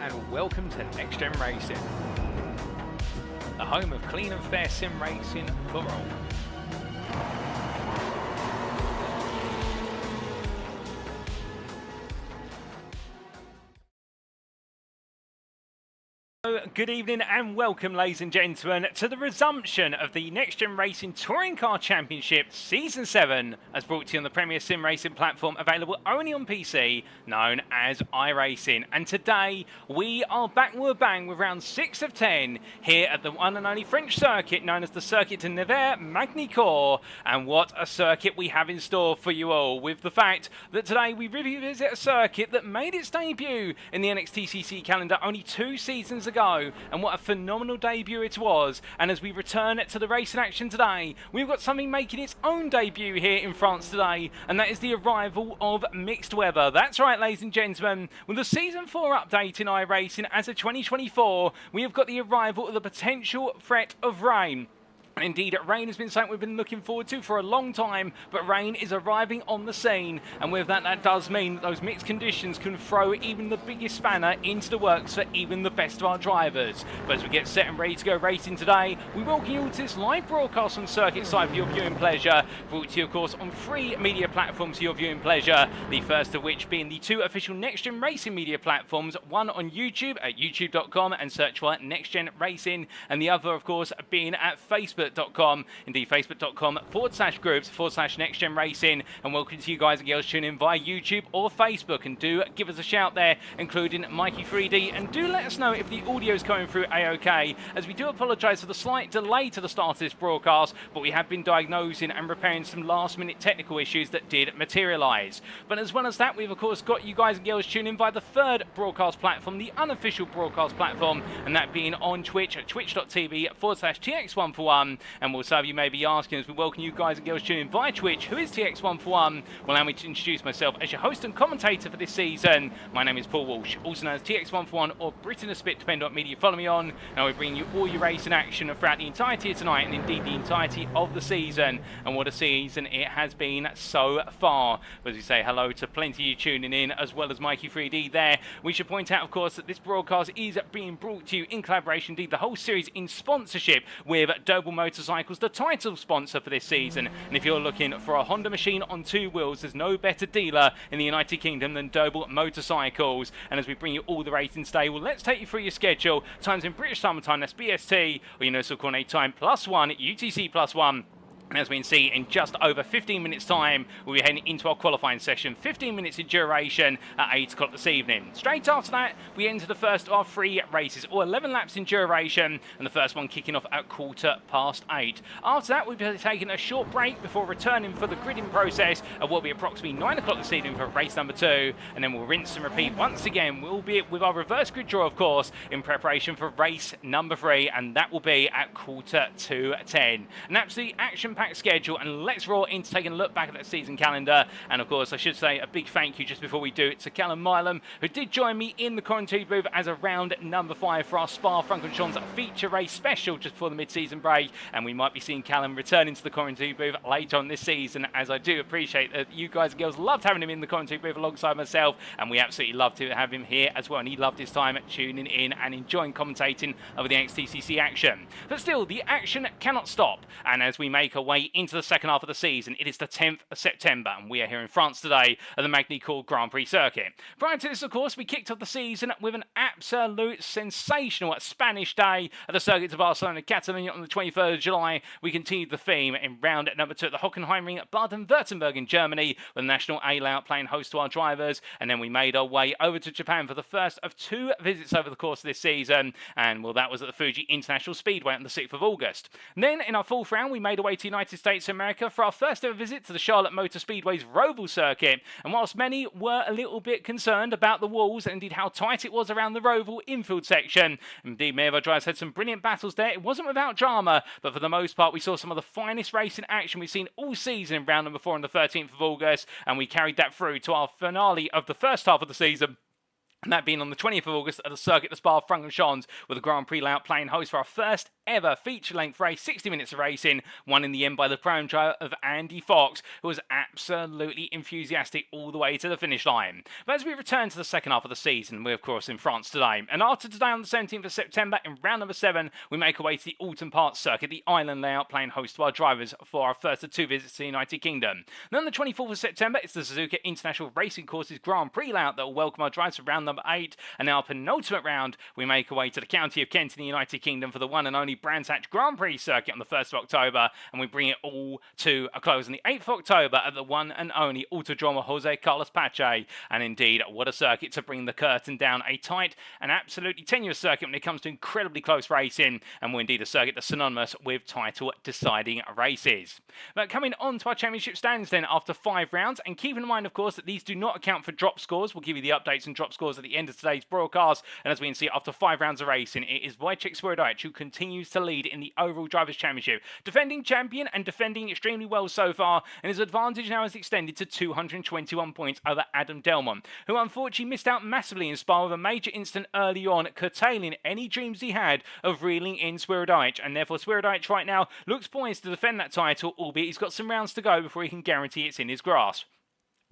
and welcome to NXTGEN Racing, the home of clean and fair sim racing for all. Good evening and welcome, ladies and gentlemen, to the resumption of the NXTGEN Racing Touring Car Championship Season 7, as brought to you on the premier sim racing platform available only on PC, known as iRacing. And today, we are back with a bang with round 6 of 10 here at the one and only French circuit known as the Circuit de Nevers Magny-Cours. And what a circuit we have in store for you all, with the fact that today we revisit a circuit that made its debut in the NXTCC calendar only 2 seasons ago. And what a phenomenal debut it was. And as we return to the racing action today, we've got something making its own debut here in France today, and that is the arrival of mixed weather. That's right, ladies and gentlemen, with the Season 4 update in iRacing as of 2024, we have got the arrival of the potential threat of rain. Indeed, rain has been something we've been looking forward to for a long time, but rain is arriving on the scene, and with that, that does mean that those mixed conditions can throw even the biggest spanner into the works for even the best of our drivers. But as we get set and ready to go racing today, we welcome you all to this live broadcast from Circuit Side for your viewing pleasure, brought to you, of course, on 3 media platforms for your viewing pleasure, the first of which being the 2 official NXTGEN Racing media platforms, one on YouTube at youtube.com and search for NXTGEN Racing, and the other, of course, being at Facebook. Indeed, facebook.com/groups/NXTGEN Racing, and welcome to you guys and girls tuning in via YouTube or Facebook, and do give us a shout there, including Mikey 3D, and do let us know if the audio is coming through a-okay, as we do apologise for the slight delay to the start of this broadcast, but we have been diagnosing and repairing some last minute technical issues that did materialise. But as well as that, we've of course got you guys and girls tuning in via the 3rd broadcast platform, the unofficial broadcast platform, and that being on Twitch at twitch.tv/TX141. And we'll serve you may be asking, as we welcome you guys and girls tuning in via Twitch, who is TX141? Well, allow me to introduce myself as your host and commentator for this season. My name is Paul Walsh, also known as TX141 or Britain a Spit, depending on what media you follow me on. And I'll be bringing you all your racing action throughout the entirety of tonight, and indeed the entirety of the season. And what a season it has been so far. But as we say hello to plenty of you tuning in, as well as Mikey 3D there, we should point out, of course, that this broadcast is being brought to you in collaboration, indeed the whole series in sponsorship with Doble Motorcycles, the title sponsor for this season. And if you're looking for a Honda machine on 2 wheels, there's no better dealer in the United Kingdom than Doble Motorcycles. And as we bring you all the racing today, well, let's take you through your schedule. Times in British Summer Time, that's BST, or Universal Coordinate Time +1, UTC +1. And as we can see, in just over 15 minutes time, we'll be heading into our qualifying session, 15 minutes in duration at 8 o'clock this evening. Straight after that, we enter the first of our 3 races, or 11 laps in duration, and the first one kicking off at 8:15. After that, we'll be taking a short break before returning for the gridding process at what will be approximately 9 o'clock this evening for race number 2, and then we'll rinse and repeat once again. We'll be with our reverse grid draw, of course, in preparation for race number 3, and that will be at 10:15. An absolutely action-packed schedule, and let's roll into taking a look back at that season calendar. And of course, I should say a big thank you just before we do it to Callum Milam, who did join me in the commentary booth as a round number 5 for our Spa-Francorchamps feature race special just before the mid-season break. And we might be seeing Callum returning to the commentary booth later on this season, as I do appreciate that you guys and girls loved having him in the commentary booth alongside myself, and we absolutely love to have him here as well. And he loved his time tuning in and enjoying commentating over the NXTCC action. But still, the action cannot stop, and as we make our way into the second half of the season, it is the 10th of September, and we are here in France today at the Magny-Cours Grand Prix circuit. Prior to this, of course, we kicked off the season with an absolute sensational Spanish day at the Circuit de Barcelona, Catalonia on the 23rd of July. We continued the theme in round number 2 at the Hockenheimring at Baden-Württemberg in Germany, with the National A layout playing host to our drivers, and then we made our way over to Japan for the first of 2 visits over the course of this season, and well, that was at the Fuji International Speedway on the 6th of August. And then in our 4th round, we made our way to United States of America for our first ever visit to the Charlotte Motor Speedway's Roval circuit. And whilst many were a little bit concerned about the walls and indeed how tight it was around the Roval infield section, indeed many of our drivers had some brilliant battles there. It wasn't without drama, but for the most part we saw some of the finest racing action we've seen all season in round number 4 on the 13th of August, and we carried that through to our finale of the first half of the season And that being on the 20th of August at the Circuit de Spa-Francorchamps, with the Grand Prix layout playing host for our first ever feature-length race, 60 minutes of racing, won in the end by the prime driver of Andy Fox, who was absolutely enthusiastic all the way to the finish line. But as we return to the second half of the season, we're of course in France today, and after today on the 17th of September, in round number 7, we make our way to the Autumn Park Circuit, the island layout playing host to our drivers for our first of 2 visits to the United Kingdom. Then on the 24th of September, it's the Suzuka International Racing Courses Grand Prix layout that will welcome our drivers for round number 8, and now our penultimate round, we make our way to the county of Kent in the United Kingdom for the one and only Brands Hatch Grand Prix circuit on the 1st of October, and we bring it all to a close on the 8th of October at the one and only Autodromo Jose Carlos Pache. And indeed, what a circuit to bring the curtain down. A tight and absolutely tenuous circuit when it comes to incredibly close racing, and we're indeed a circuit that's synonymous with title deciding races. But coming on to our championship standings then after 5 rounds, and keep in mind of course that these do not account for drop scores. We'll give you the updates and drop scores at the end of today's broadcast, and as we can see, after 5 rounds of racing, it is Wojciech Swirydowicz who continues to lead in the overall Drivers' Championship, defending champion and defending extremely well so far, and his advantage now is extended to 221 points over Adam Delmont, who unfortunately missed out massively in Spa with a major incident early on, curtailing any dreams he had of reeling in Swirydowicz, and therefore Swirydowicz right now looks poised to defend that title, albeit he's got some rounds to go before he can guarantee it's in his grasp.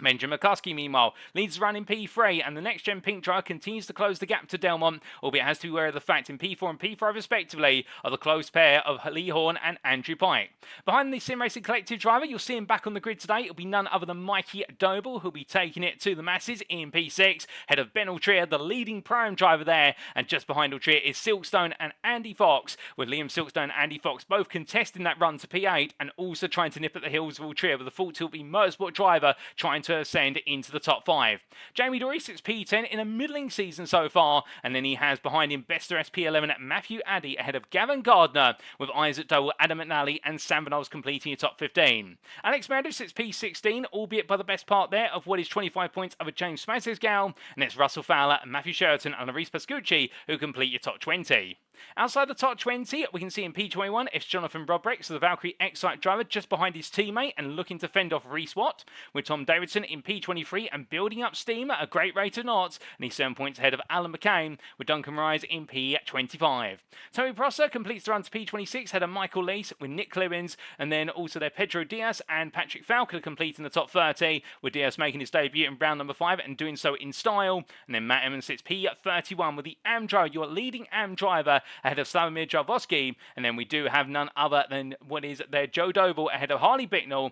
Benjamin McCuskey, meanwhile, leads the run in P3, and the next-gen pink driver continues to close the gap to Delmont, albeit has to be aware of the fact in P4 and P5 respectively are the close pair of Lee Horn and Andrew Pike. Behind the Sim Racing Collective driver, you'll see him back on the grid today. It'll be none other than Mikey Doble, who'll be taking it to the masses in P6, head of Ben Altrier, the leading prime driver there, and just behind Altrier is Silkstone and Andy Fox, with Liam Silkstone and Andy Fox both contesting that run to P8 and also trying to nip at the heels of Altrier with the Full Tilby Motorsport driver trying to ascend into the top 5. Jamie Dory sits P10 in a middling season so far, and then he has behind him Bester SP11 Matthew Addy ahead of Gavin Gardner, with Isaac Dole, Adam McNally and Sam Van Ols completing the top 15. Alex Meredith sits P16, albeit by the best part there of what is 25 points over James Smazesgal, and it's Russell Fowler, Matthew Sheraton and Maurice Pascucci who complete your top 20. Outside the top 20, we can see in P21, it's Jonathan Broderick, so the Valkyrie Excite driver just behind his teammate and looking to fend off Reese Watt, with Tom Davidson in P23 and building up steam at a great rate of knots, and he's 7 points ahead of Alan McCain, with Duncan Rise in P25. Tony Prosser completes the run to P26, ahead of Michael Lease with Nick Clewins, and then also there Pedro Diaz and Patrick Falconer completing the top 30, with Diaz making his debut in round number 5 and doing so in style, and then Matt Emmons sits P31 with the AM driver, your leading AM driver, ahead of Slavomir Jarvoski, and then we do have none other than what is there Joe Doble ahead of Harley Bicknell,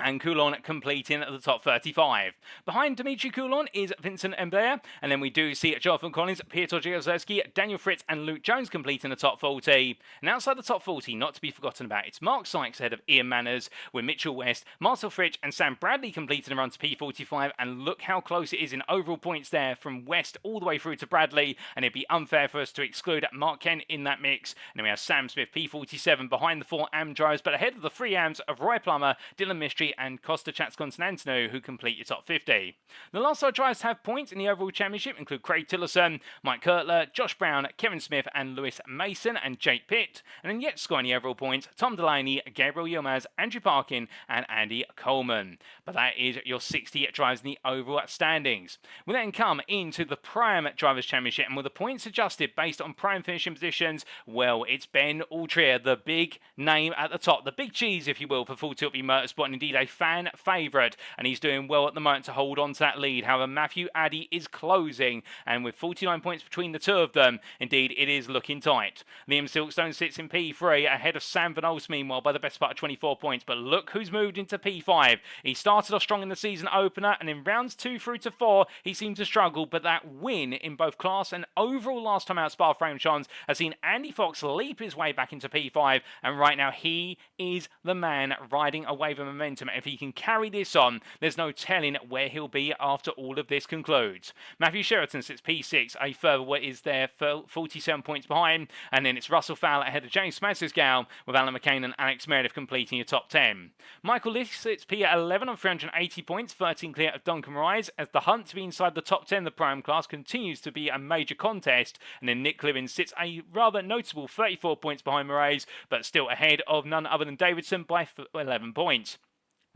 and Coulon completing at the top 35. Behind Dimitri Coulon is Vincent Embert, and then we do see Jonathan Collins, Piotr Jozewski, Daniel Fritz and Luke Jones completing the top 40. And outside the top 40, not to be forgotten about, it's Mark Sykes ahead of Ian Manners, with Mitchell West, Marcel Fritsch and Sam Bradley completing a run to P45, and look how close it is in overall points there from West all the way through to Bradley, and it'd be unfair for us to exclude Mark Kent in that mix. And then we have Sam Smith P47 behind the 4 AM drivers, but ahead of the 3 AMs of Roy Plummer, Dylan Mystery and Costa Chatsconstantino, who complete your top 50. The last 5 drivers to have points in the overall championship include Craig Tillerson, Mike Kurtler, Josh Brown, Kevin Smith and Lewis Mason and Jake Pitt. And then yet scoring the overall points, Tom Delaney, Gabriel Yilmaz, Andrew Parkin and Andy Coleman. But that is your 60 drivers in the overall standings. We then come into the Prime Drivers' Championship, and with the points adjusted based on prime finishing positions, well, it's Ben Altrier, the big name at the top, the big cheese, if you will, for Full Tilt Motorsport, and indeed a fan favourite, and he's doing well at the moment to hold on to that lead. However, Matthew Addy is closing, and with 49 points between the two of them, indeed it is looking tight. Liam Silkstone sits in P3 ahead of Sam Van Ols, meanwhile, by the best part of 24 points, but look who's moved into P5. He started off strong in the season opener, and in rounds 2 through to 4 he seemed to struggle, but that win in both class and overall last time out Spa-Francorchamps has seen Andy Fox leap his way back into P5, and right now he is the man riding a wave of momentum. If he can carry this on, there's no telling where he'll be after all of this concludes. Matthew Sheraton sits P6, a further what is there 47 points behind, and then it's Russell Fowler ahead of James Smassersgal, with Alan McCain and Alex Meredith completing your top 10. Michael Liss sits P11 on 380 points, 13 clear of Duncan Rise, as the hunt to be inside the top 10 of the Prime class continues to be a major contest, and then Nick Clivins sits a rather notable 34 points behind Moraes, but still ahead of none other than Davidson by 11 points.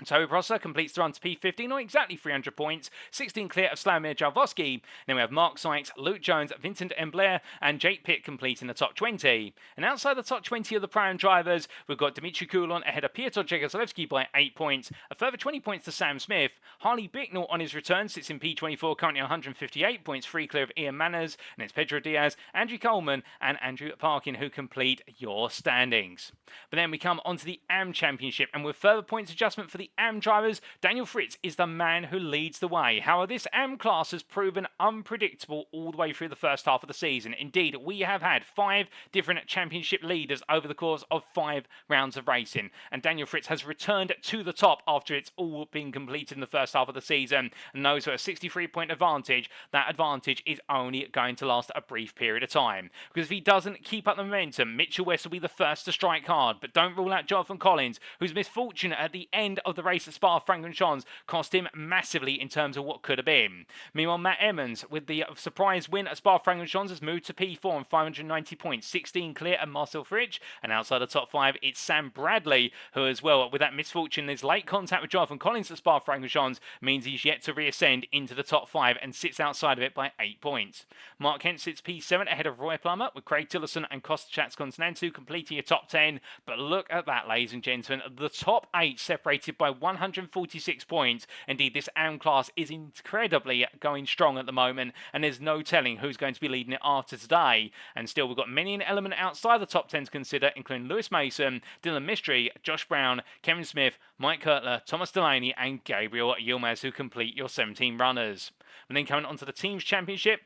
Toby Prosser completes the run to P15 on exactly 300 points, 16 clear of Slavomir Jalvosky. Then we have Mark Sykes, Luke Jones, Vincent Emblair, and Jake Pitt completing the top 20. And outside the top 20 of the Pro-Am drivers, we've got Dimitri Coulon ahead of Piotr Jegoslavsky by 8 points, a further 20 points to Sam Smith. Harley Bicknell on his return sits in P24, currently 158 points, 3 clear of Ian Manners, and it's Pedro Diaz, Andrew Coleman, and Andrew Parkin who complete your standings. But then we come onto the AM Championship, and with further points adjustment for the AM drivers, Daniel Fritz is the man who leads the way. However, this AM class has proven unpredictable all the way through the first half of the season. Indeed, we have had 5 different championship leaders over the course of 5 rounds of racing, and Daniel Fritz has returned to the top after it's all been completed in the first half of the season, and knows with a 63-point advantage, that advantage is only going to last a brief period of time. Because if he doesn't keep up the momentum, Mitchell West will be the first to strike hard, but don't rule out Jonathan Collins, whose misfortune at the end of the race at Spa-Francorchamps cost him massively in terms of what could have been. Meanwhile, Matt Emmons, with the surprise win at Spa-Francorchamps, has moved to P4 on 590 points, 16 clear of Marcel Fritsch, and outside the top 5, it's Sam Bradley, who as well, with that misfortune, his late contact with Jonathan Collins at Spa-Francorchamps means he's yet to reascend into the top 5 and sits outside of it by 8 points. Mark Kent sits P7 ahead of Roy Plummer, with Craig Tillotson and Kostachats Konstantou completing a top 10, but look at that, ladies and gentlemen, the top 8 separated by 146 points. Indeed, this AM class is incredibly going strong at the moment, and there's no telling who's going to be leading it after today. And still, we've got many an element outside the top 10 to consider, including Lewis Mason, Dylan Mystery, Josh Brown, Kevin Smith, Mike Kurtler, Thomas Delaney, and Gabriel Yilmaz, who complete your 17 runners. And then coming on to the Teams Championship,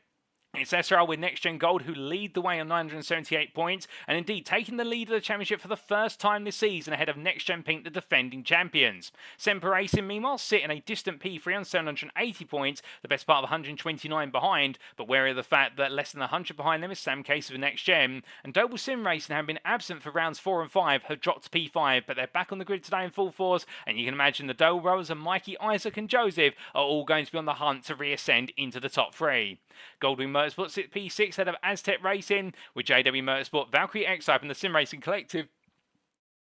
it's Estoril with NXTGEN Gold who lead the way on 978 points, and indeed taking the lead of the championship for the first time this season ahead of NXTGEN Pink, the defending champions. Semper Racing, meanwhile, sit in a distant P3 on 780 points, the best part of 129 behind, but wary of the fact that less than 100 behind them is Sam Case of NXTGEN. And Doble Sim Racing, having been absent for rounds 4 and 5, have dropped to P5, but they're back on the grid today in full force, and you can imagine the Doble Brothers and Mikey, Isaac and Joseph are all going to be on the hunt to reascend into the top 3. Goldwing Motorsport sits P6 ahead of Aztec Racing, with JW Motorsport, Valkyrie X-Type and the Sim Racing Collective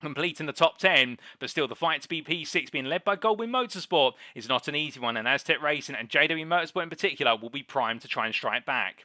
completing the top 10, but still the fight to be P6 being led by Goldwing Motorsport is not an easy one, and Aztec Racing and JW Motorsport in particular will be primed to try and strike back.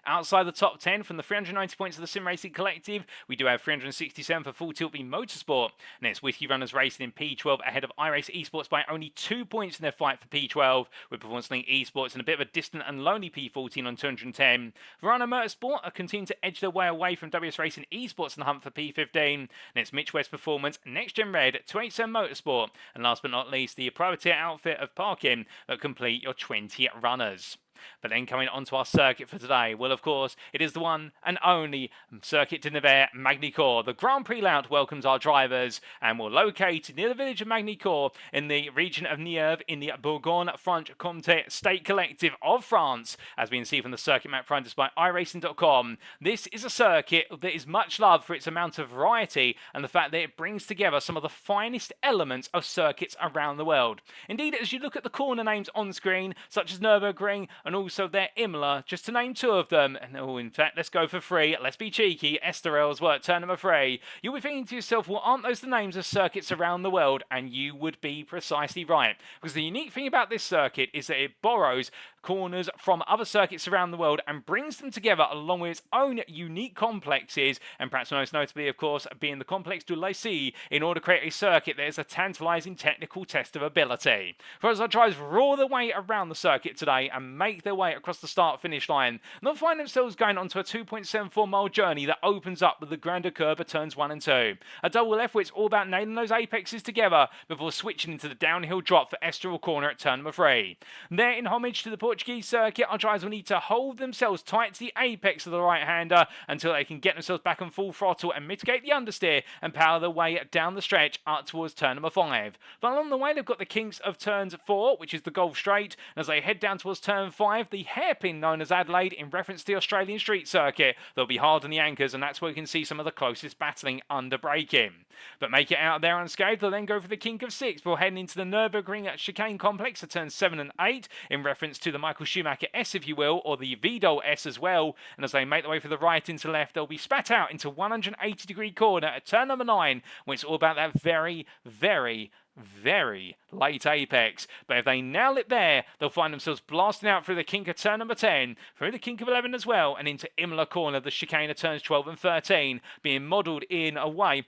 Outside the top 10, from the 390 points of the Sim Racing Collective, we do have 367 for Full Tilt B Motorsport. Next, Whiskey Runners Racing in P12 ahead of iRacing Esports by only 2 points in their fight for P12, with Performance Link Esports in a bit of a distant and lonely P14 on 210. Verona Motorsport are continuing to edge their way away from WS Racing Esports in the hunt for P15. Next, Mitch West Performance, NXTGEN Red, 287 Motorsport, and last but not least, the privateer outfit of Parkin that complete your 20 runners. But then coming onto our circuit for today, well, of course, it is the one and only Circuit de Nevers Magny-Cours. The Grand Prix layout welcomes our drivers, and we're located near the village of Magny-Cours in the region of Nièvre in the Bourgogne-Franche-Comté State Collective of France, as we can see from the circuit map provided by iRacing.com. This is a circuit that is much loved for its amount of variety and the fact that it brings together some of the finest elements of circuits around the world. Indeed, as you look at the corner names on screen, such as Nürburgring and also their Imola, just to name 2 of them, and in fact, let's go for 3, let's be cheeky, Estoril as well, turn number 3, you'll be thinking to yourself, well, aren't those the names of circuits around the world? And you would be precisely right, because the unique thing about this circuit is that it borrows corners from other circuits around the world and brings them together along with its own unique complexes, and perhaps most notably, of course, being the Complexe du Lycée, in order to create a circuit that is a tantalising technical test of ability. For as our drivers roar their way around the circuit today and make their way across the start-finish line, they'll find themselves going onto a 2.74-mile journey that opens up with the grander curve of turns 1 and 2. A double left where it's all about nailing those apexes together before switching into the downhill drop for Estoril corner at turn number 3. There, in homage to the Portuguese circuit, our drivers will need to hold themselves tight to the apex of the right-hander until they can get themselves back on full throttle and mitigate the understeer and power their way down the stretch up towards turn number 5. But along the way, they've got the kinks of turns 4, which is the Gulf Straight, and as they head down towards turn 5, the hairpin known as Adelaide in reference to the Australian street circuit. They'll be hard on the anchors, and that's where we can see some of the closest battling under braking. But make it out there unscathed, they'll then go for the kink of 6 before heading into the Nürburgring at chicane complex at turns 7 and 8 in reference to the Michael Schumacher S, if you will, or the Vidal S as well. And as they make their way from the right into left, they'll be spat out into 180-degree corner at turn number 9, where it's all about that very, very very late apex. But if they nail it there, they'll find themselves blasting out through the kink of turn number 10, through the kink of 11 as well, and into Imola corner, the chicane of turns 12 and 13, being modelled in a way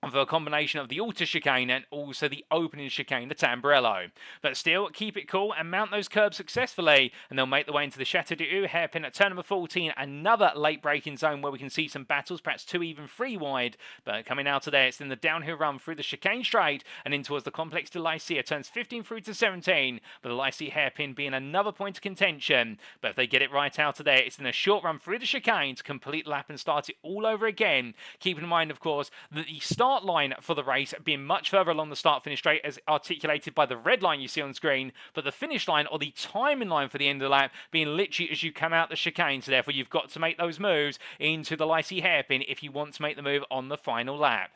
of a combination of the Alta chicane and also the opening chicane, the Tamburello. But still, keep it cool and mount those curbs successfully, and they'll make their way into the Chateau de Haut hairpin at turn number 14, another late braking zone where we can see some battles, perhaps 2 even 3 wide. But coming out of there, it's in the downhill run through the chicane straight and in towards the Complexe du Lycée, turns 15 through to 17, with the Lycée hairpin being another point of contention. But if they get it right out of there, it's in a short run through the chicane to complete the lap and start it all over again. Keeping in mind, of course, that the start line for the race being much further along the start-finish straight as articulated by the red line you see on screen, but the finish line or the timing line for the end of the lap being literally as you come out the chicane. So therefore you've got to make those moves into the Lycée hairpin if you want to make the move on the final lap.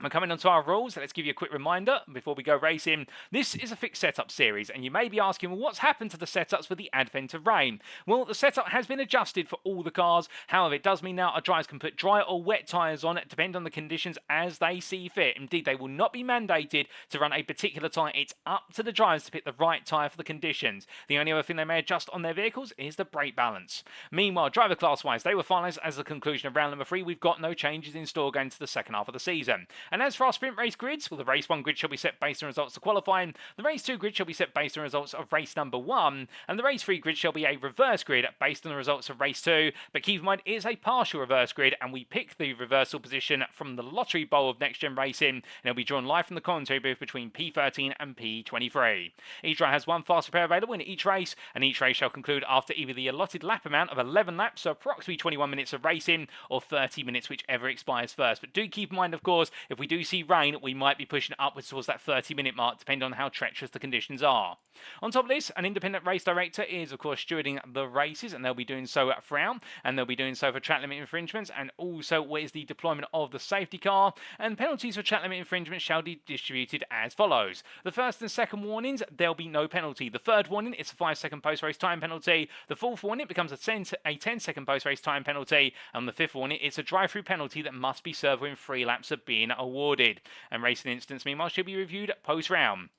We're coming on to our rules, let's give you a quick reminder before we go racing. This is a fixed setup series, and you may be asking, well, what's happened to the setups with the advent of rain? Well, the setup has been adjusted for all the cars. However, it does mean now our drivers can put dry or wet tyres on it, depending on the conditions as they see fit. Indeed, they will not be mandated to run a particular tyre. It's up to the drivers to pick the right tyre for the conditions. The only other thing they may adjust on their vehicles is the brake balance. Meanwhile, driver class-wise, they were finalised as the conclusion of round number 3. We've got no changes in store going to the second half of the season. And as for our sprint race grids, well, the race 1 grid shall be set based on results of qualifying, the race 2 grid shall be set based on results of race number 1, and the race 3 grid shall be a reverse grid based on the results of race 2. But keep in mind, it is a partial reverse grid, and we pick the reversal position from the lottery bowl of Next Gen Racing, and it'll be drawn live from the commentary booth between P13 and P23. Each driver has 1 fast repair available in each race, and each race shall conclude after either the allotted lap amount of 11 laps, so approximately 21 minutes of racing, or 30 minutes, whichever expires first. But do keep in mind, of course, if we do see rain, we might be pushing upwards towards that 30-minute mark, depending on how treacherous the conditions are. On top of this, an independent race director is, of course, stewarding the races, and they'll be doing so at Frown, and they'll be doing so for track limit infringements, and also what is the deployment of the safety car. And penalties for track limit infringements shall be distributed as follows. The first and second warnings, there'll be no penalty. The third warning, it's a 5-second post-race time penalty. The fourth warning becomes a 10-second post-race time penalty. And the fifth warning, it's a drive-through penalty that must be served within 3 laps of being awarded. And racing incidents, meanwhile, should be reviewed post-round.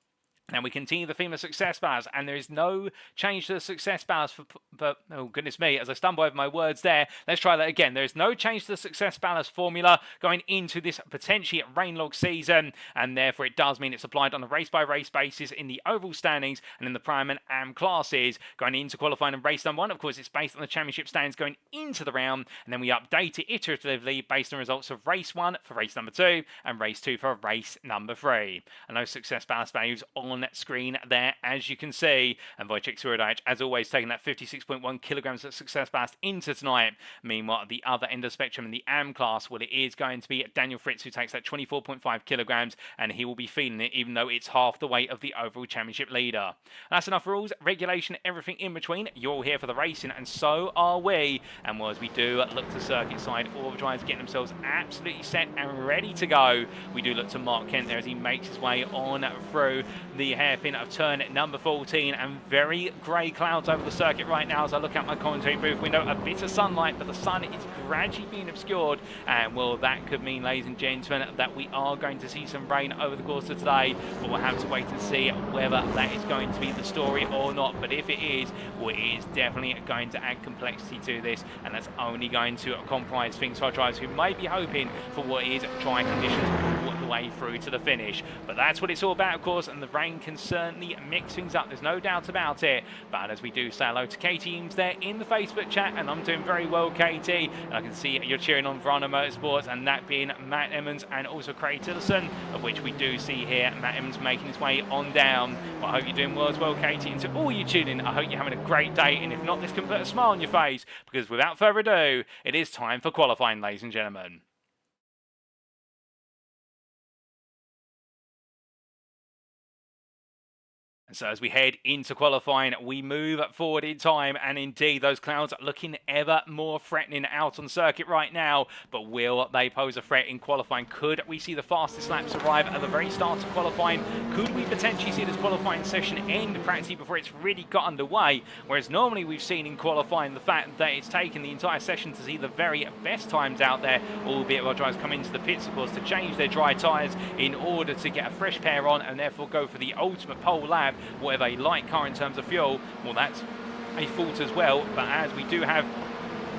Now we continue the theme of success bars, and there is no change to the success bars for oh goodness me, as I stumble over my words there, let's try that again. There is no change to the success ballast formula going into this potentially rainlog season, and therefore it does mean it's applied on a race-by-race basis in the overall standings and in the Prime and AM classes. Going into qualifying and race number 1, of course, it's based on the championship standings going into the round, and then we update it iteratively based on results of race 1 for race number 2 and race 2 for race number 3. And those success ballast values on screen there, as you can see. And Wojciech Swirydowicz, as always, taking that 56.1 kilograms of success ballast into tonight. Meanwhile, at the other end of the spectrum in the AM class, well, it is going to be Daniel Fritz who takes that 24.5 kilograms, and he will be feeling it, even though it's half the weight of the overall championship leader. That's enough rules, regulation, everything in between. You're all here for the racing, and so are we. And well, as we do look to circuit side, all the drivers getting themselves absolutely set and ready to go. We do look to Mark Kent there as he makes his way on through the hairpin of turn number 14, and very grey clouds over the circuit right now as I look out my commentary booth window. A bit of sunlight, but the sun is gradually being obscured, and well, that could mean, ladies and gentlemen, that we are going to see some rain over the course of today, but we'll have to wait and see whether that is going to be the story or not. But if it is, well, it is definitely going to add complexity to this, and that's only going to compromise things for our drivers who may be hoping for what is dry conditions all the way through to the finish. But that's what it's all about, of course, and the rain can certainly mix things up, there's no doubt about it. But as we do, say hello to Katie Eames there in the Facebook chat, and I'm doing very well, Katie. And I can see you're cheering on Verona Motorsports, and that being Matt Emmons and also Craig Tillerson, of which we do see here Matt Emmons making his way on down. Well, I hope you're doing well as well, Katie, and to all you tuning in, I hope you're having a great day, and if not, this can put a smile on your face, because without further ado, it is time for qualifying, ladies and gentlemen. So as we head into qualifying, we move forward in time, and indeed those clouds are looking ever more threatening out on circuit right now. But will they pose a threat in qualifying? Could we see the fastest laps arrive at the very start of qualifying? Could we potentially see this qualifying session end practically before it's really got underway? Whereas normally we've seen in qualifying the fact that it's taken the entire session to see the very best times out there, albeit while drivers come into the pits, of course, to change their dry tyres in order to get a fresh pair on and therefore go for the ultimate pole lap. Whatever a light car in terms of fuel, well, that's a fault as well. But as we do have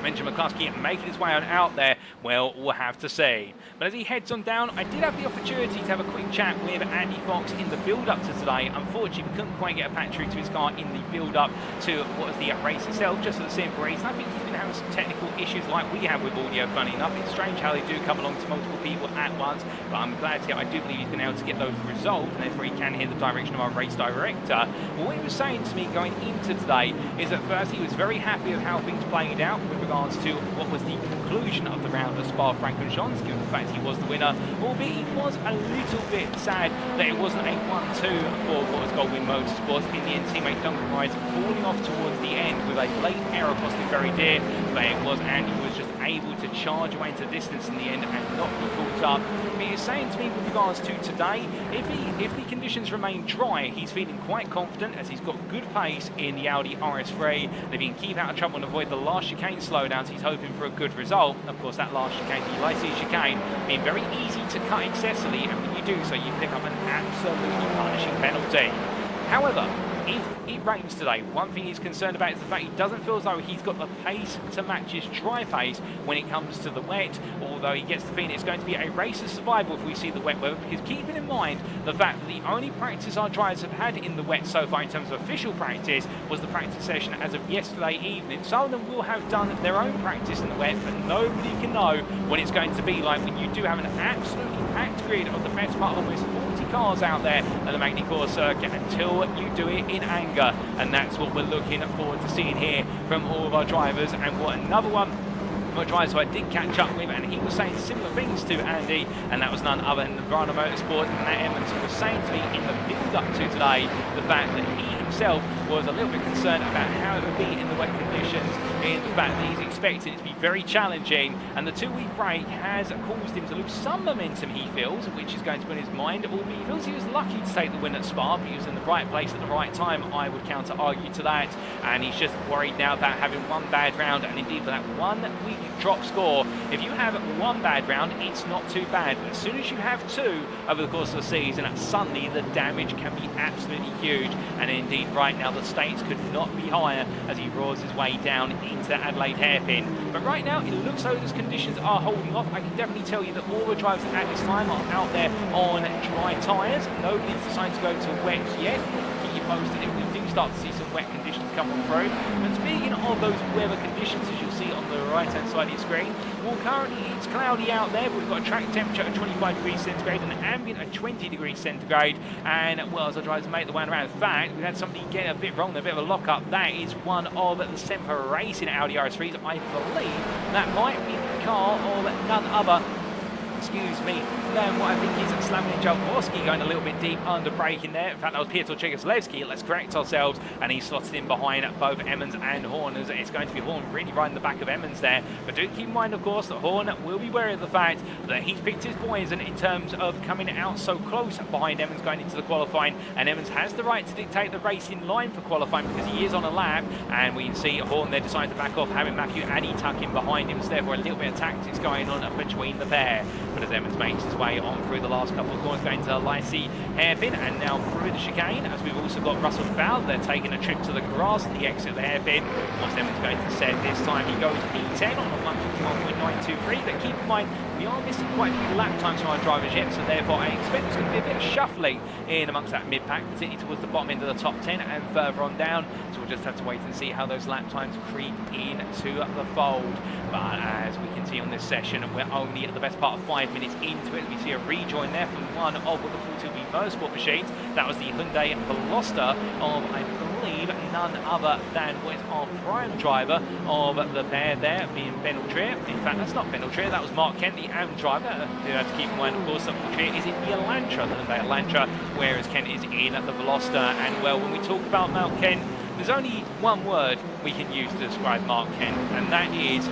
Benjamin McCluskey making his way on out there, well, we'll have to see. But as he heads on down, I did have the opportunity to have a quick chat with Andy Fox in the build-up to today. Unfortunately, we couldn't quite get a patch through to his car in the build-up to what was the race itself, just for the simple reason I think he's been having some technical issues like we have with audio, funny enough. It's strange how they do come along to multiple people at once, but I'm glad to hear, I do believe he's been able to get those resolved, and therefore he can hear the direction of our race director. Well, what he was saying to me going into today is that first he was very happy with how things played out with regards to what was the conclusion of the round of Spa-Francorchamps, given the fact he was the winner, albeit he was a little bit sad that it wasn't a 1-2 for what was Goldwyn Motorsports. In the end, teammate Duncan Rides falling off towards the end with a late error costing very dear, but it was Andy who was just able to charge away into distance in the end and not be caught up. But he was saying to me with regards to today, if the conditions remain dry, he's feeling quite confident as he's got good pace in the Audi RS3, and if he can keep out of trouble and avoid the last chicane slowdowns, he's hoping for a good result. Of course, that last chicane, the Lycée chicane, being very easy to cut excessively, and when you do so, you pick up an absolutely punishing penalty. However, if it rains today, one thing he's concerned about is the fact he doesn't feel as though he's got the pace to match his dry pace when it comes to the wet, although he gets the feeling it's going to be a race of survival if we see the wet weather, because keeping in mind the fact that the only practice our drivers have had in the wet so far in terms of official practice was the practice session as of yesterday evening. Some of them will have done their own practice in the wet, but nobody can know what it's going to be like when you do have an absolutely packed grid of the best part of almost 40 cars out there at the Magny-Cours circuit until you do it in anger, and that's what we're looking forward to seeing here from all of our drivers. And what another one my driver who I did catch up with, and he was saying similar things to Andy, and that was none other than the Brana Motorsport, and Matt Emmons, who was saying to me in the build-up to today the fact that he himself was a little bit concerned about how it would be in the wet conditions, in the fact that he's expecting it to be very challenging, and the 2-week break has caused him to lose some momentum, he feels, which is going to be in his mind, albeit he feels he was lucky to take the win at Spa, but he was in the right place at the right time. I would counter-argue to that, and he's just worried now about having one bad round, and indeed for that 1 week drop score. If you have one bad round, it's not too bad, but as soon as you have two over the course of the season, suddenly the damage can be absolutely huge, and indeed right now the stakes could not be higher as he roars his way down into Adelaide hairpin. But right now it looks like those conditions are holding off. I can definitely tell you that all the drivers at this time are out there on dry tyres. Nobody's decided to go to wet yet. Keep you posted if we do start to see some wet conditions coming through. But speaking of those weather conditions, as you'll see on the right hand side of your screen, well, currently it's cloudy out there, but we've got a track temperature of 25 degrees centigrade and an ambient of 20 degrees centigrade. And well, as our drivers make the way around, in fact, we've had somebody get a bit wrong, a bit of a lock up. That is one of the Semper Racing Audi RS3s. I believe that might be the car of none other, excuse me, then what I think is Slavomir Jalkowski going a little bit deep under braking there. In fact, that was Piotr Czegoslewski. Let's correct ourselves, and he slotted in behind both Emmons and Horn, as it's going to be Horn really right in the back of Emmons there. But do keep in mind, of course, that Horn will be wary of the fact that he's picked his poison in terms of coming out so close behind Emmons going into the qualifying, and Emmons has the right to dictate the racing line for qualifying because he is on a lap, and we can see Horn there deciding to back off, having Matthew Addy tucking behind him, so therefore a little bit of tactics going on between the pair. But as Emmons makes his way on through the last couple of corners, going to the Lycée hairpin, and now through the chicane, as we've also got Russell Fowler. They're taking a trip to the grass at the exit of the hairpin. What's Emmons going to set this time? He goes P10 on a 151.923, but keep in mind, we are missing quite a few lap times from our drivers yet, so therefore I expect there's going to be a bit of shuffling in amongst that mid-pack, particularly towards the bottom end of the top 10 and further on down, so we'll just have to wait and see how those lap times creep into the fold. But as we can see on this session, we're only at the best part of 5 minutes into it. We see a rejoin there from one of what the 42B Motorsport machines. That was the Hyundai Veloster of, I believe, none other than what is our prime driver of the pair there, being Ben Altrier. In fact, that's not Ben Altrier, that was Mark Kent, the AM driver. Do have to keep in mind, of course, that Altrier is in the Elantra, the Hyundai Elantra, whereas Kent is in the Veloster. And well, when we talk about Mark Kent, there's only one word we can use to describe Mark Kent, and that is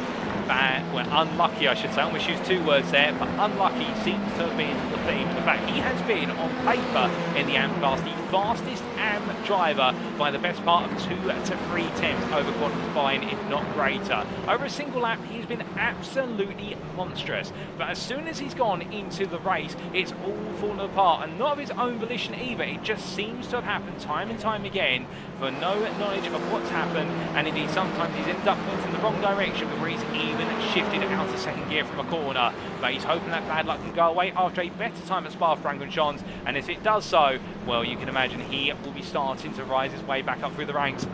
bad, well, unlucky, I should say. I almost used two words there, but unlucky seems to have been the theme. In fact, he has been, on paper, in the AM class, the fastest AM driver by the best part of 2 to 3 attempts over qualifying, if not greater. Over a single lap, he's been absolutely monstrous. But as soon as he's gone into the race, it's all fallen apart, and not of his own volition either. It just seems to have happened time and time again, for no knowledge of what's happened, and indeed sometimes he's ended up going in the wrong direction before he's even shifted out of second gear from a corner. But he's hoping that bad luck can go away after a better time at Spa-Francorchamps, and if it does so, well, you can imagine he will be starting to rise his way back up through the ranks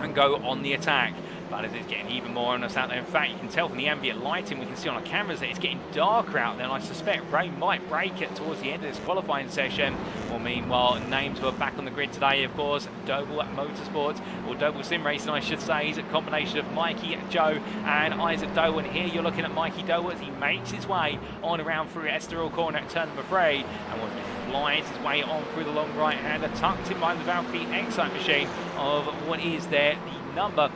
and go on the attack. But as it's getting even more on us out there, in fact, you can tell from the ambient lighting we can see on our cameras that it's getting darker out there, and I suspect rain might break it towards the end of this qualifying session. Well, meanwhile, names who are back on the grid today, of course, Doble Motorsports, or Doble Sim Racing, I should say. He's a combination of Mikey, Joe, and Isaac Doble. And here you're looking at Mikey Doble as he makes his way on around through Estoril corner at turn number 3, and once he flies his way on through the long right-hander, tucked in behind the Valkyrie Excite machine of what is there, the number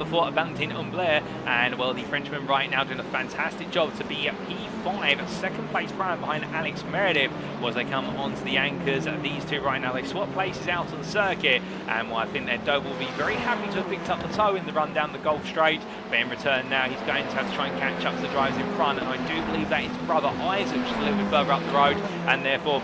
4, Valentin Humbler. And well, the Frenchman right now doing a fantastic job to be P5, second place prime behind Alex Meredith, as they come onto the anchors. These two right now, they swap places out on the circuit, and well, I think their Doble will be very happy to have picked up the toe in the run down the Gulf Straight. But in return now, he's going to have to try and catch up to the drivers in front, and I do believe that his brother Isaac, just a little bit further up the road, and therefore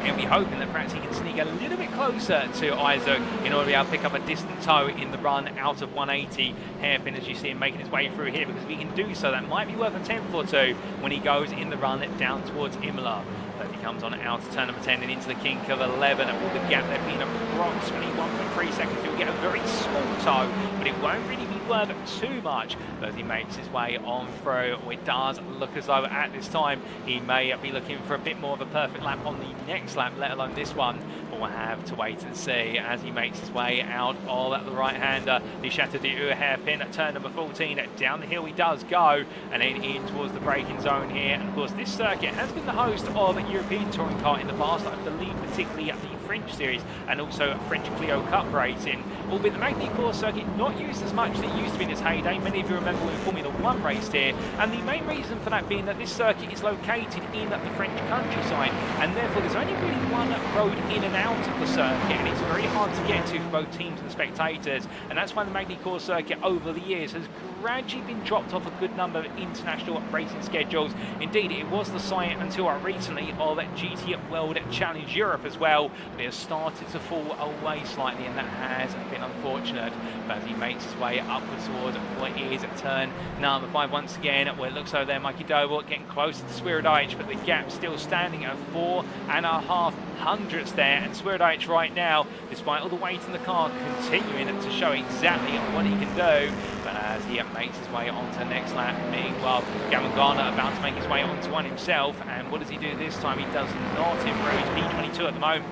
he'll be hoping that perhaps he can sneak a little bit closer to Isaac in order to be able to pick up a distant toe in the run out of 180. Hairpin, as you see him making his way through here, because if he can do so, that might be worth a tenth or two when he goes in the run down towards Imola. But he comes on out to turn number 10 and into the kink of 11, and with the gap there being approximately 1.3 seconds, he'll get a very small toe, but it won't really be worth too much as he makes his way on through. It does look as though at this time he may be looking for a bit more of a perfect lap on the next lap, let alone this one. But we'll have to wait and see as he makes his way out of the right-hander, the Chateau d'Eu hairpin at turn number 14. Down the hill he does go, and then in towards the braking zone here. And of course, this circuit has been the host of a European touring car in the past, I believe, particularly at the French series and also French Clio Cup racing. Albeit the Magny-Cours circuit not used as much as it used to be in its heyday. Many of you remember when Formula 1 raced here, and the main reason for that being that this circuit is located in the French countryside, and therefore there's only really one road in and out of the circuit, and it's very hard to get to for both teams and spectators. And that's why the Magny-Cours circuit over the years has gradually been dropped off a good number of international racing schedules. Indeed, it was the site until recently of GT World Challenge Europe as well, but it has started to fall away slightly, and that has been unfortunate. But as he makes his way upwards towards what is turn number 5 once again, where it looks like there Mikey Doble getting closer to Swirydowicz, but the gap still standing at 4.5 hundredths there, and Swirydowicz right now, despite all the weight in the car, continuing to show exactly what he can do. But as he makes his way onto the next lap, meanwhile, Gavin Garner about to make his way onto one himself, and what does he do this time? He does not improve. He's P22 at the moment.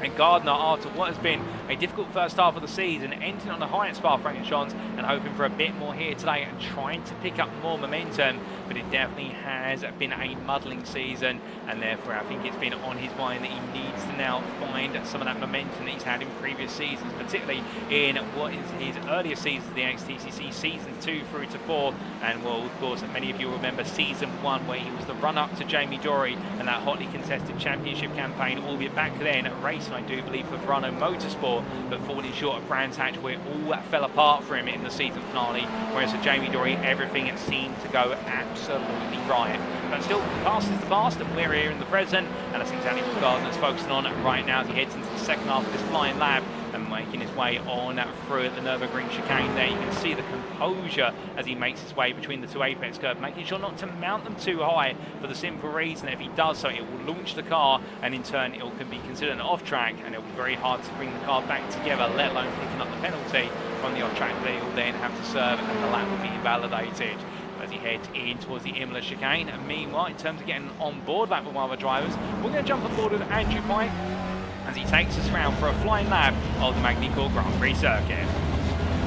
And Gardner, after what has been a difficult first half of the season, ending on a high at Spa-Francorchamps and hoping for a bit more here today and trying to pick up more momentum. But it definitely has been a muddling season, and therefore I think it's been on his mind that he needs to now find some of that momentum that he's had in previous seasons, particularly in what is his earlier seasons, the NXTCC seasons 2 through to 4. And well, of course, many of you remember season 1 where he was the run-up to Jamie Dory and that hotly contested championship campaign, albeit back then racing, I do believe, for Verano Motorsport, but falling short of Brands Hatch, where it all fell apart for him in the season finale, whereas for Jamie Dory everything seemed to go absolutely right. But still, the past is the past, and we're here in the present, and that's exactly what Gardner's focusing on right now as he heads into the second half of this flying lap and making his way on through the Nürburgring chicane there. You can see the composure as he makes his way between the two apex curves, making sure not to mount them too high, for the simple reason that if he does so, it will launch the car, and in turn it can be considered an off-track, and it'll be very hard to bring the car back together, let alone picking up the penalty from the off-track that he'll then have to serve, and the lap will be invalidated. As he heads in towards the Imola chicane. And meanwhile, in terms of getting on board that with one of the drivers, we're going to jump on board with Andrew Pike. as he takes us around for a flying lap of the Magny-Cours Grand Prix circuit.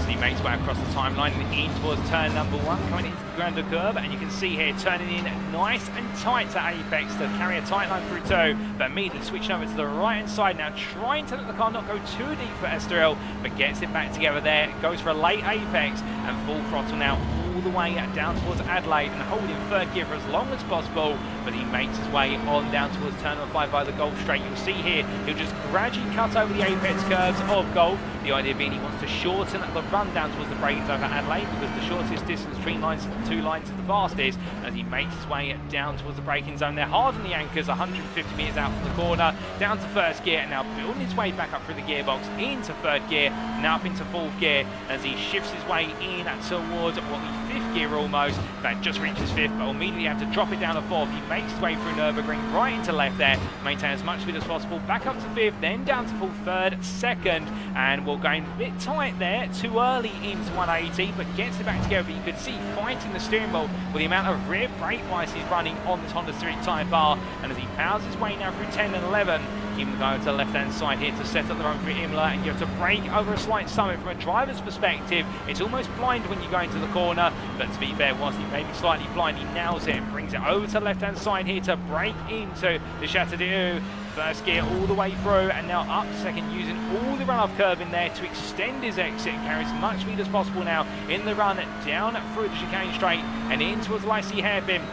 So he makes way across the timeline and in towards turn number 1, coming into the Grand Curve, and you can see here turning in nice and tight to apex to carry a tight line through 2, but immediately switching over to the right hand side now, trying to let the car not go too deep for Estoril, but gets it back together there, goes for a late apex and full throttle now all the way down towards Adelaide and holding third gear for as long as possible, but he makes his way on down towards turn number 5 by the Golf Straight. You'll see here he'll just gradually cut over the apex curves of Golf, the idea being he wants to shorten the run down towards the break over Adelaide, because the shortest distance between the 2 lines is the fastest, as he makes his way down towards the braking zone. They're hard on the anchors, 150 metres out from the corner, down to first gear, and now building his way back up through the gearbox into third gear, now up into fourth gear as he shifts his way in towards what the fifth gear almost. In fact, just reaches fifth, but will immediately have to drop it down to fourth. He makes his way through Nürburgring right into left there, maintain as much speed as possible, back up to fifth, then down to full third, second, and we'll go a bit tight there, too early into 180, but gets it back together. But you could see fighting the steering wheel with the amount of rear brake bias he's running on this Honda Civic Type R, and as he powers his way now through 10 and 11, keeping going to the left-hand side here to set up the run for Imola, and you have to brake over a slight summit. From a driver's perspective, it's almost blind when you go into the corner, but to be fair, whilst he may be slightly blind, he nails it and brings it over to the left-hand side here to brake into the Chateau d'Eau. First gear all the way through, and now up second, using all the run-off curve in there to extend his exit and carry as much speed as possible now in the run down through the chicane straight and in towards the Lycée hairpin.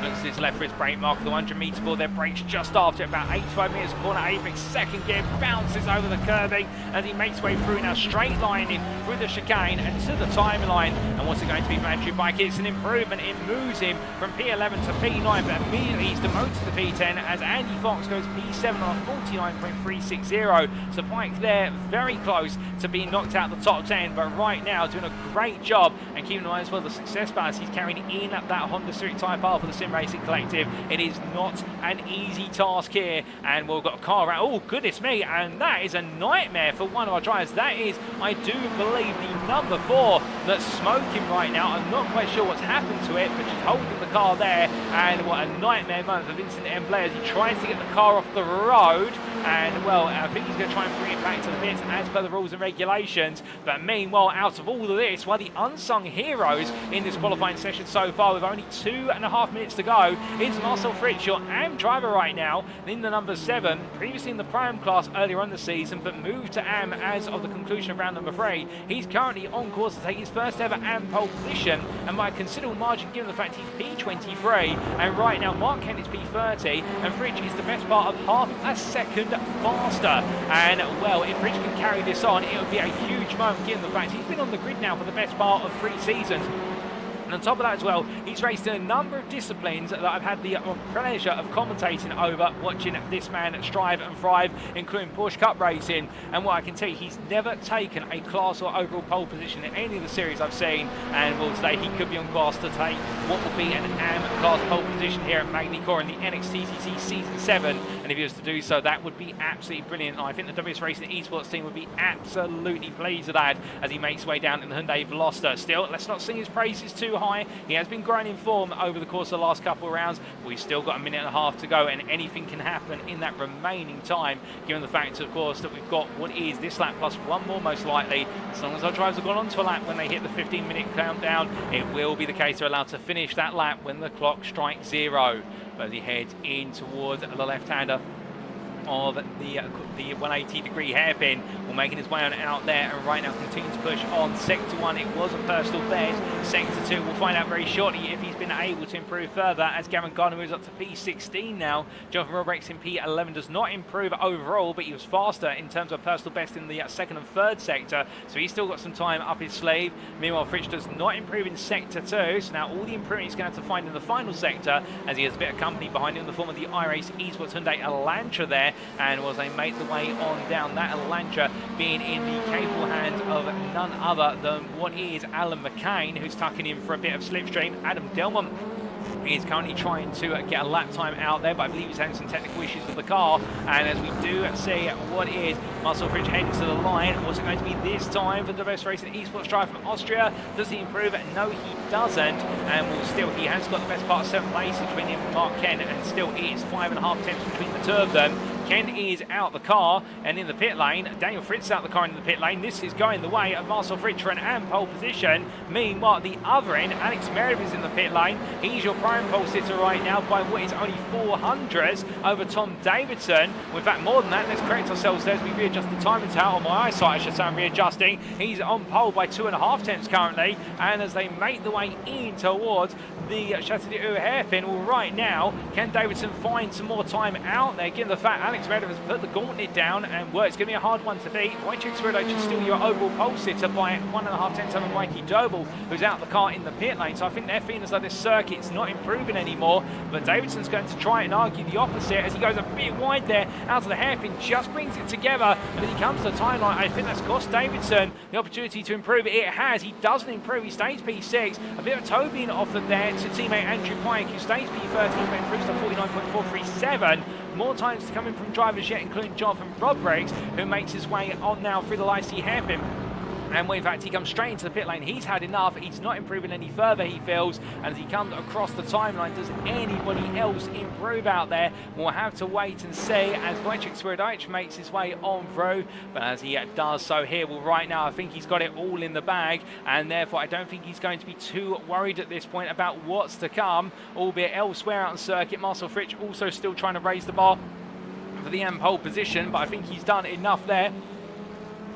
Looks to his left for his brake mark, the 100 metre ball, there brakes just after, about 85 metres corner apex, second gear, bounces over the curbing as he makes way through now, straight lining through the chicane and to the timeline. And what's it going to be for Andrew Bike? It's an improvement, it moves him from P11 to P9, but immediately he's demoted to P10 as Andy Fox goes P7 on a 49.360. So Bike there very close to being knocked out the top 10, but right now doing a great job and keeping an eye as well the success balance he's carrying in at that Honda Civic Type R for the Sim Racing Collective. It is not an easy task here, and we've got a car around. Oh goodness me, and that is a nightmare for one of our drivers. That is, I do believe, the number 4 that's smoking right now. I'm not quite sure what's happened to it, but she's holding the car there, and what a nightmare moment for Vincent Emblay as he tries to get the car off the road, and well, I think he's going to try and bring it back to the pits as per the rules and regulations. But meanwhile, out of all of this, one of the unsung heroes in this qualifying session so far, with only 2.5 minutes to go, it's Marcel Fritsch, your AM driver right now, in the number 7, previously in the Prime class earlier on the season, but moved to AM as of the conclusion of round number 3. He's currently on course to take his first ever AM pole position, and by a considerable margin given the fact he's P23, and right now Mark Kent is P30, and Fritsch is the best part of half a second faster. And well, if Fritsch can carry this on, it would be a huge moment given the fact he's been on the grid now for the best part of 3 seasons. And on top of that as well, he's raced in a number of disciplines that I've had the pleasure of commentating over, watching this man strive and thrive, including Porsche Cup racing. And what I can tell you, he's never taken a class or overall pole position in any of the series I've seen. And well, today he could be on course to take what will be an AM class pole position here at Magny-Cours in the NXTCC Season 7. And if he was to do so, that would be absolutely brilliant. And I think the WS Racing Esports team would be absolutely pleased with that as he makes his way down in the Hyundai Veloster. Still, let's not sing his praises too high. He has been growing in form over the course of the last couple of rounds. We've still got 1.5 minutes to go, and anything can happen in that remaining time, given the fact, of course, that we've got what is this lap plus one more most likely. As long as our drivers have gone on to a lap when they hit the 15-minute countdown, it will be the case they're allowed to finish that lap when the clock strikes 0. But as he heads in towards the left-hander of the 180-degree hairpin, will making his way on out there, and right now continue to push on Sector 1. It was a personal best. Sector 2, we'll find out very shortly if he's been able to improve further as Gavin Gardner moves up to P16 now. Jonathan Robrix in P11 does not improve overall, but he was faster in terms of personal best in the second and third sector, so he's still got some time up his sleeve. Meanwhile, Fritsch does not improve in Sector 2, so now all the improvement he's going to have to find in the final sector, as he has a bit of company behind him in the form of the iRacing Esports Hyundai Elantra there. And as they make the way on down, that Elantra being in the capable hands of none other than what is Alan McCain, who's tucking in for a bit of slipstream. Adam Delmont is currently trying to get a lap time out there, but I believe he's having some technical issues with the car. And as we do see what is Marcel Fritsch heading to the line, what's it going to be this time for the best racing esports driver from Austria? Does he improve? No, he doesn't. And well, still, he has got the best part of 7th place between him and Mark Kent, and still it is 5.5 tenths between the two of them. Ken is out the car and in the pit lane. Daniel Fritz out the car in the pit lane. This is going the way of Marcel Fritz for an pole position. Meanwhile, at the other end, Alex Meredith is in the pit lane. He's your prime pole sitter right now by what is only 400s over Tom Davidson. In fact, more than that, let's correct ourselves there as we readjust the timing tower on my eyesight. I should say I'm readjusting. He's on pole by 2.5 tenths currently, and as they make the way in towards the Chateau d'Eau hairpin, well, right now, can Davidson find some more time out there, given the fact Alex Meredith has put the gauntlet down, and well, it's going to be a hard one to beat. Wojciech Swirydowicz is still your overall pole sitter by 1.5 tenths over Mikey Doble, who's out the car in the pit lane, so I think they're feeling as though this circuit's not improving anymore, but Davidson's going to try and argue the opposite as he goes a bit wide there, out of the hairpin, just brings it together, and as he comes to the timeline, I think that's cost Davidson the opportunity to improve. It has. He doesn't improve. He stays P6. A bit of towing off of there to teammate Andrew Pike, who stays P13 but improves to 49.437. More times to come in from drivers yet, including Jonathan Rodrigues, who makes his way on now through the Lycée hairpin. And when in fact he comes straight into the pit lane, he's had enough, he's not improving any further, he feels, and as he comes across the timeline, does anybody else improve out there? We'll have to wait and see as Wojciech Swirydowicz makes his way on through, but as he does so here, well, right now I think he's got it all in the bag, and therefore I don't think he's going to be too worried at this point about what's to come, albeit elsewhere out on circuit. Marcel Fritz also still trying to raise the bar for the pole position, but I think he's done enough there.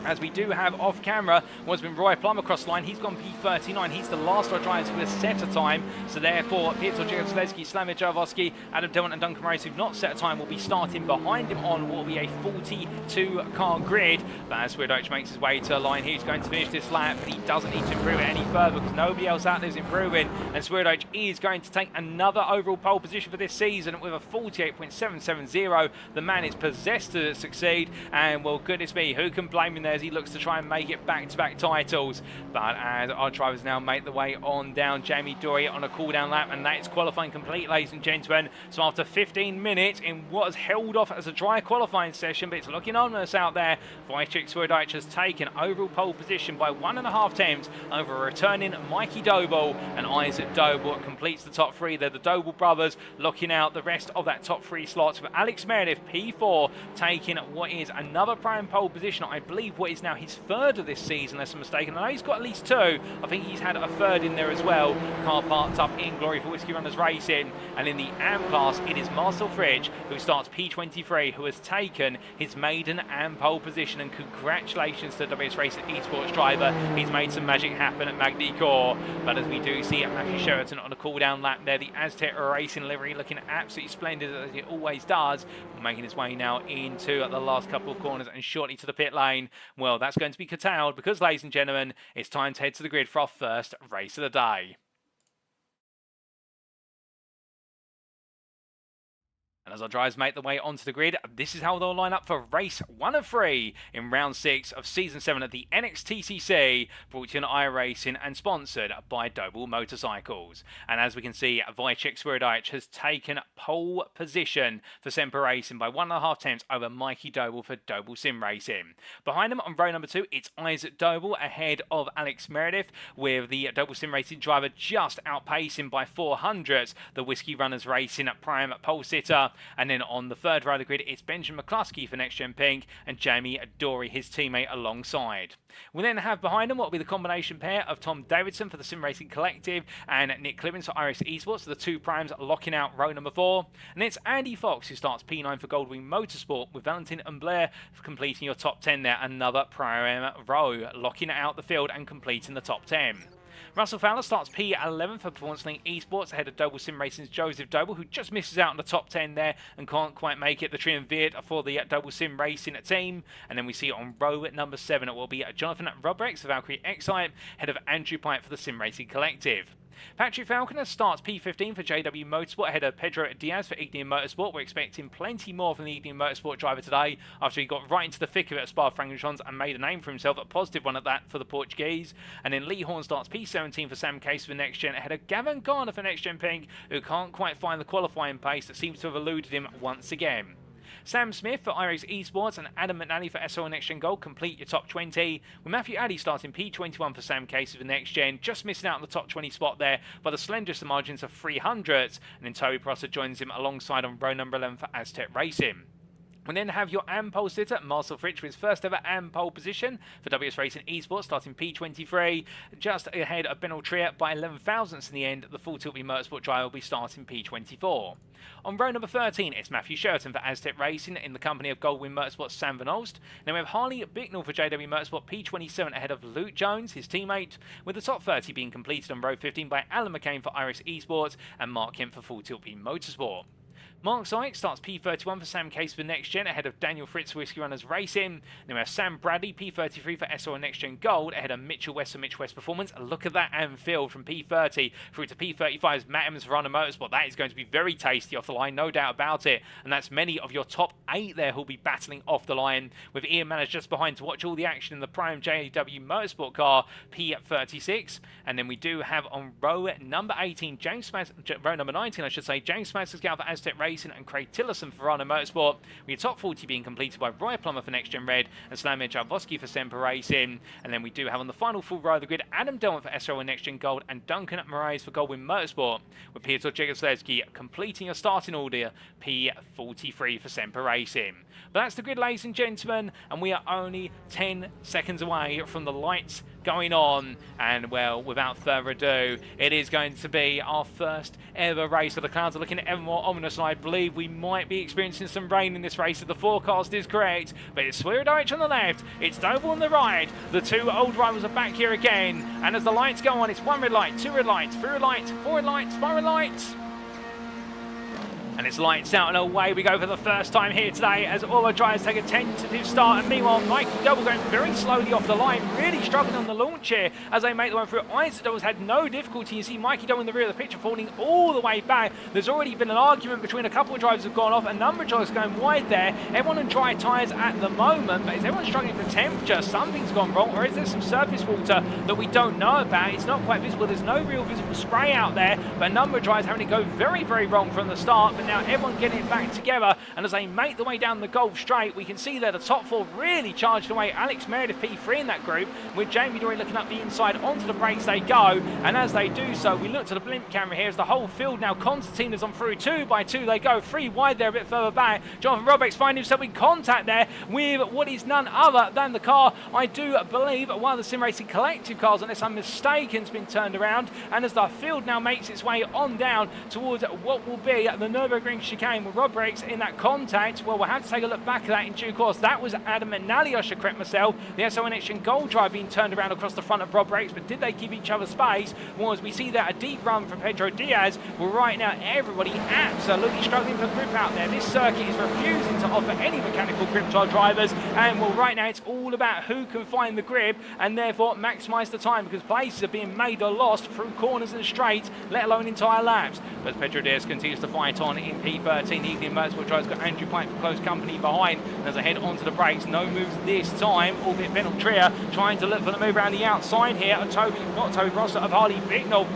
As we do have off camera what's been Roy Plum across the line. He's gone P39. He's the last of our drivers who has set a time. So therefore, Piotr Jegowski, Slavomir Jarowski, Adam Dillon and Duncan Race, who've not set a time, will be starting behind him on what will be a 42-car grid. But as Swirydowicz makes his way to a line, he's going to finish this lap, but he doesn't need to improve it any further because nobody else out there is improving. And Swirydowicz is going to take another overall pole position for this season with a 48.770. The man is possessed to succeed, and well, goodness me, who can blame him there as he looks to try and make it back-to-back titles. But as our drivers now make the way on down, Jamie Dory on a cool-down lap, and that is qualifying complete, ladies and gentlemen. So after 15 minutes in what has held off as a dry qualifying session, but it's looking ominous out there, Wojciech Swirydowicz has taken overall pole position by 1.5 tenths over returning Mikey Doble, and Isaac Doble completes the top three there. The Doble brothers looking out the rest of that top three slots, with Alex Meredith, P4, taking what is another prime pole position. I believe what is now his third of this season, unless I'm mistaken. I know he's got at least two. I think he's had a third in there as well. Car parked up in glory for Whiskey Runners Racing. And in the AM class, it is Marcel Fritz, who starts P23, who has taken his maiden AM pole position. And congratulations to the WS Racing esports driver. He's made some magic happen at Magny-Cours. But as we do see Matthew Sheraton on a cool-down lap there, the Aztec Racing livery looking absolutely splendid as it always does, making his way now into the last couple of corners and shortly to the pit lane. Well, that's going to be curtailed because, ladies and gentlemen, it's time to head to the grid for our first race of the day. And as our drivers make their way onto the grid, this is how they'll line up for race 1 of 3 in round 6 of season 7 of the NXTCC, brought to you on iRacing and sponsored by Doble Motorcycles. And as we can see, Wojciech Swirydowicz has taken pole position for Semper Racing by 1.5 tenths over Mikey Doble for Doble Sim Racing. Behind him on row number 2, it's Isaac Doble ahead of Alex Meredith, with the Doble Sim Racing driver just outpacing by 400s the Whiskey Runners Racing prime pole sitter. And then on the third row of the grid, it's Benjamin McCluskey for NXTGEN Pink and Jamie Dory, his teammate, alongside. We'll then have behind them what will be the combination pair of Tom Davidson for the Sim Racing Collective and Nick Clibbins for iRacing Esports, the two primes locking out row number 4. And it's Andy Fox who starts P9 for Goldwing Motorsport, with Valentin and Blair completing your top 10 there, another prime row, locking out the field and completing the top 10. Russell Fowler starts P11 for Performance Link Esports ahead of Doble Sim Racing's Joseph Doble, who just misses out on the top 10 there and can't quite make it the triumvirate for the Doble Sim Racing team. And then we see on row number 7 it will be Jonathan Robrex of Valkyrie Excite ahead of Andrew Pike for the Sim Racing Collective. Patrick Falconer starts P15 for JW Motorsport ahead of Pedro Diaz for Ignium Motorsport. We're expecting plenty more from the Ignium Motorsport driver today after he got right into the thick of it at Spa-Francorchamps and made a name for himself, a positive one at that for the Portuguese. And then Lee Horn starts P17 for Sam Case for NXTGEN ahead of Gavin Garner for NXTGEN Pink, who can't quite find the qualifying pace that seems to have eluded him once again. Sam Smith for iRacing Esports and Adam McNally for SO NXTGEN Gold complete your top 20, with Matthew Addy starting P21 for Sam Case for NXTGEN, just missing out on the top 20 spot there by the slenderest of margins of 300s, and then Toby Prosser joins him alongside on row number 11 for Aztec Racing. We then have your AM pole sitter, Marcel Fritsch, with his first ever AM pole position for WS Racing Esports, starting P23, just ahead of Ben Trier by 11 thousandths in the end. The full Tilby Motorsport driver will be starting P24. On row number 13, it's Matthew Sheraton for Aztec Racing in the company of Goldwyn Motorsport's Sam Van Olst. Then we have Harley Bicknell for JW Motorsport P27 ahead of Luke Jones, his teammate, with the top 30 being completed on row 15 by Alan McCain for Iris Esports and Mark Kemp for Full Tilby Motorsport. Mark Sykes starts P31 for Sam Case for NXTGEN ahead of Daniel Fritz Whiskey Runners Racing. Then we have Sam Bradley P33 for Estoril NXTGEN Gold ahead of Mitchell West for Mitch West Performance. Look at that Anfield from P30 through to P35's Matt Evans for Runner Motorsport. That is going to be very tasty off the line, no doubt about it. And that's many of your top 8 there who'll be battling off the line, with Ian Manners just behind to watch all the action in the Prime JW Motorsport car P36. And then we do have on row number 18, row number 19 I should say, James Smasker's for Aztec Racing and Craig Tillerson for Rana Motorsport, with your top 40 being completed by Roy Plummer for NXTGEN Red and Slamir Chalvosky for Semper Racing. And then we do have on the final full row of the grid Adam Delman for SRO and NXTGEN Gold and Duncan Moraes for Goldwyn Motorsport, with Piotr Jegosleski completing your starting order P43 for Semper Racing. But that's the grid, ladies and gentlemen, and we are only 10 seconds away from the lights going on, and well, without further ado, it is going to be our first ever race. So the clouds are looking ever more ominous, and I believe we might be experiencing some rain in this race if the forecast is correct. But it's Swirydowicz on the left, it's Doble on the right, the two old rivals are back here again, and as the lights go on, it's 1 red light, 2 red lights, 3 red lights, 4 red lights, 5 red lights. And it's lights out and away we go for the first time here today as all our drivers take a tentative start. And meanwhile, Mikey Double going very slowly off the line, really struggling on the launch here as they make the one through. Isaac Double's had no difficulty. You see Mikey Double in the rear of the picture falling all the way back. There's already been an argument between a couple of drivers who've gone off. A number of drivers going wide there. Everyone on dry tyres at the moment, but is everyone struggling for temperature? Something's gone wrong, or is there some surface water that we don't know about? It's not quite visible. There's no real visible spray out there, but a number of drivers having to go very, very wrong from the start. But now everyone getting it back together, and as they make the way down the Gulf Straight, we can see there the top 4 really charged away. Alex Meredith P3 in that group, with Jamie Dory looking up the inside. Onto the brakes they go, and as they do so, we look to the blimp camera here as the whole field now. Constantine is on through 2 by 2. They go 3 wide there a bit further back. Jonathan Robex finds himself in contact there with what is none other than the car, I do believe, one of the Sim Racing Collective cars, unless I'm mistaken, has been turned around. And as the field now makes its way on down towards what will be the Nürburgring chicane with Rob Briggs in that contact, well, we'll have to take a look back at that in due course. That was Adam McNally, I should correct myself. The SO NXTGEN Gold drive being turned around across the front of Rob Briggs, but did they give each other space? Well, as we see there, a deep run from Pedro Diaz. Well, right now, everybody absolutely struggling for grip out there. This circuit is refusing to offer any mechanical grip to our drivers, and well, right now, it's all about who can find the grip and therefore maximise the time, because places are being made or lost through corners and straights, let alone entire laps. But Pedro Diaz continues to fight on in P13. The Evening Motorsport driver's got Andrew Pike for close company behind, and as they head onto the brakes, no moves this time, albeit Ben Trier trying to look for the move around the outside here. Toby Rosser of Harley Bicknell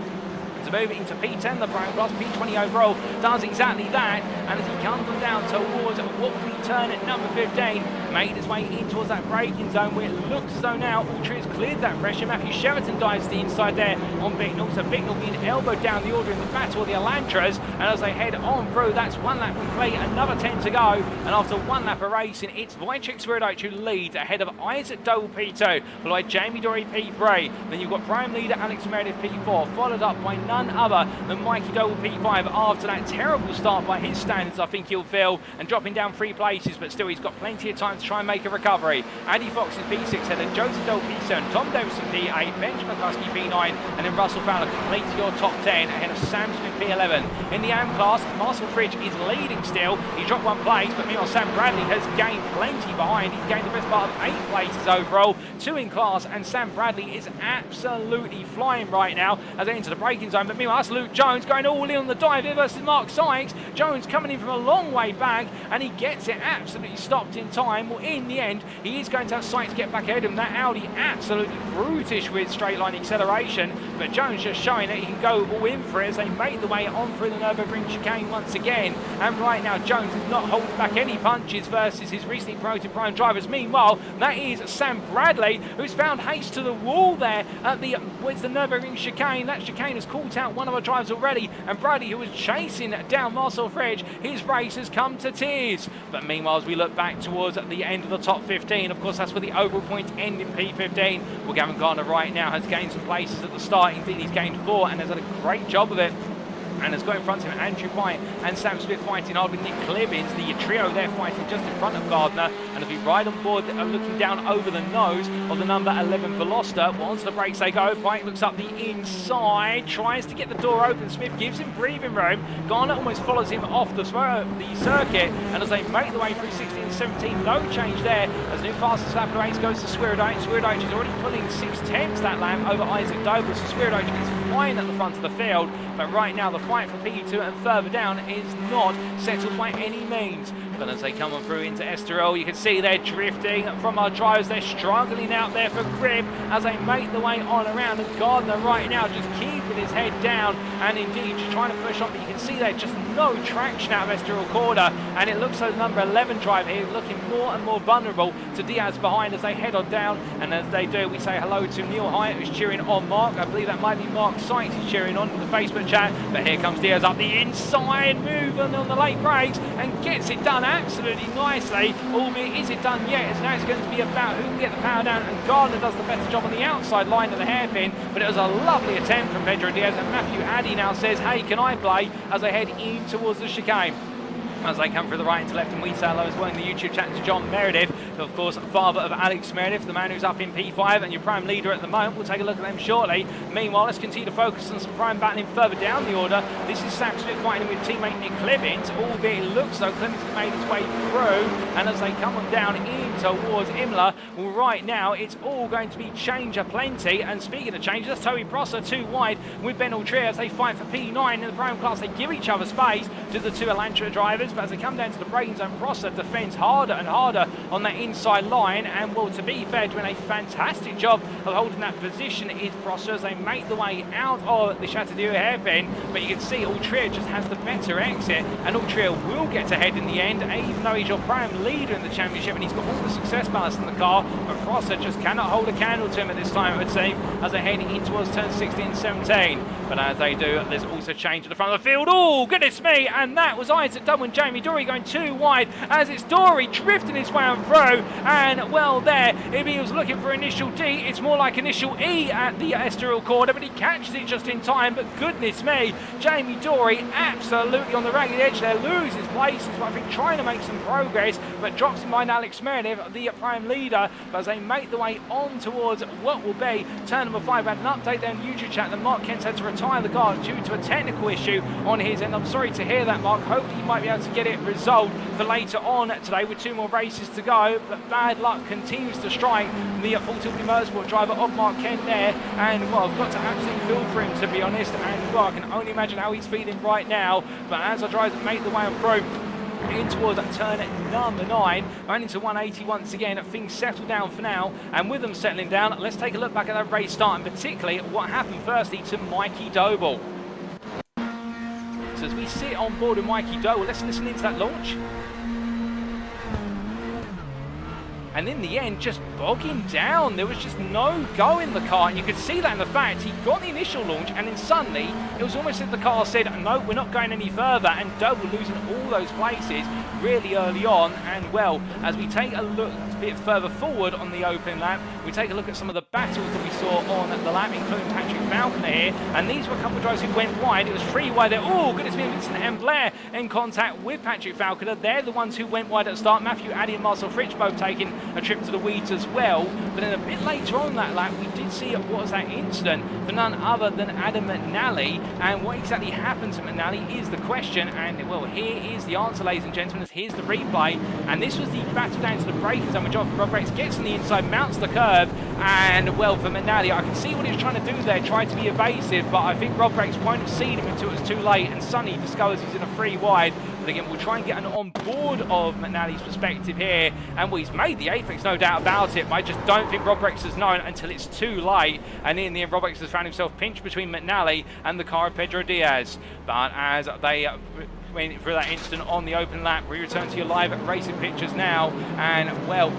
to move it into P10, the Prime Plus P20 overall does exactly that, and as he comes down towards what will be turn at number 15, made his way in towards that braking zone where it looks as though now Ultra has cleared that pressure. Matthew Sheraton dives to the inside there on Bicknell, so Bicknell being elbowed down the order in the battle of the Elantras, and as they head on through, that's 1 lap complete, another 10 to go, and after 1 lap of racing, it's Wojciech Swirydowicz who leads ahead of Isaac Doble P2, followed by Jamie Dory P3, then you've got prime leader Alex Meredith P4, followed up by none other than Mikey Doble P5 after that terrible start by his standards, I think he'll feel, and dropping down 3 places, but still he's got plenty of time to try and make a recovery. Andy Fox is P6 header, Joseph Doble P7, Tom Davison P8, Benjamin McCluskey P9, and then Russell Fowler completes your top 10 ahead of Sam Smith P11. In the AM class, Marcel Fritsch is leading still. He dropped 1 place, but meanwhile Sam Bradley has gained plenty behind. He's gained the best part of 8 places overall, 2 in class, and Sam Bradley is absolutely flying right now as they enter the braking zone. But meanwhile, that's Luke Jones going all in on the dive here versus Mark Sykes. Jones coming in from a long way back, and he gets it absolutely stopped in time. Well, in the end, he is going to have Sykes get back ahead of him. That Audi absolutely brutish with straight line acceleration, but Jones just showing that he can go all in for it as they make the way on through the Nürburgring chicane once again. And right now, Jones is not holding back any punches versus his recently promoted prime drivers. Meanwhile, that is Sam Bradley, who's found haste to the wall there at the Nürburgring chicane. That chicane has caught burnt out one of our drivers already, and Brady, who was chasing down Marcel Fridge, his race has come to tears. But meanwhile, as we look back towards the end of the top 15, of course that's where the overall points end in P15. Well, Gavin Gardner right now has gained some places at the start. Indeed, he's gained 4 and has had a great job of it. And has got in front of him Andrew White and Sam Smith fighting hard with Nick Clibbins, the trio there fighting just in front of Gardner. And as we ride on board, looking down over the nose of the number 11 Veloster, well, onto the brakes they go. White looks up the inside, tries to get the door open. Smith gives him breathing room. Gardner almost follows him off the circuit, and as they make the way through 16 and 17, no change there. As the new fastest lap of the race goes to Swirydowicz. Swirydowicz is already pulling 6/10 that lap over Isaac Doble, so Swirydowicz is flying at the front of the field. But right now, the fight for P2 and further down is not settled by any means. But as they come on through into Estoril, you can see they're drifting from our drivers. They're struggling out there for grip as they make the way on around. And Gardner right now just keeping his head down and indeed just trying to push on. But you can see there's just no traction out of Estoril corner. And it looks like the number 11 driver here is looking more and more vulnerable to Diaz behind as they head on down. And as they do, we say hello to Neil Hyatt, who's cheering on Mark. I believe that might be Mark Sykes who's cheering on in the Facebook chat. But here comes Diaz up the inside, moving on the late brakes and gets it done absolutely nicely. Albeit, is it done yet? As now it's going to be about who can get the power down, and Gardner does the better job on the outside line of the hairpin. But it was a lovely attempt from Pedro Diaz, and Matthew Addy now says, hey, can I play, as they head in towards the chicane. As they come through the right to left, and we say hello as well in the YouTube chat to John Meredith, of course, father of Alex Meredith, the man who's up in P5 and your prime leader at the moment. We'll take a look at them shortly. Meanwhile, let's continue to focus on some prime battling further down the order. This is Sam Smith fighting with teammate Nick Clibbins, albeit it looks though Clibbins has made his way through. And as they come on down in towards Imola, well, right now it's all going to be change aplenty. And speaking of change, that's Toby Prosser, 2 wide with Ben Altrier as they fight for P9 in the prime class. They give each other space to the 2 Elantra drivers, but as they come down to the braking zone, Prosser defends harder and harder on that inside line. And well, to be fair, doing a fantastic job of holding that position is Prosser as they make the way out of the Chateaudieu hairpin. But you can see Altrier just has the better exit, and Altrier will get ahead in the end, even though he's your prime leader in the championship and he's got all the success ballast in the car. But Prosser just cannot hold a candle to him at this time, it would seem, as they're heading in towards turn 16 and 17. But as they do, there's also change at the front of the field. Oh, goodness me! And that was Isaac Dunn and Jamie Dory going 2 wide as it's Dory drifting his way on through. And well, there, if he was looking for initial D, it's more like initial E at the Estoril corner, but he catches it just in time. But goodness me, Jamie Dory absolutely on the ragged edge there, loses places, but I think trying to make some progress, but drops in behind Alex Meredith, the prime leader. But as they make the way on towards what will be turn number 5, we had an update there in the YouTube chat that Mark Kent had to retire the car due to a technical issue on his end. I'm sorry to hear that, Mark. Hopefully you might be able to get it resolved for later on today with 2 more races to go. But bad luck continues to strike the full Tilbury Motorsport driver of Mark Kent there. And well, I've got to absolutely feel for him, to be honest. And well, I can only imagine how he's feeling right now. But as our drivers make the way on through in towards that turn number 9, running into 180 once again, things settle down for now. And with them settling down, let's take a look back at that race start, and particularly what happened firstly to Mikey Doble. So as we sit on board with Mikey Doble, let's listen into that launch. And in the end, just bogging down. There was just no go in the car, and you could see that in the fact he got the initial launch, and then suddenly it was almost as if the car said, no, we're not going any further, and Doble losing all those places really early on. And well, as we take a look a bit further forward on the open lap, we take a look at some of the battles that we saw on the lap, including Patrick Falconer here, and these were a couple of drivers who went wide. It was 3 wide there. Oh, goodness me, Vincent and Blair in contact with Patrick Falconer. They're the ones who went wide at the start. Matthew Addy and Marcel Fritsch both taking a trip to the weeds as well. But then a bit later on that lap, we did see what was that incident for none other than Adam McNally. And what exactly happened to McNally is the question. And well, here is the answer, ladies and gentlemen, as here's the replay. And this was the battle down to the braking zone, which Rob Brakes gets on the inside, mounts the curb. And well, for McNally, I can see what he was trying to do there, try to be evasive, but I think Rob Brakes won't have seen him until it was too late. And Sonny discovers he's in a 3 wide. But again, we'll try and get an on board of McNally's perspective here. And well, he's made the apex, no doubt about it, but I just don't think Rob Brakes has known until it's too late. And in the end, Rob Brakes has found himself pinched between McNally and the car of Pedro Diaz. But as they went through that incident on the open lap, we return to your live racing pictures now. And well,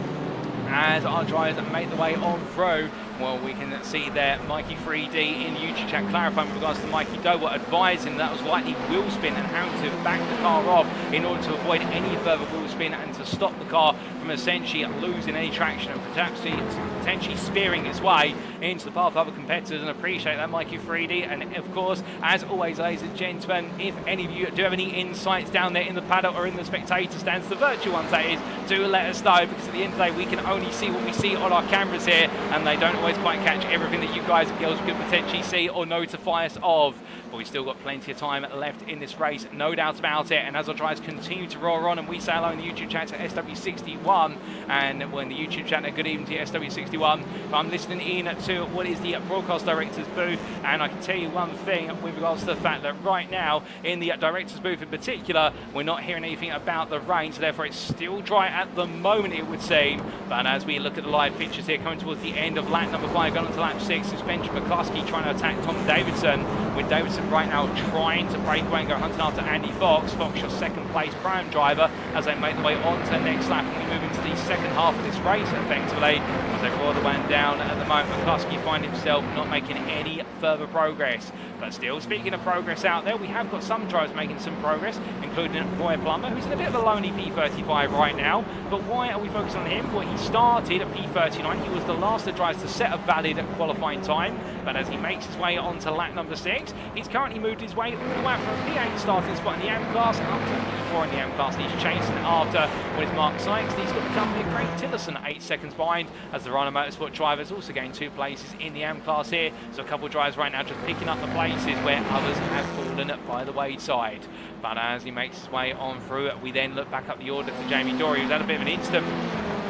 as our drivers make the way on through, Well, we can see there Mikey 3D in YouTube chat clarifying with regards to Mikey Doble, advising that was likely wheel spin and having to back the car off in order to avoid any further wheel spin and to stop the car from essentially losing any traction and potentially spearing its way into the path of other competitors. And appreciate that, Mikey 3D. And of course, as always, ladies and gentlemen, if any of you do have any insights down there in the paddock or in the spectator stands, the virtual ones that is, do let us know, because at the end of the day we can only see what we see on our cameras here, and they don't always quite catch everything that you guys and girls could potentially see or notify us of. But we've still got plenty of time left in this race, no doubt about it. And as our drivers continue to roar on, and we say hello in the YouTube chat to SW61, and well, in the YouTube chat, good evening to SW61. But I'm listening in to what is the broadcast director's booth, and I can tell you one thing with regards to the fact that right now in the director's booth in particular, we're not hearing anything about the rain, so therefore it's still dry at the moment, it would seem. But as we look at the live pictures here, coming towards the end of lap number 5, going on to lap 6, is Benjamin McCluskey trying to attack Tom Davidson, with Davidson right now trying to break away and go hunting after Andy Fox. Fox, your second place prime driver, as they make their way on to the next lap, and we move into the second half of this race effectively, as they roar the one down at the moment. McCluskey finds himself not making any further progress. But still, speaking of progress out there, we have got some drivers making some progress, including Roy Plummer, who's in a bit of a lonely P35 right now. But why are we focused on him? Well, he started at P39. He was the last of drivers to set a valid qualifying time. But as he makes his way onto lap number 6, he's currently moved his way all the way from a P8 starting spot in the M class up to P4 in the M class. He's chasing after what is Mark Sykes. He's got the company of Craig Tillerson 8 seconds behind, as the Rhino Motorsport drivers also gained 2 places in the M class here. So a couple of drivers right now just picking up the places where others have fallen by the wayside. But as he makes his way on through, we then look back up the order to Jamie Dory, who's had a bit of an incident,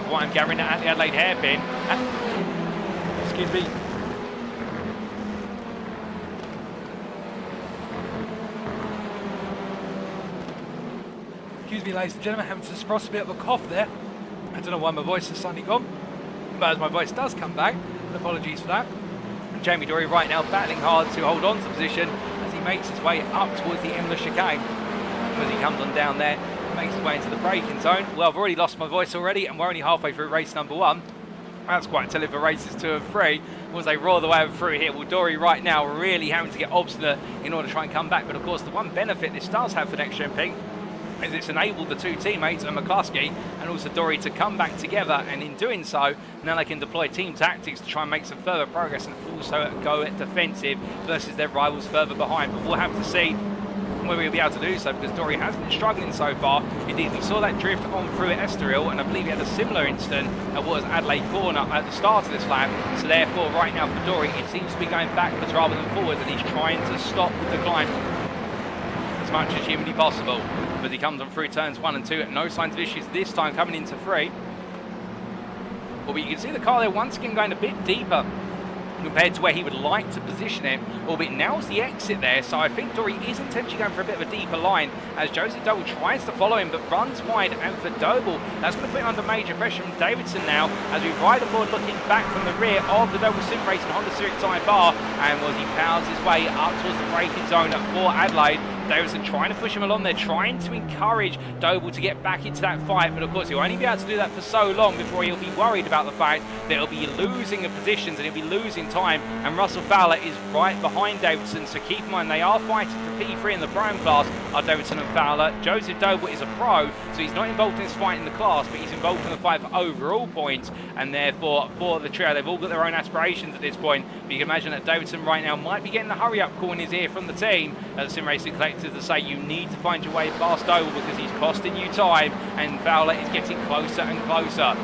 what I'm gathering, at the Adelaide hairpin. Excuse me. Excuse me, ladies and gentlemen, having to suppress a bit of a cough there. I don't know why my voice has suddenly gone, but as my voice does come back, apologies for that. Jamie Dory right now battling hard to hold on to position as he makes his way up towards the Imler chicane. As he comes on down there, makes his way into the braking zone. Well, I've already lost my voice already, and we're only halfway through race number 1. That's quite telling for races 2 and 3. Once they roar the way through here, well, Dory right now really having to get obstinate in order to try and come back. But of course, the one benefit this does have for NXTGEN is it's enabled the 2 teammates, and McCluskey and also Dory, to come back together, and in doing so, now they can deploy team tactics to try and make some further progress and also go defensive versus their rivals further behind. But we'll have to see whether he'll be able to do so, because Dory has been struggling so far. Indeed, we saw that drift on through at Estoril, and I believe he had a similar incident at what was Adelaide corner at the start of this lap. So therefore, right now for Dory, it seems to be going backwards rather than forwards, and he's trying to stop the decline as much as humanly possible. As he comes on through turns 1 and 2, no signs of issues this time coming into 3. But you can see the car there once again going a bit deeper compared to where he would like to position it, albeit now's the exit there, so I think Dory is intentionally going for a bit of a deeper line, as Joseph Doble tries to follow him but runs wide, and for Doble, that's going to put him under major pressure from Davidson now, as we ride aboard looking back from the rear of the Doble Sim Racing Honda Civic Type R, and as he powers his way up towards the braking zone for Adelaide. Davidson trying to push him along there, trying to encourage Doble to get back into that fight, but of course he'll only be able to do that for so long before he'll be worried about the fact that he'll be losing the positions and he'll be losing time, and Russell Fowler is right behind Davidson, so keep in mind they are fighting for P3 in the prime class, are Davidson and Fowler. Joseph Doble is a pro, so he's not involved in this fight in the class, but he's involved in the fight for overall points, and therefore for the trio they've all got their own aspirations at this point. But you can imagine that Davidson right now might be getting the hurry up call in his ear from the team at the Sim Racing Collectors to say you need to find your way past Doble because he's costing you time, and Fowler is getting closer and closer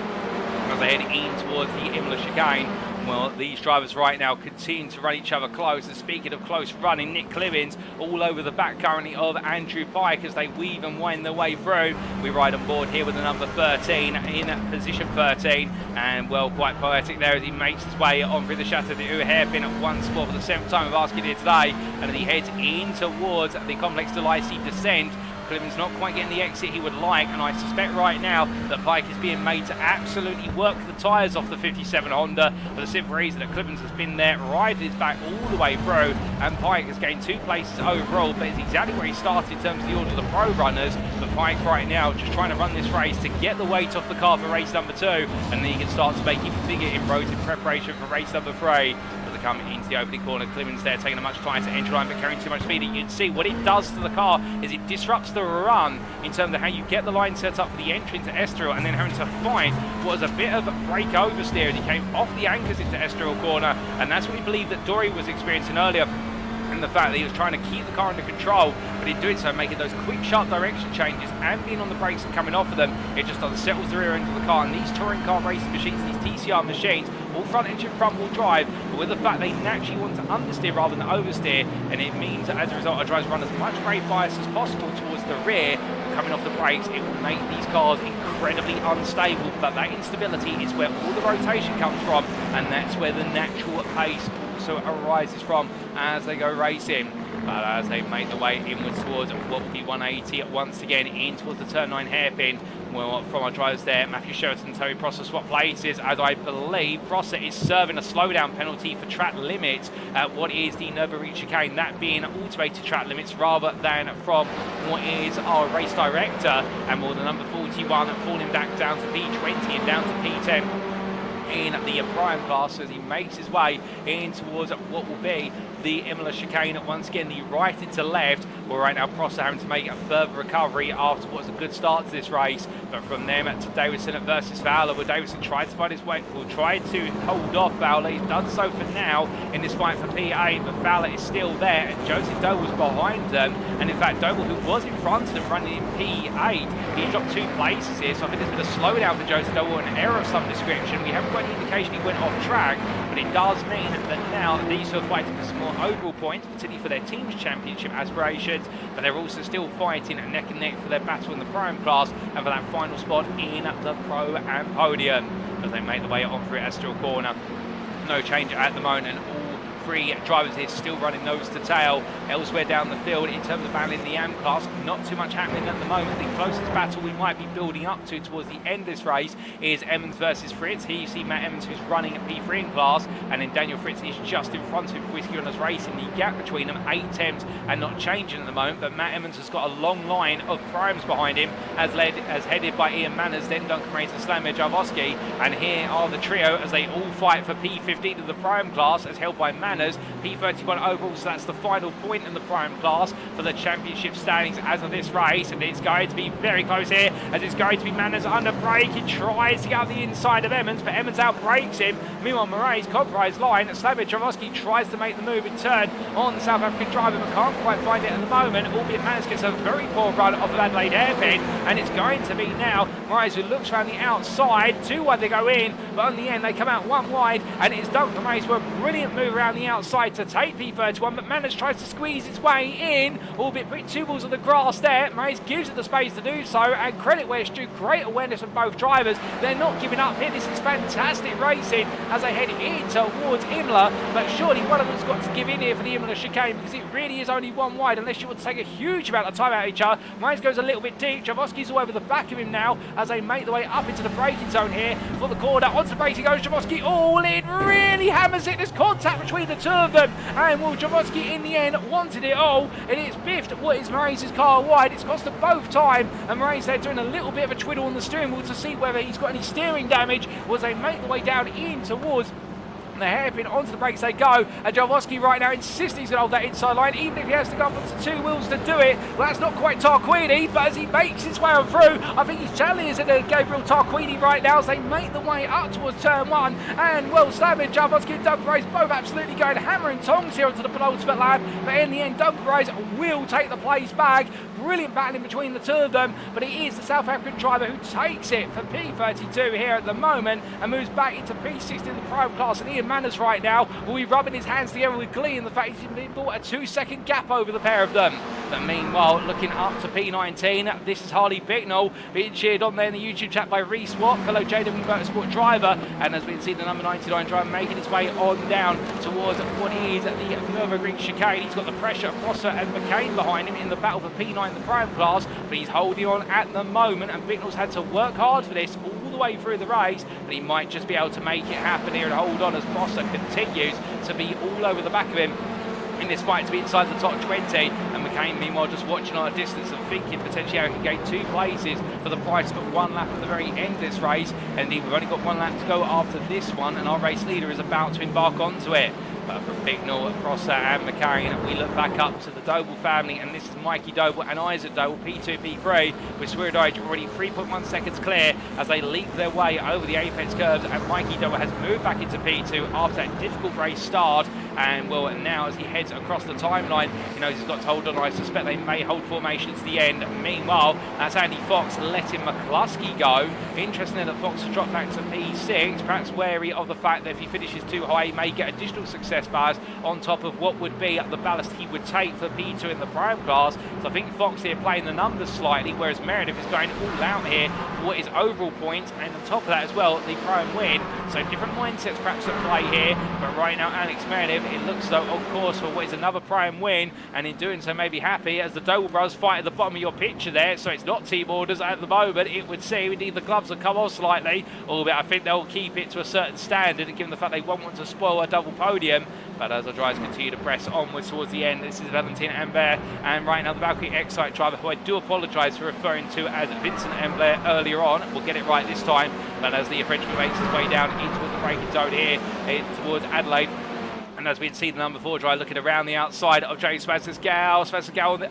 as they head in towards the Imler chicane. Well, these drivers right now continue to run each other close, and speaking of close running, Nick Clibbins all over the back currently of Andrew Pike as they weave and wind their way through. We ride on board here with the number 13 in position 13, and well, quite poetic there as he makes his way on through the Chateau de hairpin at 1 spot for the 7th time of asking here today, and as he heads in towards the Complexe du Lycée descent. Clemens not quite getting the exit he would like, and I suspect right now that Pike is being made to absolutely work the tyres off the 57 Honda for the simple reason that Clemens has been there, riding his back all the way through, and Pike has gained 2 places overall, but it's exactly where he started in terms of the order of the pro runners. But Pike right now just trying to run this race to get the weight off the car for race number 2, and then he can start to make even bigger inroads in preparation for race number 3. Come into the opening corner. Clemens there taking a much tighter entry line but carrying too much speed. You can see what it does to the car is it disrupts the run in terms of how you get the line set up for the entry into Estoril, and then having to fight what was a bit of a break oversteer as he came off the anchors into Estoril corner, and that's what we believe that Dory was experiencing earlier. And the fact that he was trying to keep the car under control, but in doing so making those quick sharp direction changes and being on the brakes and coming off of them, it just unsettles the rear end of the car. And these touring car racing machines, these TCR machines, all front engine front wheel drive, but with the fact they naturally want to understeer rather than oversteer, and it means that as a result our drivers run as much brake bias as possible towards the rear. Coming off the brakes, it will make these cars incredibly unstable, but that instability is where all the rotation comes from, and that's where the natural pace also arises from as they go racing. But as they make their way inwards towards what will be 180 once again in towards the turn 9 hairpin. Well, from our drivers there, Matthew Sheraton and Toby Prosser swap places, as I believe Prosser is serving a slowdown penalty for track limits at what is the Nürburgring chicane, that being automated track limits rather than from what is our race director, and more the number 41 falling back down to P20 and down to P10 in the prime class as he makes his way in towards what will be the Imola chicane. Once again, the right into left. Well, right now Prosser having to make a further recovery after what's a good start to this race, but from them to Davidson versus Fowler, where Davidson tried to find his way, will try to hold off Fowler. He's done so for now in this fight for P8, but Fowler is still there, and Joseph Doble's behind them, and in fact Doble, who was in front of them running in P8, he dropped 2 places here, so I think there's been a slowdown for Joseph Doble, an error of some description. We haven't got any indication he went off track, but it does mean that now these two are fighting for some more overall points, particularly for their team's championship aspirations, but they're also still fighting neck and neck for their battle in the prime class and for that final spot in the pro and podium as they make their way on through Estoril corner. No change at the moment, and all 3 drivers here still running nose to tail. Elsewhere down the field in terms of battling the AM class, not too much happening at the moment. The closest battle we might be building up to towards the end of this race is Emmons versus Fritz. Here you see Matt Emmons, who's running at P3 in class, and then Daniel Fritz is just in front of him for Whiskey Runners Racing. The gap between them 8 attempts and not changing at the moment, but Matt Emmons has got a long line of primes behind him as headed by Ian Manners, then Duncan Rains and Slamir Jarvosky, and here are the trio as they all fight for P15 of the prime class as held by Manners, P31 overall, so that's the final point in the prime class for the championship standings as of this race, and it's going to be very close here as it's going to be Manners under brake. He tries to get out the inside of Emmons, but Emmons outbrakes him. Meanwhile, Moraes compromised line. Slavoj Jarvosky tries to make the move in turn on the South African driver, but can't quite find it at the moment, albeit Manners gets a very poor run off of Adelaide hairpin, and it's going to be now Moraes who looks around the outside. 2 wide they go in, but in the end they come out 1 wide, and it's Duncan Moraes for a brilliant move around the outside to take P31, but Manners tries to squeeze his way in, albeit putting 2 balls on the grass there. Moraes gives it the space to do so, and credit where it's due, great awareness from both drivers. They're not giving up here. This is fantastic racing as they head in towards Imola, but surely one of them's got to give in here for the Imola chicane, because it really is only 1 wide unless you want to take a huge amount of time out of each other. Moraes goes a little bit deep. Jarvosky's all over the back of him now as they make their way up into the braking zone here for the corner. Onto the brakes he goes. Jarvosky all in, really hammers it. There's contact between the 2 of them, and well, Jarvosky in the end wanted it all, and it's biffed what is Moraes' car wide. It's cost them both time, and Moraes there doing a little bit of a twiddle on the steering wheel to see whether he's got any steering damage as they make their way down in towards the hairpin. Onto the brakes they go, and Jarvosky right now insists he's going to hold that inside line, even if he has to go up onto 2 wheels to do it. Well, that's not quite Tarquini, but as he makes his way on through, I think he's challenging Gabriel Tarquini right now as they make the way up towards turn 1, and well, Slamir Jarvosky and Doug Race both absolutely going hammer and tongs here onto the penultimate lap, but in the end Doug Race will take the place back. Brilliant battling between the 2 of them, but it is the South African driver who takes it for P32 here at the moment and moves back into P60 in the prime class, and Ian manners right now will be rubbing his hands together with glee in the fact he's been brought a 2-second gap over the pair of them. But meanwhile, looking up to P19, this is Harley Bicknell being cheered on there in the YouTube chat by Reese Watt, fellow JW Motorsport driver, and as we can see the number 99 driver making his way on down towards what is the Nürburgring chicane. He's got the pressure of Prosser and McCain behind him in the battle for P9 the prime class, but he's holding on at the moment, and Bicknell's had to work hard for this all the way through the race, but he might just be able to make it happen here and hold on as Prosser continues to be all over the back of him in this fight to be inside the top 20, and McCain meanwhile just watching on a distance and thinking potentially how he can gain 2 places for the price of 1 lap at the very end of this race. And indeed, we've only got 1 lap to go after this one, and our race leader is about to embark onto it. But from Bicknell, Prosser and McCain, we look back up to the Doble family, and this is Mikey Doble and Isaac Doble, P2, P3, with Swirydowicz already 3.1 seconds clear as they leap their way over the apex curves, and Mikey Doble has moved back into P2 after that difficult race start, and well, now as he heads across the timeline, he knows he's got to hold on. I suspect they may hold formation to the end. Meanwhile, that's Andy Fox letting McCluskey go. Interesting that Fox has dropped back to P6, perhaps wary of the fact that if he finishes too high, he may get additional success bars on top of what would be the ballast he would take for P2 in the prime class. So I think Fox here playing the numbers slightly, whereas Meredith is going all out here for what is overall points, and on top of that as well, the prime win. So different mindsets perhaps at play here, but right now Alex Meredith, it looks though on course for what is another prime win, and in doing so may be happy as the Doble Bros fight at the bottom of your picture there. So it's not team orders at the moment, it would seem. Indeed, the gloves have come off slightly, albeit I think they'll keep it to a certain standard, given the fact they won't want to spoil a double podium. But as the drivers continue to press onwards towards the end, this is Valentin Ambert, and right now the Valkyrie Excite driver, who I do apologise for referring to as Vincent Ambert earlier on, we'll get it right this time. But as the Frenchman makes his way down into the braking zone here, towards Adelaide, and as we can see the number 4 driver looking around the outside of James Spencer-Gal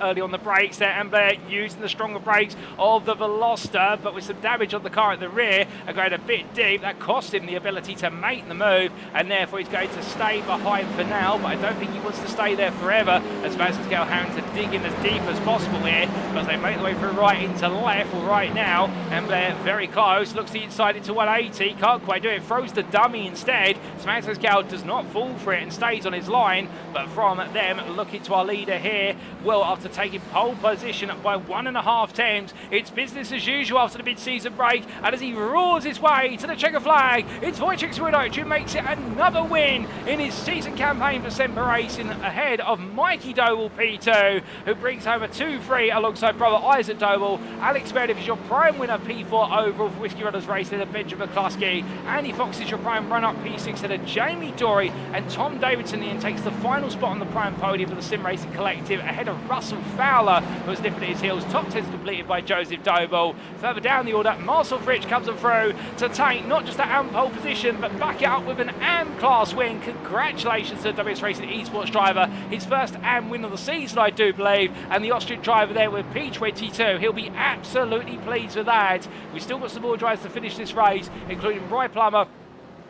early on the brakes there, Ambert using the stronger brakes of the Veloster, but with some damage on the car at the rear and going a bit deep, that cost him the ability to make the move, and therefore he's going to stay behind for now, but I don't think he wants to stay there forever, as Spencer-Gal having to dig in as deep as possible here, but as they make the way through right into left. Well, right now, Ambert very close, looks the inside into 180, can't quite do it, throws the dummy instead. Spencer-Gal does not fall for it and stays on his line, but from them looking to our leader here, well, after taking pole position by 1.5 times, it's business as usual after the mid-season break, and as he roars his way to the checker flag, it's Wojciech Swirydowicz who makes it another win in his season campaign for Semper Racing, ahead of Mikey Doble P2, who brings home a 2-3 alongside brother Isaac Doble. Alex Meredith is your prime winner, P4 overall for Whiskey Runners Racing, and Benjamin McCluskey. Andy Fox is your prime run-up, P6 header Jamie Dory, and Tom Davidson in takes the final spot on the prime podium for the Sim Racing Collective, ahead of Russell Fowler, who was nipping at his heels. Top 10 completed by Joseph Doble. Further down the order, Marcel Fritsch comes through to take not just that AM pole position, but back it up with an AM class win. Congratulations to the WS Racing Esports driver, his first AM win of the season, I do believe, and the Austrian driver there with P22. He'll be absolutely pleased with that. We've still got some more drivers to finish this race, including Roy Plummer,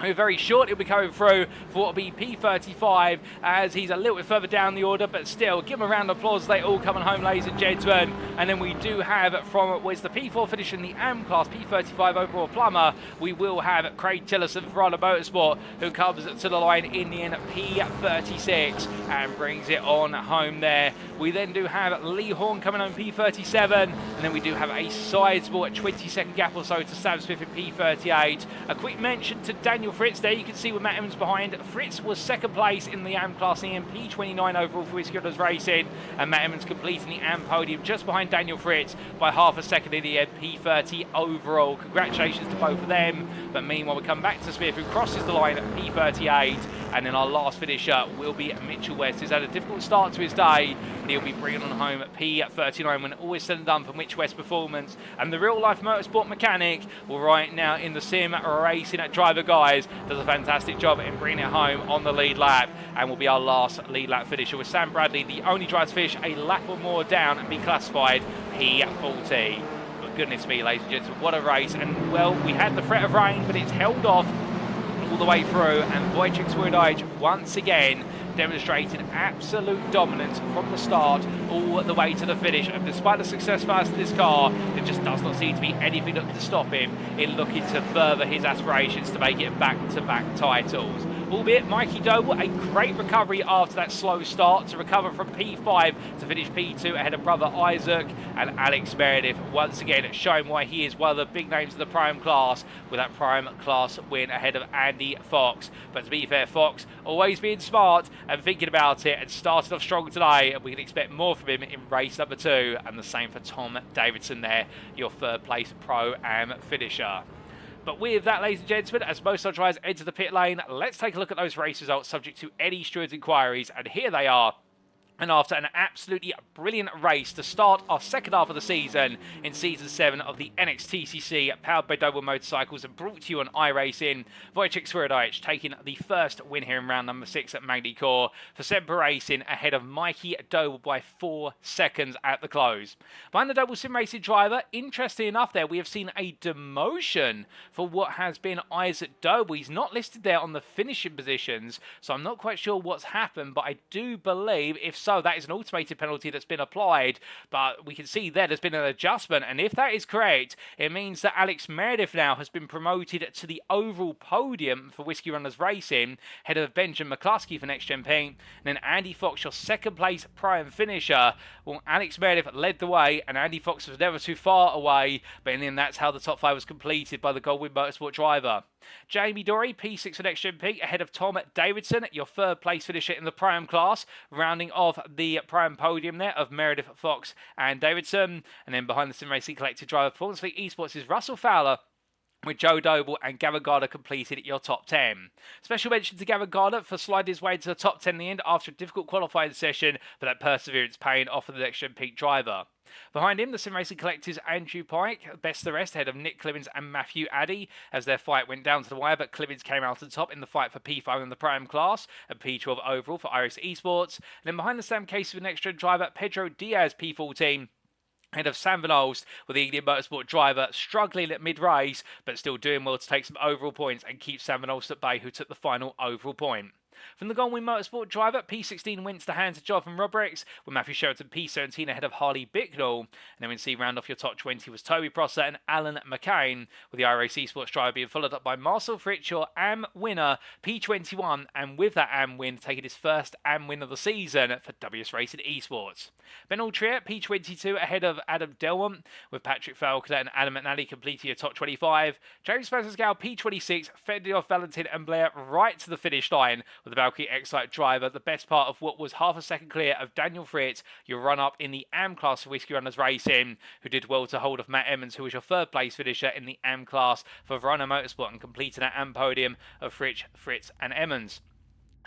who very short he'll be coming through for what will be P35, as he's a little bit further down the order, but still, give him a round of applause. They all coming home, ladies and gentlemen. And then we do have from where's the P4 finish in the AM class, P35 overall Plumber, we will have Craig Tillison for Rada Motorsport, who comes to the line in the end at P36 and brings it on home there. We then do have Lee Horn coming home P37, and then we do have a sizable 20-second gap or so to Sam Smith in P38. A quick mention to Daniel Fritz there, you can see with Matt Emmons behind. Fritz was second place in the AM class in P29 overall for Whiskey Runners Racing, and Matt Emmons completing the AM podium just behind Daniel Fritz by half a second in the end, P30 overall. Congratulations to both of them. But meanwhile, we come back to Smith, who crosses the line at P38, and then our last finisher will be Mitchell West, who's had a difficult start to his day, but he'll be bringing on home at P39 when all is said and done for Mitch West's performance. And the real-life motorsport mechanic, well, right now in the sim racing at driver guys, does a fantastic job in bringing it home on the lead lap, and will be our last lead lap finisher, with Sam Bradley the only driver to finish a lap or more down and be classified P40. But goodness me, ladies and gentlemen, what a race. And well, we had the threat of rain, but it's held off all the way through, and Wojciech Swirydowicz once again demonstrated absolute dominance from the start all the way to the finish. And despite the success fast of this car, there just does not seem to be anything that can stop him in looking to further his aspirations to make it back-to-back titles. albeit Mikey Doble, a great recovery after that slow start to recover from P5 to finish P2 ahead of brother Isaac, and Alex Meredith once again showing why he is one of the big names of the Prime class with that Prime class win ahead of Andy Fox. But to be fair, Fox always being smart and thinking about it and started off strong today, and we can expect more from him in race number 2, and the same for Tom Davidson there, your third place Pro-Am finisher. But with that, ladies and gentlemen, as most of our drivers enter the pit lane, let's take a look at those race results subject to any steward's inquiries, and here they are. And after an absolutely brilliant race to start our second half of the season in Season 7 of the NXTCC, powered by Doble Motorcycles and brought to you on iRacing, Wojciech Swirydowicz taking the first win here in round number 6 at Magny-Cours for Semper Racing ahead of Mikey Doble by 4 seconds at the close. Behind the Doble Sim Racing driver, interesting enough there, we have seen a demotion for what has been Isaac Doble. He's not listed there on the finishing positions, so I'm not quite sure what's happened, but I do believe, if so, that is an automated penalty that's been applied, but we can see there's been an adjustment, and if that is correct, it means that Alex Meredith now has been promoted to the overall podium for Whiskey Runners Racing, head of Benjamin McCluskey for NXTGEN Pink, and then Andy Fox, your second place Prime finisher. Well, Alex Meredith led the way, and Andy Fox was never too far away, but in the end, that's how the top 5 was completed by the Goldwyn Motorsport driver. Jamie Dory, P6 for NXTGEN Pink, ahead of Tom Davidson, your third place finisher in the Prime class, rounding off the Prime podium there of Meredith, Fox and Davidson. And then behind the Sim Racing Collective driver performance for eSports is Russell Fowler, with Joe Doble and Gavin Gardner completed your top 10. Special mention to Gavin Gardner for sliding his way into the top 10 in the end after a difficult qualifying session, but that perseverance paying off for the NXTGEN Pink driver. Behind him, the Sim Racing Collective's Andrew Pike, best of the rest, ahead of Nick Clemens and Matthew Addy, as their fight went down to the wire, but Clemens came out on top in the fight for P5 in the Prime class, and P12 overall for iRacing Esports. And then behind the Sam Case of the NXTGEN driver, Pedro Diaz, P14, ahead of Sam Van Olst, with the Indian Motorsport driver struggling at mid-race, but still doing well to take some overall points and keep Sam Van Olst at bay, who took the final overall point. From the Goldwyn Motorsport driver, P16 wins the hands of Jonathan Roberts, with Matthew Sheraton P17 ahead of Harley Bicknell. And then we see round off your top 20 was Toby Prosser and Alan McCain, with the iRacing Esports driver being followed up by Marcel Fritz, your AM winner, P21, and with that AM win, taking his first AM win of the season for WS Racing Esports. Ben Altrier, P22 ahead of Adam Delmont, with Patrick Falconer and Adam McNally completing your top 25. James Pascal, P26, fending off Valentin and Blair right to the finish line, with the Valkyrie X-Lite driver, the best part of what was half a second clear of Daniel Fritz, your run-up in the AM class for Whiskey Runners Racing, who did well to hold off Matt Emmons, who was your third place finisher in the AM class for Verona Motorsport, and completing that AM podium of Fritz and Emmons.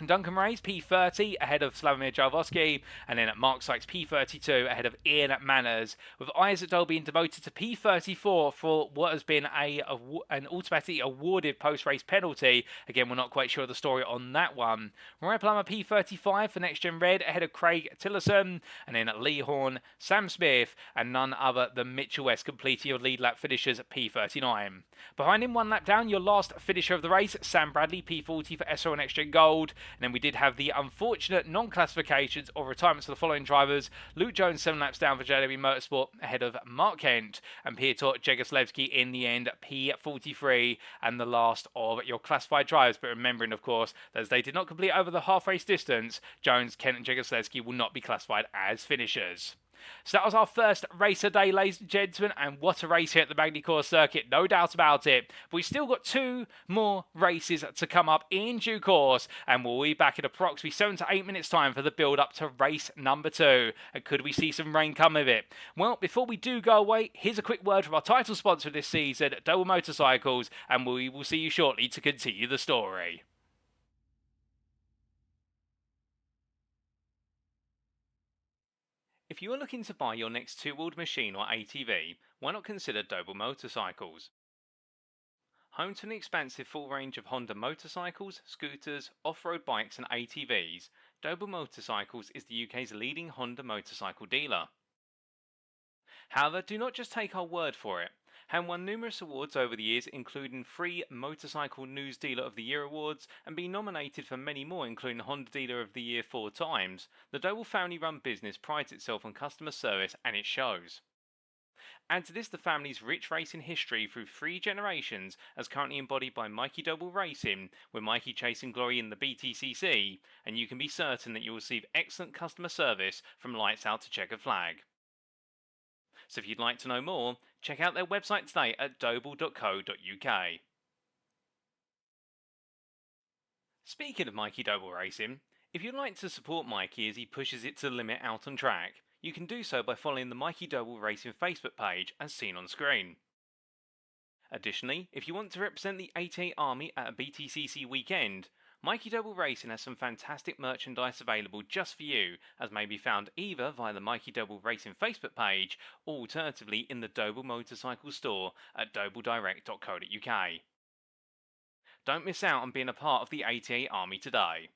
Duncan Ray's P30 ahead of Slavomir Jalvosky, and then at Mark Sykes P32 ahead of Ian Manners, with Isaac Doble being demoted to P34 for what has been an automatically awarded post-race penalty. Again, we're not quite sure of the story on that one. Roy Plummer P35 for NXTGEN Red ahead of Craig Tillerson, and then Lee Horn, Sam Smith, and none other than Mitchell West completing your lead lap finishers at P39. Behind him, one lap down, your last finisher of the race, Sam Bradley P40 for Estoril NXTGEN Gold. And then we did have the unfortunate non-classifications or retirements for the following drivers. Luke Jones 7 laps down for JW Motorsport ahead of Mark Kent, and Piotr Jegoslewski in the end P43, and the last of your classified drivers. But remembering, of course, that as they did not complete over the half-race distance, Jones, Kent and Jegoslewski will not be classified as finishers. So that was our first race of the day, ladies and gentlemen, and what a race here at the Magny-Cours circuit, no doubt about it. But we've still got 2 more races to come up in due course, and we'll be back in approximately 7 to 8 minutes time for the build-up to race number 2. And could we see some rain come with it? Well, before we do go away, here's a quick word from our title sponsor this season, Doble Motorcycles, and we will see you shortly to continue the story. If you are looking to buy your next two-wheeled machine or ATV, why not consider Doble Motorcycles? Home to an expansive full range of Honda motorcycles, scooters, off-road bikes and ATVs, Doble Motorcycles is the UK's leading Honda motorcycle dealer. However, do not just take our word for it. Having won numerous awards over the years, including 3 Motorcycle News Dealer of the Year awards, and being nominated for many more, including Honda Dealer of the Year 4 times, the Doble family-run business prides itself on customer service, and it shows. Add to this the family's rich racing history through 3 generations, as currently embodied by Mikey Doble Racing, with Mikey chasing glory in the BTCC, and you can be certain that you'll receive excellent customer service from lights out to checkered flag. So if you'd like to know more, check out their website today at doble.co.uk. Speaking of Mikey Doble Racing, if you'd like to support Mikey as he pushes it to the limit out on track, you can do so by following the Mikey Doble Racing Facebook page as seen on screen. Additionally, if you want to represent the 88 Army at a BTCC weekend, Mikey Doble Racing has some fantastic merchandise available just for you, as may be found either via the Mikey Doble Racing Facebook page or alternatively in the Doble Motorcycles store at dobledirect.co.uk. Don't miss out on being a part of the 88 Army today.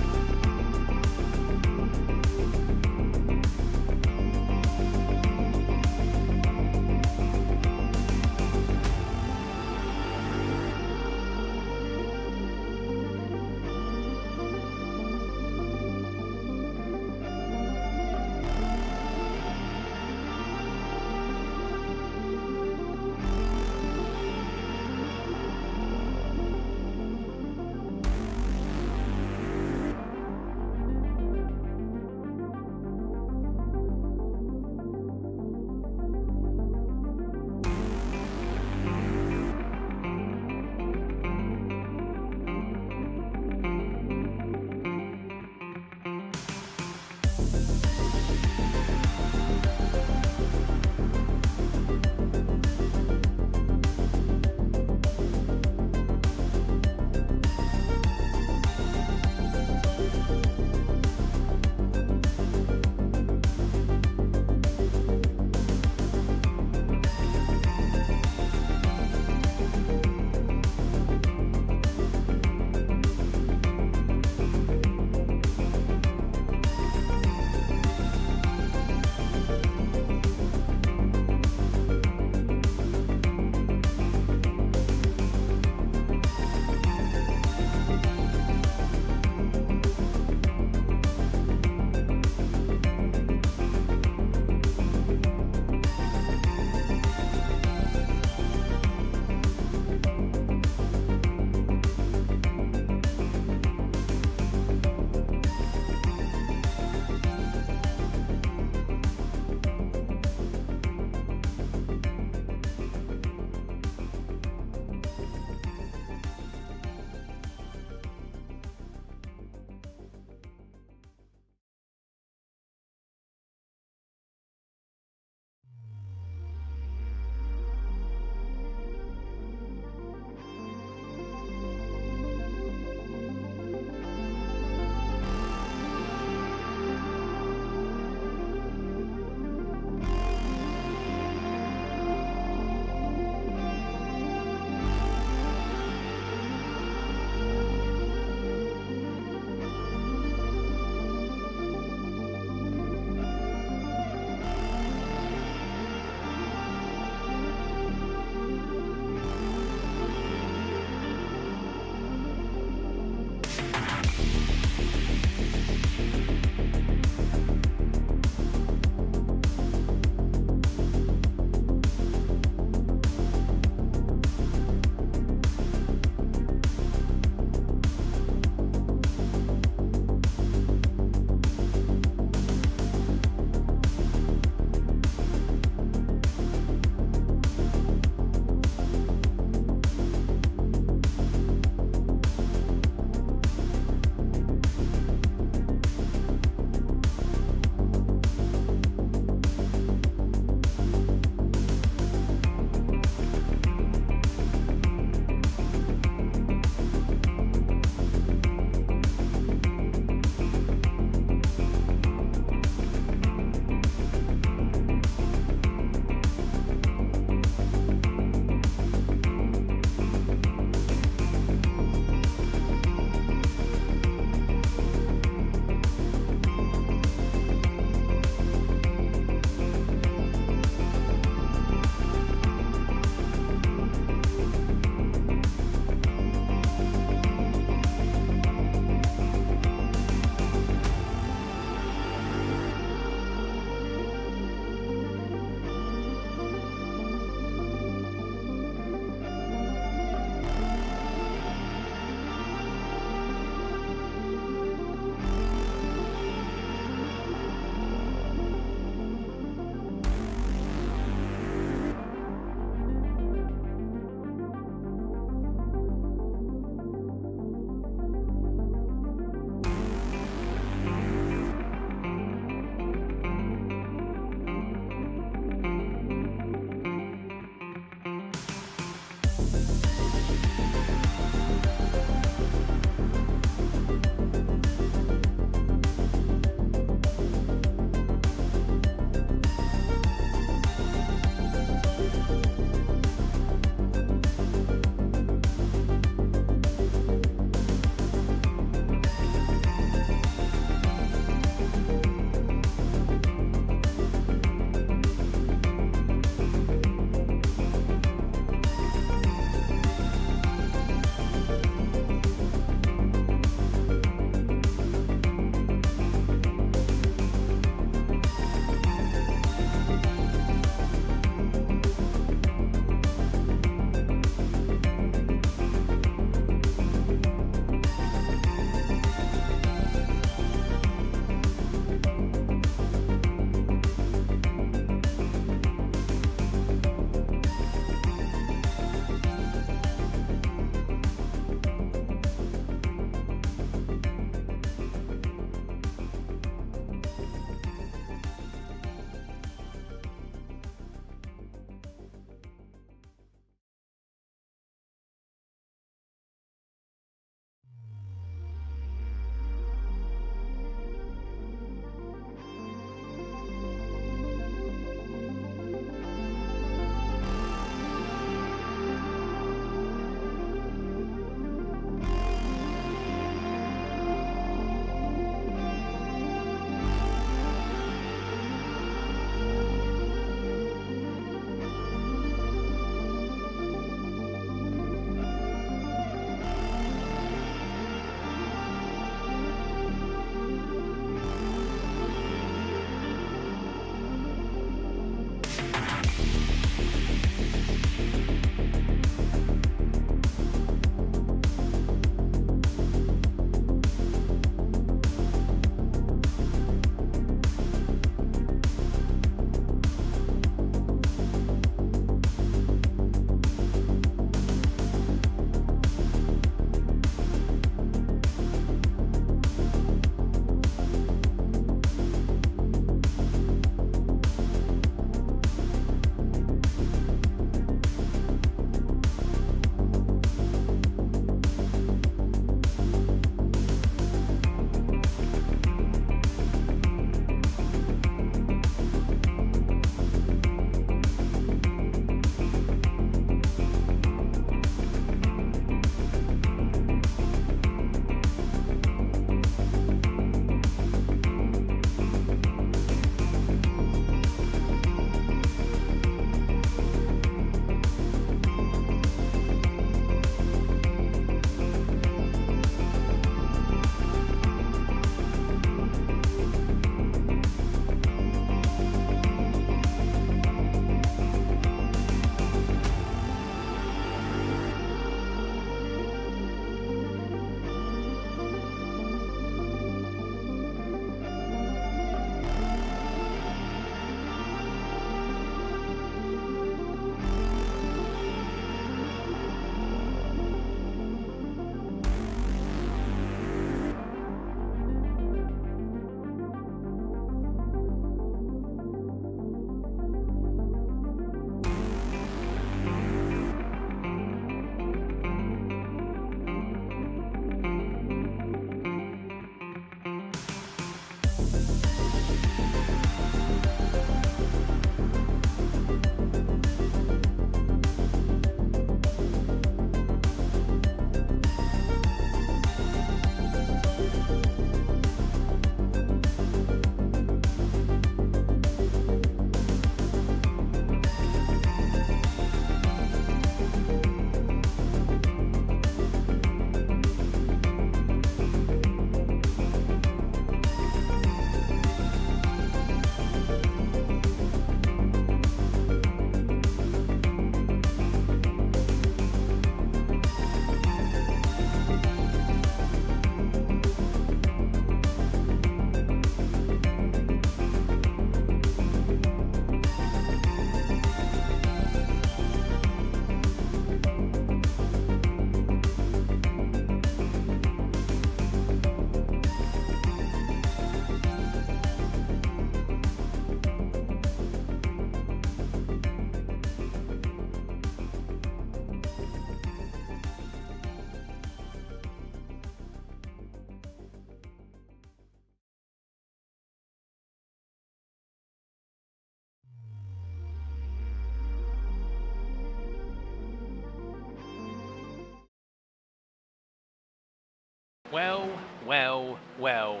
Well, well, well.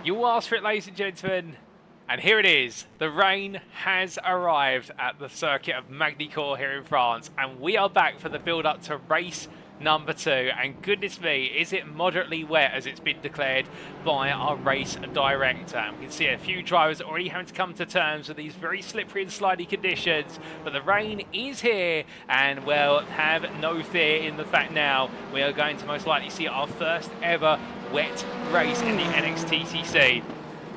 You all asked for it, ladies and gentlemen, and here it is. The rain has arrived at the Circuit of Magny-Cours here in France, and we are back for the build-up to race number 2. And goodness me, is it moderately wet as it's been declared by our race director. And we can see a few drivers already having to come to terms with these very slippery and slidey conditions, but the rain is here, and well, have no fear in the fact now we are going to most likely see our first ever wet race in the NXTCC.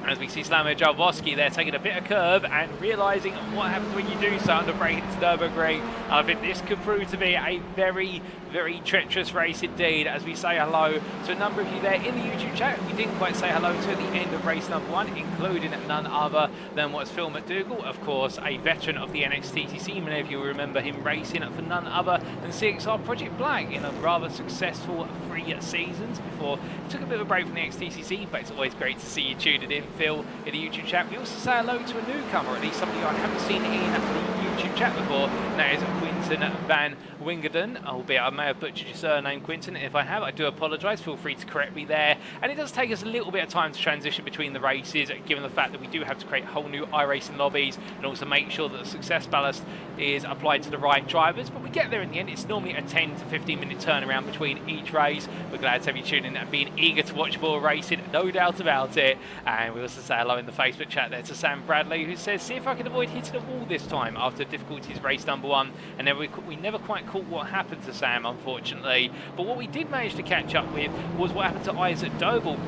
As we see Slammer Jalbowski there taking a bit of curb and realising what happens when you do so under braking to Nürburgring. I think this could prove to be a very, very treacherous race indeed, as we say hello to a number of you there in the YouTube chat. We didn't quite say hello to at the end of race number 1, including none other than what's Phil McDougall, of course, a veteran of the NXTCC. Many of you will remember him racing for none other than CXR Project Black in a rather successful 3 seasons before he took a bit of a break from the NXTCC, but it's always great to see you tuning in, Phil, in the YouTube chat. We also say hello to a newcomer, at least somebody I haven't seen in the YouTube chat before, and that is Quinton van Wingerden, albeit I may have butchered your surname, Quinton. If I have, I do apologise. Feel free to correct me there. And it does take us a little bit of time to transition between the races, given the fact that we do have to create whole new iRacing lobbies and also make sure that the success ballast is applied to the right drivers. But we get there in the end. It's normally a 10 to 15 minute turnaround between each race. We're glad to have you tuning in and being eager to watch more racing, no doubt about it. And we also say hello in the Facebook chat there to Sam Bradley, who says, see if I can avoid hitting a wall this time after difficulties race number 1. And then we never quite caught what happened to Sam, unfortunately. But what we did manage to catch up with was what happened to Isaac Doble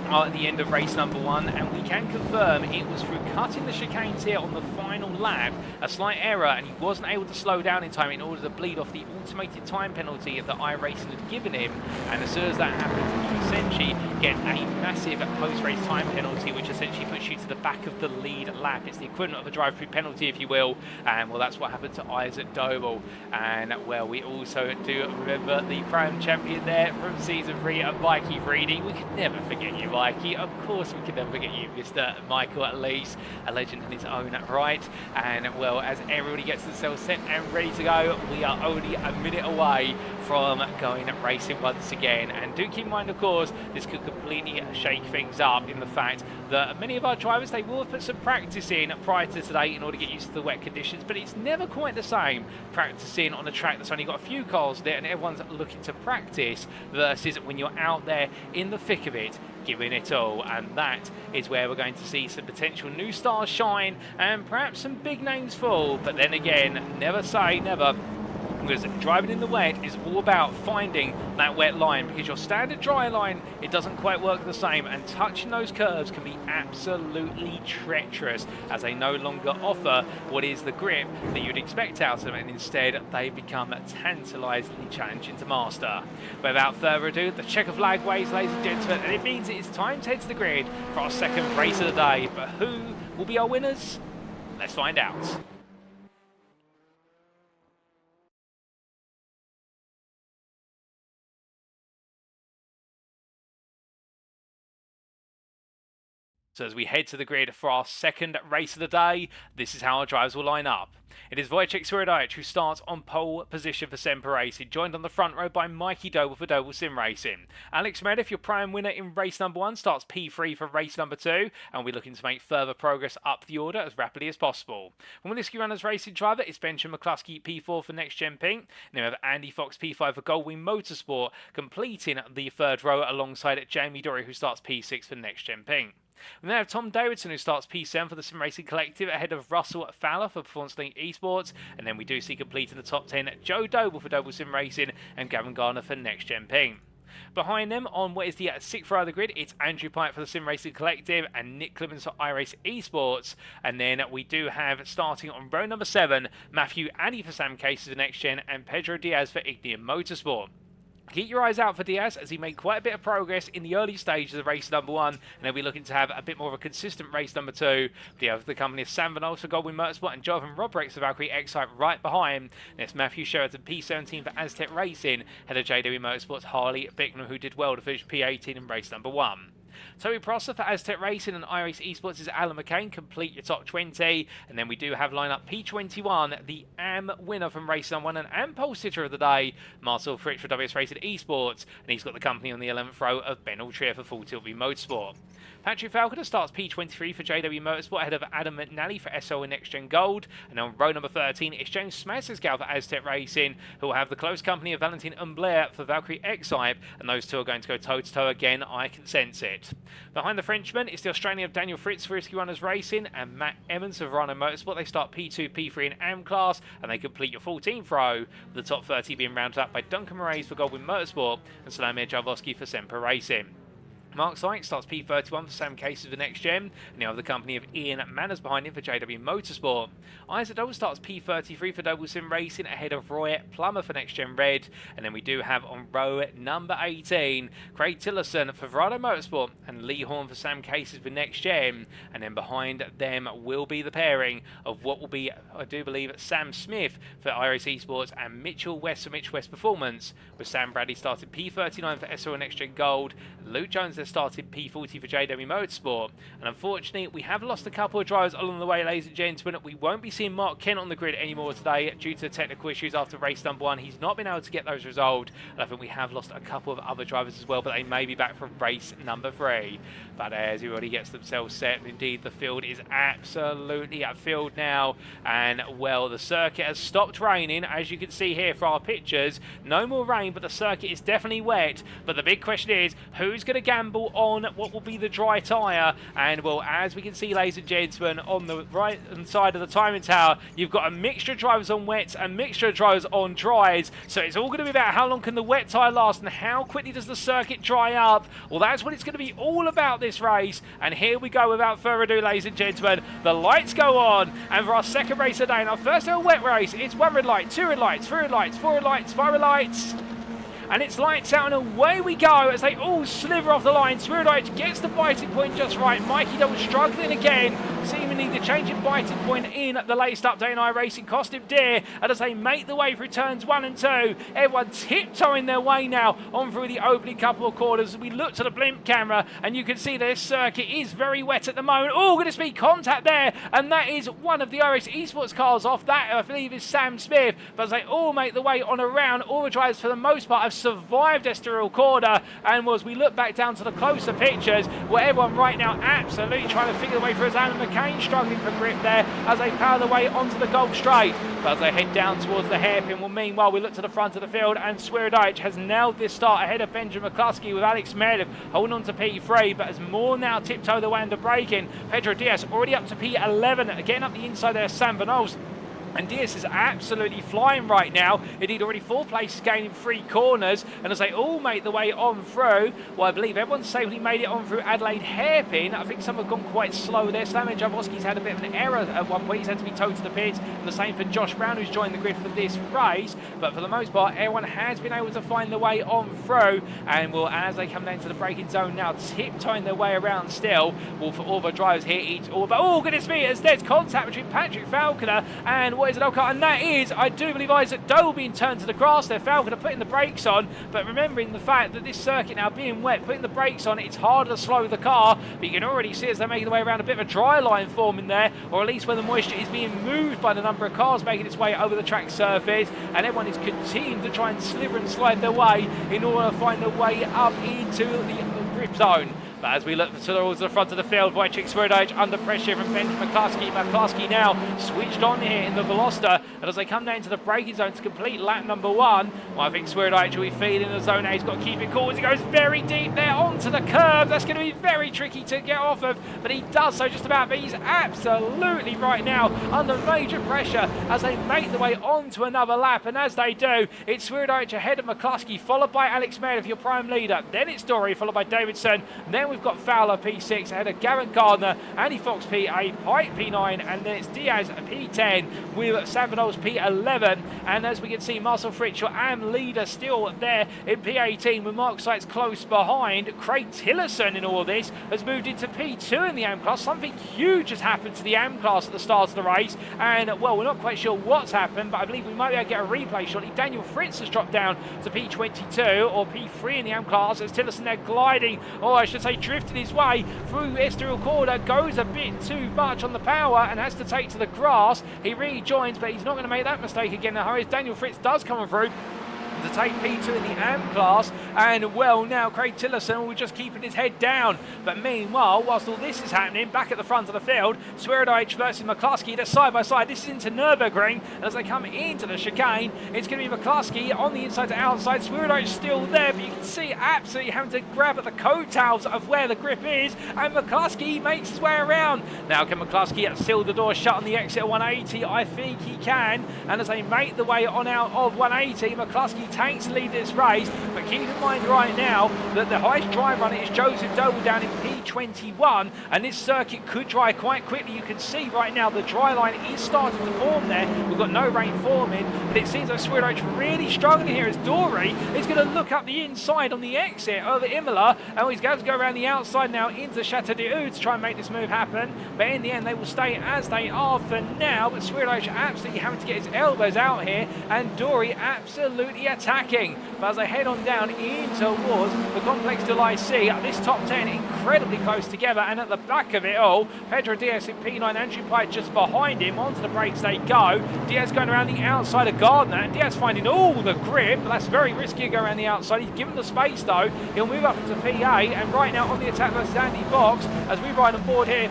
at the end of race number 1, and we can confirm it was through cutting the chicanes here on the final lap, a slight error, and he wasn't able to slow down in time in order to bleed off the automated time penalty that iRacing had given him. And as soon as that happens, you essentially get a massive post-race time penalty, which essentially puts you to the back of the lead lap. It's the equivalent of a drive-through penalty, if you will, and well, that's what happened to Isaac Doble. And well, we also do remember the Pro-Am champion there from season 3 of Mikey Reedy. We could never forget you, Mikey. Of course we can never forget you, Mr. Michael Lees, a legend in his own right. And well, as everybody gets themselves set and ready to go, we are only a minute away from going racing once again. And do keep in mind, of course, this could completely shake things up in the fact that many of our drivers, they will have put some practice in prior to today in order to get used to the wet conditions, but it's never quite the same practicing on a track that's only got a few cars there and everyone's looking to practice versus when you're out there in the thick of it, giving it all. And that is where we're going to see some potential new stars shine and perhaps some big names fall. But then again, never say never, because driving in the wet is all about finding that wet line, because your standard dry line, it doesn't quite work the same, and touching those curves can be absolutely treacherous as they no longer offer what is the grip that you'd expect out of them, and instead they become tantalisingly challenging to master. But without further ado, the check of lag waves, ladies and gentlemen, and it means it is time to head to the grid for our second race of the day. But who will be our winners? Let's find out. So as we head to the grid for our second race of the day, this is how our drivers will line up. It is Wojciech Swirydowicz who starts on pole position for Semper Racing, joined on the front row by Mikey Doble for Doble Sim Racing. Alex Meredith, your Pro-Am winner in race number 1, starts P3 for race number 2, and we're looking to make further progress up the order as rapidly as possible. From Whiskey Runners Racing driver, it's Benjamin McCluskey P4 for NXTGEN Pink, and then we have Andy Fox P5 for Goldwing Motorsport, completing the third row alongside Jamie Dory, who starts P6 for NXTGEN Pink. We then have Tom Davidson, who starts P7 for the Sim Racing Collective, ahead of Russell Fowler for Performance Link Esports. And then we do see completing the top 10 Joe Doble for Doble Sim Racing and Gavin Garner for NXTGEN Ping. Behind them, on what is the 6th row of the grid, it's Andrew Pike for the Sim Racing Collective and Nick Clemens for iRace Esports. And then we do have, starting on row number 7, Matthew Addy for Sam Cases for NXTGEN and Pedro Diaz for Ignium Motorsport. Keep your eyes out for Diaz, as he made quite a bit of progress in the early stages of race number 1, and they'll be looking to have a bit more of a consistent race number 2. We have the company of Sam Van Ols for Goldwing Motorsport and Jonathan Robrix for Valkyrie Excite right behind. There's Matthew Sheraton P17 for Aztec Racing, head of JW Motorsports Harley Bicknell, who did well to finish P18 in race number 1. Toby Prosser for Aztec Racing and iRacing Esports is Alan McCain. Complete your top 20. And then we do have lineup P21, the AM winner from Race on 1 and AM pole sitter of the day, Marcel Fritsch for WS Racing Esports. And he's got the company on the 11th row of Ben Altrier for Full Tilt V Motorsport. Patrick Falconer starts P23 for JW Motorsport ahead of Adam McNally for SL and NXTGEN Gold. And on row number 13 is James Smassersgal for Aztec Racing, who will have the close company of Valentin Umblair for Valkyrie X-Hype. And those two are going to go toe-to-toe again. I can sense it. Behind the Frenchman is the Australian of Daniel Fritz for Risky Runners Racing and Matt Emmons for Verano Motorsport. They start P2, P3 in AM class, and they complete your 14th row, with the top 30 being rounded up by Duncan Moraes for Goldwyn Motorsport and Slamir Jarvosky for Semper Racing. Mark Sykes starts P31 for Sam Cases for NXTGEN, and you have the company of Ian Manners behind him for JW Motorsport. Isaac Doble starts P33 for Doble Sim Racing ahead of Roy Plummer for NXTGEN Red, and then we do have on row number 18 Craig Tillerson for Verano Motorsport and Lee Horn for Sam Cases for NXTGEN, and then behind them will be the pairing of what will be, I do believe, Sam Smith for iRacing Esports and Mitchell West for Mitch West Performance, with Sam Bradley starting P39 for SL and NXTGEN Gold, Luke Jones started P40 for JW Motorsport. And unfortunately, we have lost a couple of drivers along the way, ladies and gentlemen. We won't be seeing Mark Kent on the grid anymore today due to technical issues after race number 1. He's not been able to get those resolved. And I think we have lost a couple of other drivers as well, but they may be back for race number 3. But as everybody gets themselves set, indeed, the field is absolutely at field now. And, well, the circuit has stopped raining, as you can see here for our pictures. No more rain, but the circuit is definitely wet. But the big question is, who's going to gamble on what will be the dry tyre? And, well, as we can see, ladies and gentlemen, on the right hand side of the timing tower, you've got a mixture of drivers on wets and mixture of drivers on dries. So it's all going to be about how long can the wet tyre last and how quickly does the circuit dry up. Well, that's what it's going to be all about this race. And here we go, without further ado, ladies and gentlemen, the lights go on. And for our second race of the day, and our first ever wet race, it's 1 red light, 2 red lights, 3 red lights, 4 red lights, 5 red lights. And it's lights out and away we go as they all sliver off the line. Swirydowicz gets the biting point just right. Mikey Double struggling again. Seemingly the change in biting point in the latest update in iRacing cost him dear. And as they make the way through turns 1 and 2, everyone tiptoeing their way now on through the opening couple of corners. As we look to the blimp camera and you can see this circuit is very wet at the moment. Oh, going to speed contact there. And that is one of the iRacing Esports cars off. That, I believe, is Sam Smith. But as they all make the way on around, all the drivers for the most part have survived Estoril corner. And as we look back down to the closer pictures, where everyone right now absolutely trying to figure the way through, as Alan McCain struggling for grip there as they power their way onto the Gulf Straight. But as they head down towards the hairpin, well, meanwhile we look to the front of the field and Swirydowicz has nailed this start ahead of Benjamin McCluskey, with Alex Meredith holding on to P3, but as more now tiptoe the way under braking. Pedro Diaz already up to P11, getting up the inside there, Sam Vanos. And Diaz is absolutely flying right now. Indeed, already 4 places gaining 3 corners. And as they all make the way on through, well, I believe everyone's safely made it on through Adelaide hairpin. I think some have gone quite slow there. Slamir Jarvosky's had a bit of an error at one point. He's had to be towed to the pits. And the same for Josh Brown, who's joined the grid for this race. But for the most part, everyone has been able to find their way on through. And well, as they come down to the braking zone now, tiptoeing their way around still. Well, for all the drivers here, it's all about, oh, goodness me, as there's contact between Patrick Falconer and what is it, and that is, I do believe, Isaac Doble being turned to the grass there. Falconer putting the brakes on, but remembering the fact that this circuit now being wet, putting the brakes on, it's harder to slow the car. But you can already see as they're making their way around, a bit of a dry line forming there, or at least where the moisture is being moved by the number of cars making its way over the track surface, and everyone is continuing to try and sliver and slide their way in order to find their way up into the grip zone. But as we look towards the front of the field, Wojciech Swirydowicz under pressure from Benjamin McCluskey. McCluskey now switched on here in the Veloster. And as they come down to the braking zone to complete lap number 1, well, I think Swirydowicz will be feeding the zone A. He's got to keep it cool as he goes very deep there onto the curb. That's going to be very tricky to get off of, but he does so just about. But he's absolutely right now under major pressure as they make the way onto another lap. And as they do, it's Swirydowicz ahead of McCluskey, followed by Alex Meredith, your prime leader. Then it's Dory, followed by Davidson. Then we've got Fowler P6 ahead of Garrett Gardner, Andy Fox P8, Pike P9, and then it's Diaz P10 with Sam Vanols P11. And as we can see, Marcel Fritsch, your AM leader, still there in P18 with Mark Sykes close behind. Craig Tillerson in all of this has moved into P2 in the AM class. Something huge has happened to the AM class at the start of the race, and well, we're not quite sure what's happened, but I believe we might be able to get a replay shortly. Daniel Fritz has dropped down to P22 or P3 in the AM class as Tillerson there gliding, or I should say Swirydowicz drifted his way through Estoril corner, goes a bit too much on the power and has to take to the grass. He rejoins, but he's not going to make that mistake again in a hurry. Daniel Fritz does come through to take P2 in the AM class, and well, now Craig Tillerson will just keeping his head down. But meanwhile, whilst all this is happening, back at the front of the field, Swirydowicz versus McCluskey, they're side by side. This is into Nürburgring, and as they come into the chicane, it's going to be McCluskey on the inside to outside. Swirydowicz still there, but you can see absolutely having to grab at the coattails of where the grip is, and McCluskey makes his way around. Now, can McCluskey seal the door shut on the exit at 180? I think he can, and as they make the way on out of 180, McCluskey takes the lead this race, but keep in mind right now that the highest drive on it is Joseph Doble down in P21, and this circuit could dry quite quickly. You can see right now the dry line is starting to form there. We've got no rain forming, but it seems like Swirydowicz really struggling here as Dory is going to look up the inside on the exit of Imola, and he's going to go around the outside now into Château de Houde to try and make this move happen, but in the end they will stay as they are for now. But Swirydowicz absolutely having to get his elbows out here, and Dory absolutely attacking. But as they head on down in towards the Complexe du Lycée, this top 10 incredibly close together, and at the back of it all, Pedro Diaz in P9, Andrew Pye just behind him. Onto the brakes they go. Diaz going around the outside of Gardner, and Diaz finding all the grip, but that's very risky to go around the outside. He's given the space though. He'll move up into PA, and right now on the attack versus Andy Fox as we ride on board here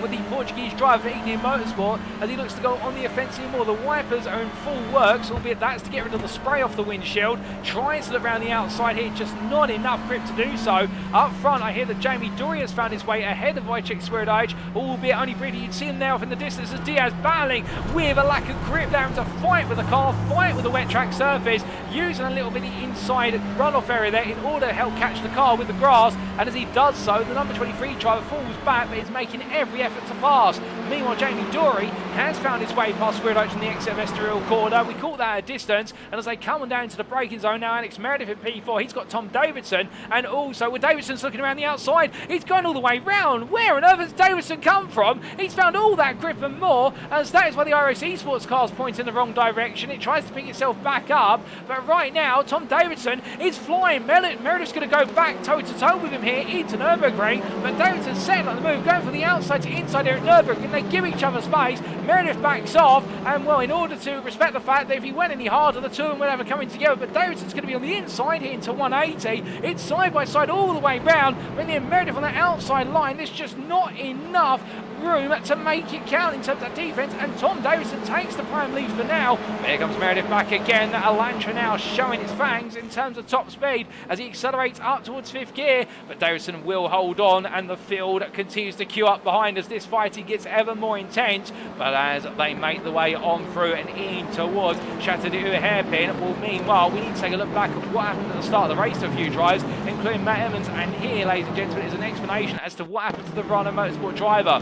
with the Portuguese driver for Ignium Motorsport as he looks to go on the offensive more. The wipers are in full works, albeit that's to get rid of the spray off the windshield. Tries to look around the outside here, just not enough grip to do so. Up front, I hear that Jamie Dory has found his way ahead of Wojciech Swirydowicz, albeit only briefly. You'd see him there off in the distance as Diaz battling with a lack of grip there, having to fight with the car, fight with the wet track surface, using a little bit of inside runoff area there in order to help catch the car with the grass. And as he does so, the number 23 driver falls back, but is making every effort to pass. Meanwhile, Jamie Dory has found his way past Swirydowicz in the exit of Estoril corner. We caught that at a distance, and as they come on down into the braking zone now, Alex Meredith at P4, he's got Tom Davidson, and also with Davidson's looking around the outside, he's going all the way round. Where on earth has Davidson come from? He's found all that grip and more, as that is why the iRacing Esports car's pointing in the wrong direction. It tries to pick itself back up, but right now, Tom Davidson is flying. Meredith's going to go back toe-to-toe with him here into Nürburgring, but Davidson's setting on the move, going from the outside to inside here at Nürburgring. They give each other space. Meredith backs off, and well, in order to respect the fact that if he went any harder, the two of them would have coming together, but Davidson's going to be on the inside here into 180. It's side by side all the way round, but then Meredith on the outside line, there's just not enough room to make it count in terms of defence, and Tom Davidson takes the prime lead for now. There comes Meredith back again. Elantra now showing its fangs in terms of top speed as he accelerates up towards 5th gear, but Davidson will hold on, and the field continues to queue up behind as this fighting gets ever more intense. But as they make the way on through and in towards Château de Houde hairpin, well, meanwhile, we need to take a look back at what happened at the start of the race to a few drives, including Matt Evans, and here, ladies and gentlemen, is an explanation as to what happened to the Rana Motorsport driver,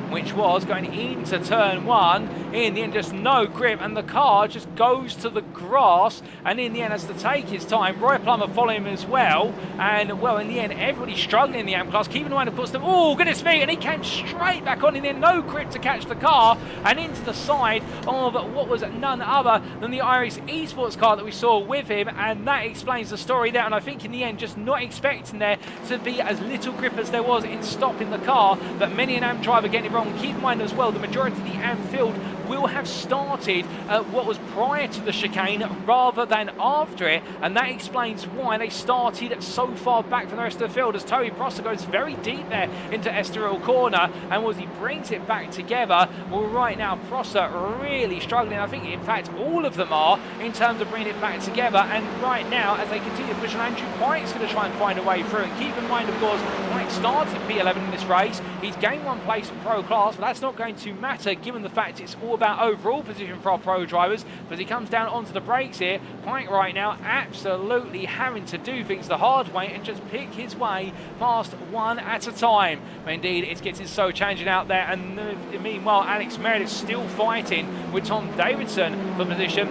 which was going into turn 1. In the end, just no grip, and the car just goes to the grass, and in the end has to take his time. Roy Plummer following him as well, and well, in the end, everybody's struggling in the AM class. Keep in mind, of course, oh goodness me, and he came straight back on in there, no grip to catch the car, and into the side of what was none other than the Irish Esports car that we saw with him, and that explains the story there. And I think in the end, just not expecting there to be as little grip as there was in stopping the car, but many an AM driver getting it wrong. Keep in mind as well, the majority of the AM field will have started what was prior to the chicane rather than after it, and that explains why they started so far back from the rest of the field, as Toby Prosser goes very deep there into Estoril corner, and as he brings it back together, well, right now Prosser really struggling. I think in fact all of them are in terms of bringing it back together, and right now as they continue to push on, Andrew Pike's going to try and find a way through. And keep in mind, of course, Pike started P11 in this race. He's gained 1 place in pro class, but that's not going to matter given the fact it's all about overall position for our pro drivers. But as he comes down onto the brakes here, Pike right now absolutely having to do things the hard way and just pick his way past one at a time. But indeed, it's getting so changing out there, and meanwhile Alex Meredith still fighting with Tom Davidson for position.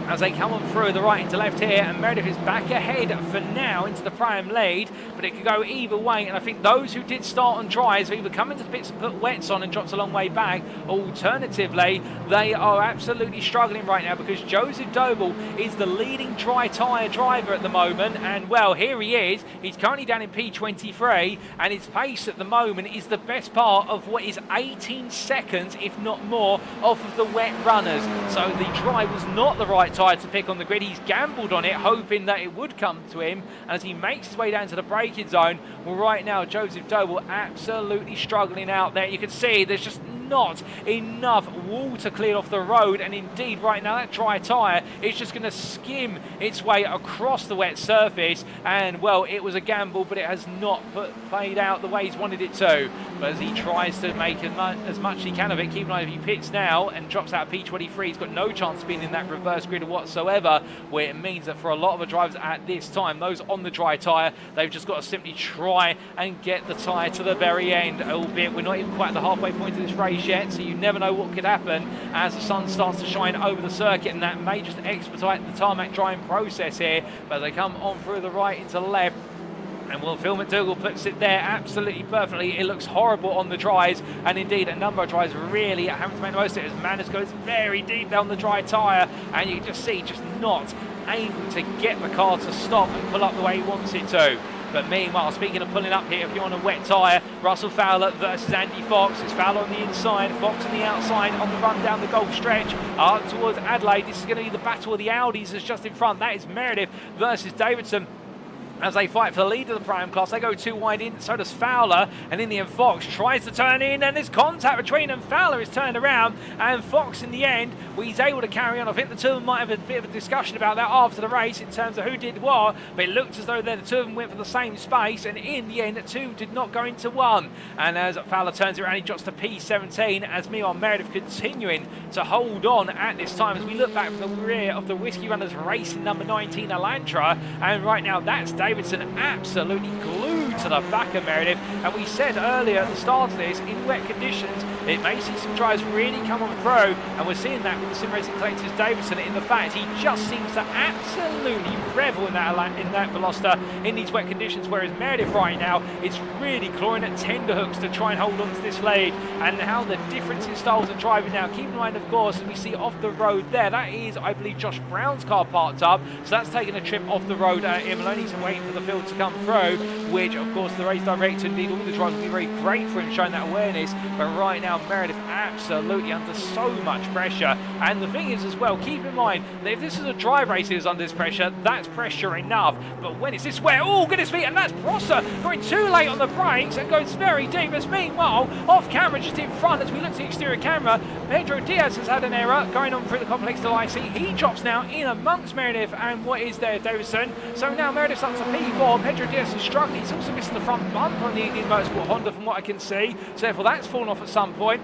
as they come on through the right into left here, and Meredith is back ahead for now into the prime lead, but it could go either way, and I think those who did start on dries have either come into the pits and put wets on and dropped a long way back, alternatively they are absolutely struggling right now because Joseph Doble is the leading dry tyre driver at the moment, and well, here he is. He's currently down in P23, and his pace at the moment is the best part of what is 18 seconds, if not more, off of the wet runners. So the dry was not the right tyre to pick on the grid. He's gambled on it, hoping that it would come to him as he makes his way down to the braking zone. Well, right now, Joseph Doble absolutely struggling out there. You can see there's just not enough water cleared off the road, and indeed right now that dry tyre is just going to skim its way across the wet surface, and well, it was a gamble, but it has not played out the way he's wanted it to. But as he tries to make as much as he can of it, keep an eye if he pits now and drops out of P23, he's got no chance of being in that reverse grid whatsoever, where it means that for a lot of the drivers at this time, those on the dry tyre, they've just got to simply try and get the tyre to the very end, albeit we're not even quite at the halfway point of this race yet, so you never know what could happen as the sun starts to shine over the circuit, and that may just expedite the tarmac drying process here. But they come on through the right into left, and Will Phil McDougall puts it there absolutely perfectly. It looks horrible on the dries, and indeed a number of dries really having to make the most of it as Manners goes very deep down the dry tyre, and you just see just not able to get the car to stop and pull up the way he wants it to. But meanwhile, speaking of pulling up here, if you're on a wet tyre, Russell Fowler versus Andy Fox. It's Fowler on the inside, Fox on the outside on the run down the Gulf stretch up towards Adelaide. This is going to be the battle of the Audis that's just in front. That is Meredith versus Davidson. As they fight for the lead of the prime class, they go too wide in, so does Fowler, and in the end Fox tries to turn in, and there's contact between them. Fowler is turned around, and Fox in the end, well, he's able to carry on. I think the two of them might have a bit of a discussion about that after the race in terms of who did what, but it looked as though the two of them went for the same space, and in the end the two did not go into one. And as Fowler turns it around, he drops to P17, as meanwhile Meredith continuing to hold on at this time as we look back from the rear of the Whiskey Runners racing number 19 Elantra, and right now that's Davidson absolutely glued to the back of Meredith. And we said earlier at the start of this, in wet conditions, it may see some drivers really come on through, and we're seeing that with the Sim Racing Collector's Davidson in the fact he just seems to absolutely revel in that Veloster in these wet conditions, whereas Meredith right now is really clawing at tenterhooks to try and hold on to this lead. And how the difference in styles of driving now, keep in mind of course, as we see off the road there, that is I believe Josh Brown's car parked up, so that's taking a trip off the road. Imoloni's waiting for the field to come through, which of course the race director, indeed all the drivers will be very grateful in showing that awareness. But right now Meredith absolutely under so much pressure, and the thing is as well, keep in mind that if this is a dry race that is under this pressure, that's pressure enough, but when it's this way, oh goodness me, and that's Prosser going too late on the brakes and goes very deep. As meanwhile off camera just in front, as we look to the exterior camera, Pedro Diaz has had an error going on through the Complexe du Lycée. He drops now in amongst Meredith and what is there, Davidson. So now Meredith's up to P4. Pedro Diaz is struggling. He's also missing the front bumper on the Indian Motorsport Honda from what I can see, so therefore that's fallen off at some point.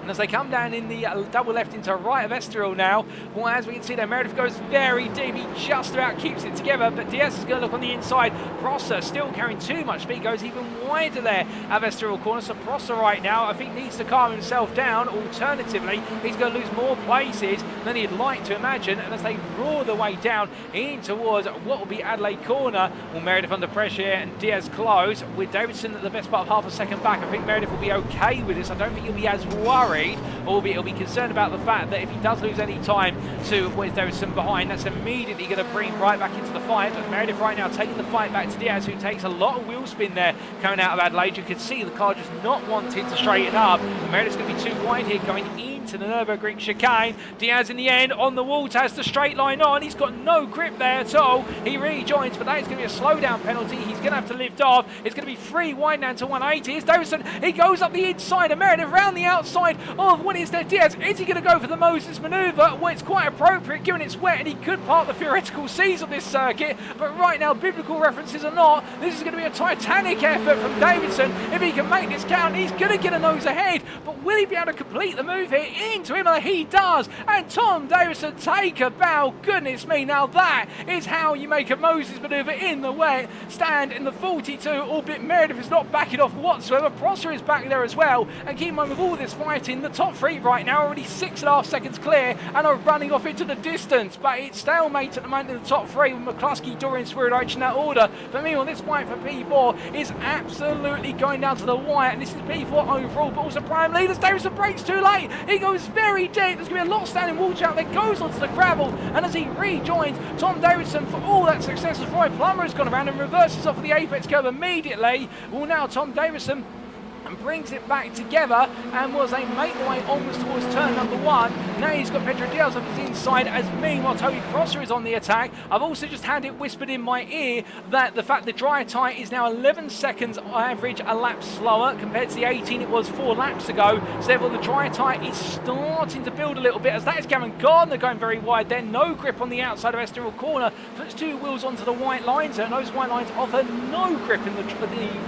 And as they come down in the double left into right of Estoril now, well, as we can see there, Meredith goes very deep. He just about keeps it together, but Diaz is going to look on the inside. Prosser still carrying too much speed, goes even wider there at Estoril corner. So Prosser right now, I think, needs to calm himself down. Alternatively, he's going to lose more places than he'd like to imagine. And as they roar their way down in towards what will be Adelaide corner, well, Meredith under pressure here and Diaz close. With Davidson at the best part of half a second back, I think Meredith will be okay with this. I don't think he'll be as worried, albeit he'll be concerned about the fact that if he does lose any time to Wes Davidson behind, that's immediately going to bring him right back into the fight. But Meredith right now taking the fight back to Diaz, who takes a lot of wheel spin there coming out of Adelaide. You can see the car just not wanting to straighten up. Meredith's going to be too wide here going into the Nürburgring chicane. Diaz in the end on the wall has the straight line on. He's got no grip there at all. He rejoins, but that is going to be a slowdown penalty. He's going to have to lift off. It's going to be 3 wide down to 180. Here's Davidson. He goes up the inside of Meredith around the outside of what is there, Diaz. Is he going to go for the Moses manoeuvre? Well, it's quite appropriate given it's wet and he could park the theoretical seas on this circuit, but right now, biblical references or not, this is going to be a titanic effort from Davidson. If he can make this count, he's going to get a nose ahead, but will he be able to complete the move here into him? He does, and Tom Davidson take a bow. Goodness me, now that is how you make a Moses manoeuvre in the wet. Stand in the 42, albeit Meredith is not backing off whatsoever. Prosser is back there as well, and keep in mind with all this fighting, in the top three right now, already 6.5 seconds clear, and are running off into the distance. But it's stalemate at the moment in the top three with McCluskey, Dory and Swirydowicz in that order. But meanwhile, this fight for P4 is absolutely going down to the wire, and this is P4 overall, but also prime leaders. Davison breaks too late. He goes very deep. There's going to be a lot of standing water out there. Goes onto the gravel, and as he rejoins Tom Davidson for all that success as Roy Plummer has gone around and reverses off of the apex curve immediately. Well, now Tom Davidson and brings it back together, and was they make the way onwards towards turn number one. Now he's got Pedro Diaz up his inside, as meanwhile Toby Prosser is on the attack. I've also just had it whispered in my ear that the fact the dry tyre is now 11 seconds average a lap slower compared to the 18 it was 4 laps ago, so therefore the dry tyre is starting to build a little bit, as that is Gavin Gardner going very wide there. No grip on the outside of Estoril corner, puts 2 wheels onto the white lines, and those white lines offer no grip in the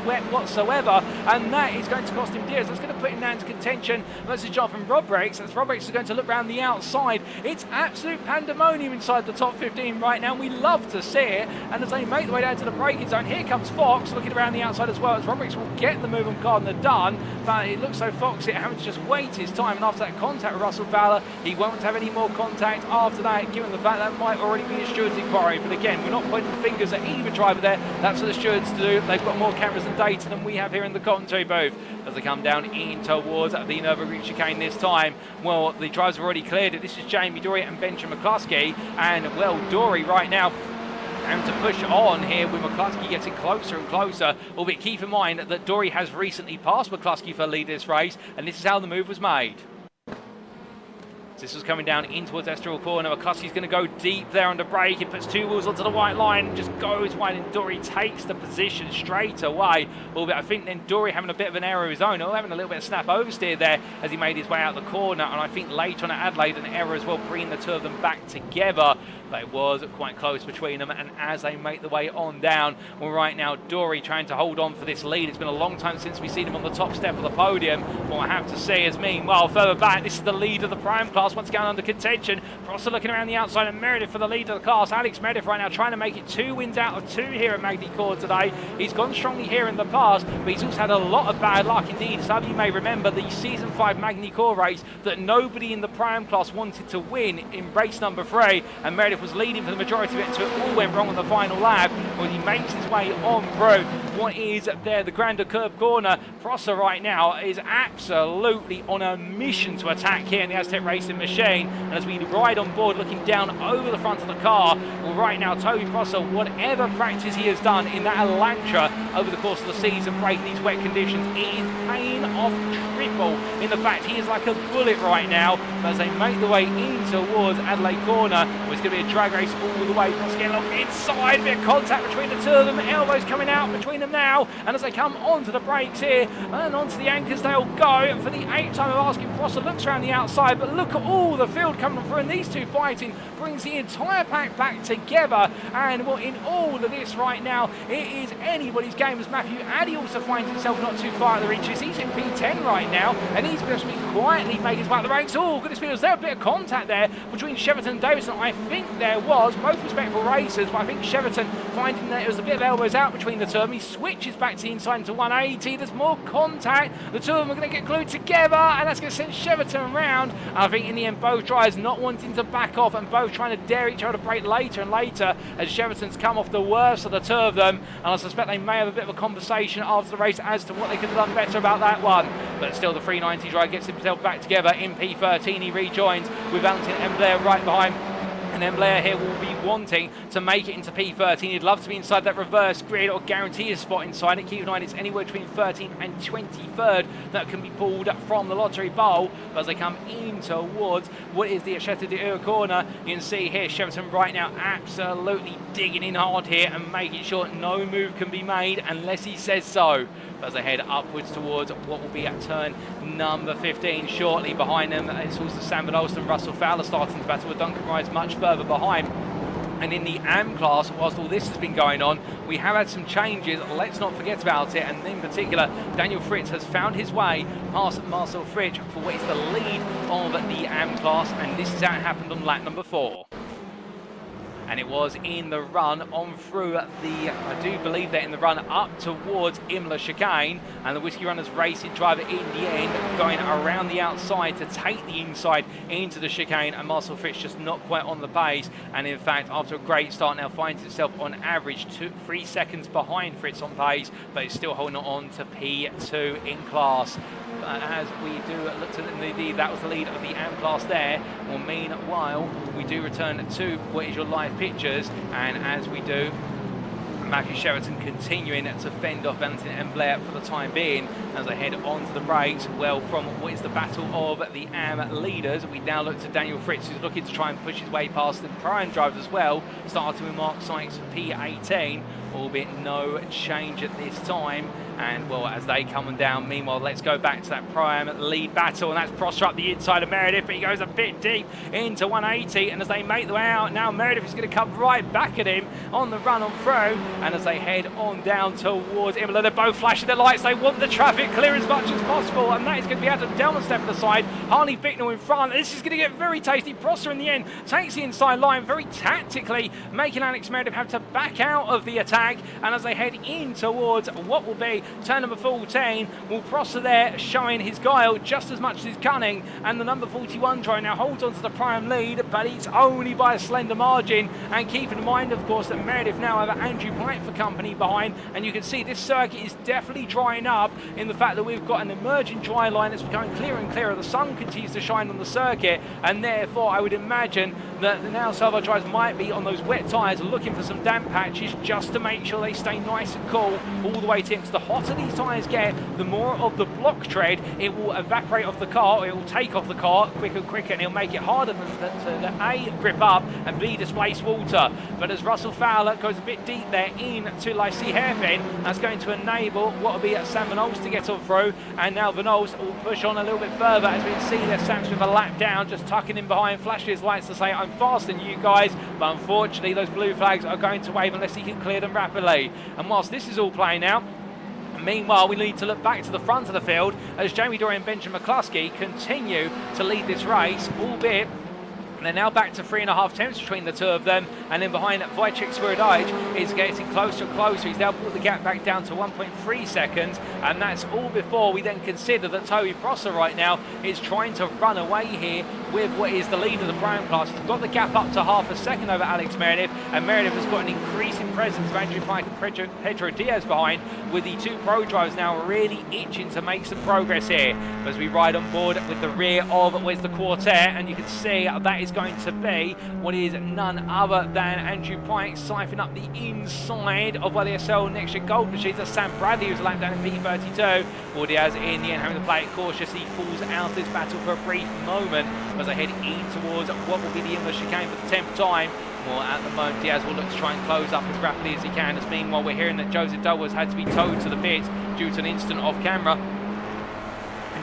wet whatsoever, and that is going to cost him Diaz. That's going to put him down into contention versus Jonathan Robrix, as Robrix is going to look round the outside. It's absolute pandemonium inside the top 15 right now. We love to see it, and as they make the way down to the braking zone, here comes Fox looking around the outside as well, as Robrix will get the move on Gardner done, but it looks so Fox having to just wait his time, and after that contact with Russell Fowler, he won't have any more contact after that, given the fact that might already be a steward's inquiry. But again, we're not pointing the fingers at either driver there. That's for the stewards to do. They've got more cameras and data than we have here in the commentary booth. As they come down in towards the Nürburgring chicane this time, well, the drivers have already cleared it. This is Jamie Dory and Benjamin McCluskey, and well, Dory right now and to push on here with McCluskey getting closer and closer, albeit keep in mind that Dory has recently passed McCluskey for lead this race, and this is how the move was made. This was coming down in towards Estoril corner. McCluskey's going to go deep there under brake. He puts 2 wheels onto the white line and just goes wide, and Dory takes the position straight away. Albeit I think then Dory having a bit of an error of his own, or having a little bit of snap oversteer there as he made his way out the corner, and I think later on at Adelaide an error as well, bringing the two of them back together. But it was quite close between them, and as they make the way on down, well, right now Dory trying to hold on for this lead. It's been a long time since we've seen him on the top step of the podium. What I have to say is, meanwhile, further back, this is the lead of the Prime class once again under contention. Prosser looking around the outside, and Meredith for the lead of the class. Alex Meredith right now trying to make it 2 wins out of 2 here at Magny-Cours today. He's gone strongly here in the past, but he's also had a lot of bad luck indeed. Some of you may remember the Season 5 Magny-Cours race that nobody in the Prime class wanted to win in race number 3, and Meredith was leading for the majority of it until it all went wrong on the final lap. When he makes his way on through what is there, the Grander Curb corner, Prosser right now is absolutely on a mission to attack here in the Aztec Racing machine. And as we ride on board, looking down over the front of the car, well, right now Toby Prosser, whatever practice he has done in that Elantra over the course of the season, breaking these wet conditions, it is paying off triple in the fact he is like a bullet right now. But as they make the way in towards Adelaide corner, it's going to be a drag race all the way. Prosser getting along inside, a bit of contact between the two of them, elbows coming out between them now, and as they come onto the brakes here and onto the anchors, they'll go. And for the 8th time of asking, Prosser looks around the outside, but look at all the field coming through, and these two fighting brings the entire pack back together. And well, in all of this right now, it is anybody's game, as Matthew Addy also finds himself not too far at the reaches. He's in P10 right now, and he's just been quietly making his way up the ranks. Oh, goodness me, was there a bit of contact there between Cheverton and Davison? I think there was, both respectful racers, but I think Cheverton finding that it was a bit of elbows out between the two of them. He switches back to the inside into 180. There's more contact. The two of them are going to get glued together, and that's going to send Cheverton around. And I think in the end, both drivers not wanting to back off, and both trying to dare each other to brake later and later as Cheverton's come off the worst of the two of them. And I suspect they may have a bit of a conversation after the race as to what they could have done better about that one. But still, the 390 driver gets himself back together in P13. He rejoins with Valentin Emblair right behind. And then Blair here will be wanting to make it into P13. He'd love to be inside that reverse grid or guarantee a spot inside it. Keep in mind it's anywhere between 13th and 23rd that can be pulled from the Lottery Bowl. But as they come in towards what is the Château de Ur corner, you can see here Cheverton right now absolutely digging in hard here and making sure no move can be made unless he says so. As they head upwards towards what will be at turn number 15 shortly. Behind them, it's also Sam Van Olsen, Russell Fowler starting to battle with Duncan Rice much further behind. And in the AM class, whilst all this has been going on, we have had some changes. Let's not forget about it. And in particular, Daniel Fritz has found his way past Marcel Fritsch for what is the lead of the AM class. And this is how it happened on lap number 4. And it was in the run on through the, I do believe that in the run up towards Imola chicane, and the Whiskey Runners Racing driver in the end going around the outside to take the inside into the chicane, and Marcel Fritz just not quite on the pace, and in fact after a great start now finds itself on average 3 seconds behind Fritz on pace, but it's still holding on to P2 in class. As we do look to that was the lead of the AM class there. Well, meanwhile we do return to what is your live pictures, and as we do, Matthew Sheraton continuing to fend off Valentin and Blair for the time being as they head on to the brakes. Well, from what is the battle of the AM leaders, we now look to Daniel Fritz, who's looking to try and push his way past the prime drivers as well, starting with Mark Sykes for P18, albeit no change at this time. And well, as they come down, meanwhile, let's go back to that prime lead battle, and that's Prosser up the inside of Meredith, but he goes a bit deep into 180, and as they make the way out, now Meredith is going to come right back at him on the run on through, and as they head on down towards Imola, they're both flashing their lights. They want the traffic clear as much as possible, and that is going to be Adam Delman stepping aside, Harley Bicknell in front. This is going to get very tasty. Prosser in the end takes the inside line very tactically, making Alex Meredith have to back out of the attack, and as they head in towards what will be turn number 14, will Prosser there showing his guile just as much as his cunning, and the number 41 driver now holds on to the prime lead, but it's only by a slender margin. And keeping in mind, of course, that Meredith now have Andrew Pike for company behind, and you can see this circuit is definitely drying up in the fact that we've got an emerging dry line that's becoming clearer and clearer. The sun continues to shine on the circuit, and therefore I would imagine that the now Salvo drivers might be on those wet tyres looking for some damp patches just to make sure they stay nice and cool all the way to, because the hotter these tyres get, the more of the block tread it will evaporate off the car, or it will take off the car quicker, and it'll make it harder to A, grip up, and B, displace water. But as Russell Fowler goes a bit deep there into Lycée hairpin, that's going to enable what will be Sam Van Olst to get on through, and now Van Olst will push on a little bit further. As we can see there, Sam's with a lap down, just tucking in behind, flashing his lights to say, I'm faster than you guys, but unfortunately those blue flags are going to wave unless he can clear them rapidly. And whilst this is all playing out, meanwhile, we need to look back to the front of the field as Jamie Dory and Benjamin McCluskey continue to lead this race, albeit they're now back to 3.5 tenths between the two of them, and then behind Wojciech Swirydowicz is getting closer and closer. He's now brought the gap back down to 1.3 seconds, and that's all before we then consider that Toby Prosser right now is trying to run away here with what is the lead of the prime class. He's got the gap up to half a second over Alex Meredith, and Meredith has got an increasing presence of Andrew Pike and Pedro Diaz behind, with the two pro drivers now really itching to make some progress here. As we ride on board with the rear of where's the quartet, and you can see that is going to be what is none other than Andrew Pike siphoning up the inside of the SL NXTGEN Gold Machines. That's Sam Bradley, who's lapped down in P32. Well, Diaz in the end having to play it cautiously, falls out of this battle for a brief moment as they head in towards what will be the English chicane for the 10th time. Well, at the moment, Diaz will look to try and close up as rapidly as he can, as meanwhile we're hearing that Joseph Doble has had to be towed to the pit due to an incident off camera.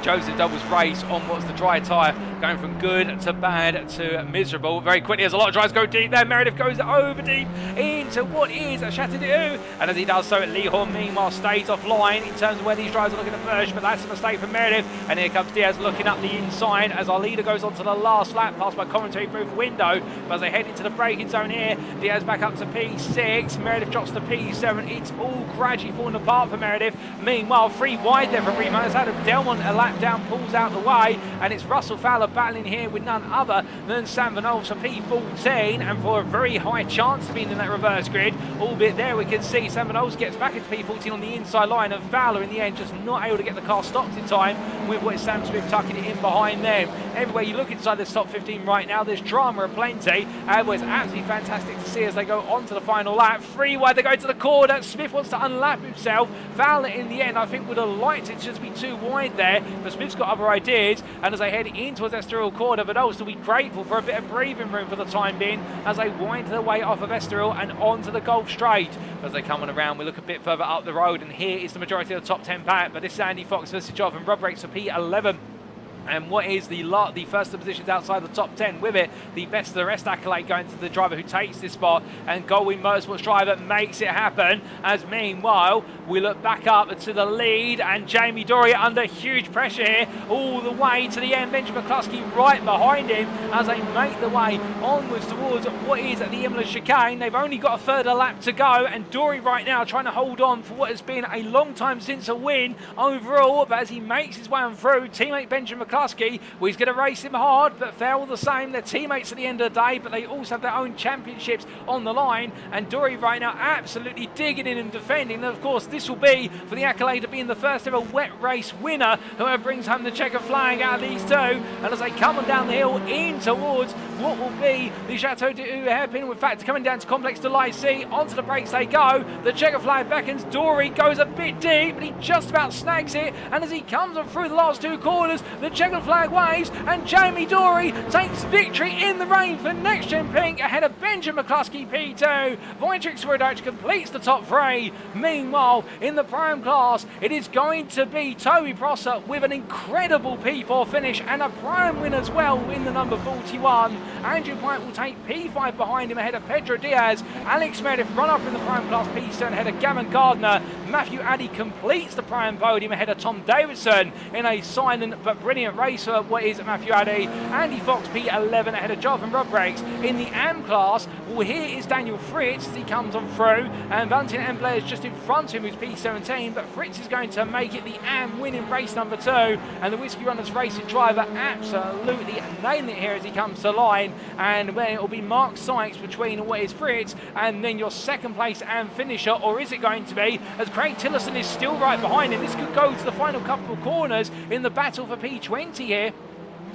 Joseph Doble's race on what's the dry tyre, going from good to bad to miserable very quickly as a lot of drivers go deep there. Meredith goes over deep into what is a Château, and as he does so, Lee Horn meanwhile stays offline in terms of where these drivers are looking to push, but that's a mistake from Meredith, and here comes Diaz looking up the inside as our leader goes on to the last lap, past my commentary booth window, but as they head into the braking zone here, Diaz back up to P6, Meredith drops to P7, it's all gradually falling apart for Meredith. Meanwhile, 3 wide there from Riemann as Adam Delmont a lap down, pulls out the way, and it's Russell Fowler battling here with none other than Sam Van Olst for P14, and for a very high chance of being in that reverse grid, albeit there we can see Sam Van Olst gets back into P14 on the inside line, and Fowler in the end just not able to get the car stopped in time with what is Sam Smith tucking it in behind them. Everywhere you look inside this top 15 right now, there's drama aplenty, and it's absolutely fantastic to see as they go on to the final lap. 3 wide, they go to the corner, Smith wants to unlap himself, Fowler in the end I think would have liked it to just be too wide there, but Smith's got other ideas, and as they head in towards Estoril corner, but also be grateful for a bit of breathing room for the time being as they wind their way off of Estoril and onto the Gulf Straight. As they come on around, we look a bit further up the road, and here is the majority of the top 10 pack, but this is Andy Fox versus Jonathan Robrix for P11. And what is the first positions outside the top 10 with it? The best of the rest accolade going to the driver who takes this spot, and Goldwyn Motorsports driver makes it happen. As meanwhile, we look back up to the lead, and Jamie Dory under huge pressure here, all the way to the end. Benjamin McCluskey right behind him as they make the way onwards towards what is the Imola chicane. They've only got a further lap to go, and Dory right now trying to hold on for what has been a long time since a win overall. But as he makes his way on through, teammate Benjamin McCluskey, well, he's going to race him hard, but fair all the same. They're teammates at the end of the day, but they also have their own championships on the line. And Dory right now absolutely digging in and defending. And of course, this will be for the accolade of being the first ever wet race winner, whoever brings home the checker flag out of these two. And as they come on down the hill in towards what will be the Chateau de hairpin, in fact, coming down to Complexe du Lycée, onto the brakes they go. The checker flag beckons. Dory goes a bit deep, but he just about snags it. And as he comes on through the last two corners, the checker flag waves, and Jamie Dory takes victory in the rain for Next Gen Pink ahead of Benjamin McCluskey P2. Wojciech Swirydowicz completes the top three. Meanwhile, in the prime class, it is going to be Toby Prosser with an incredible P4 finish and a prime win as well in the number 41. Andrew Pike will take P5 behind him ahead of Pedro Diaz. Alex Meredith run up in the prime class P7 ahead of Gavin Gardner. Matthew Addy completes the prime podium ahead of Tom Davidson in a silent but brilliant race for what is Matthew Addy. Andy Fox P11 ahead of Jonathan Rodbriggs. In the AM class, well, here is Daniel Fritz as he comes on through, and Valentin Embler is just in front of him, who's P17, but Fritz is going to make it the AM win in race number 2, and the Whiskey Runners racing driver absolutely nailing it here as he comes to line. And then it will be Mark Sykes between what is Fritz and then your second place and finisher, or is it going to be, as Craig Tillerson is still right behind him. This could go to the final couple of corners in the battle for P20 here,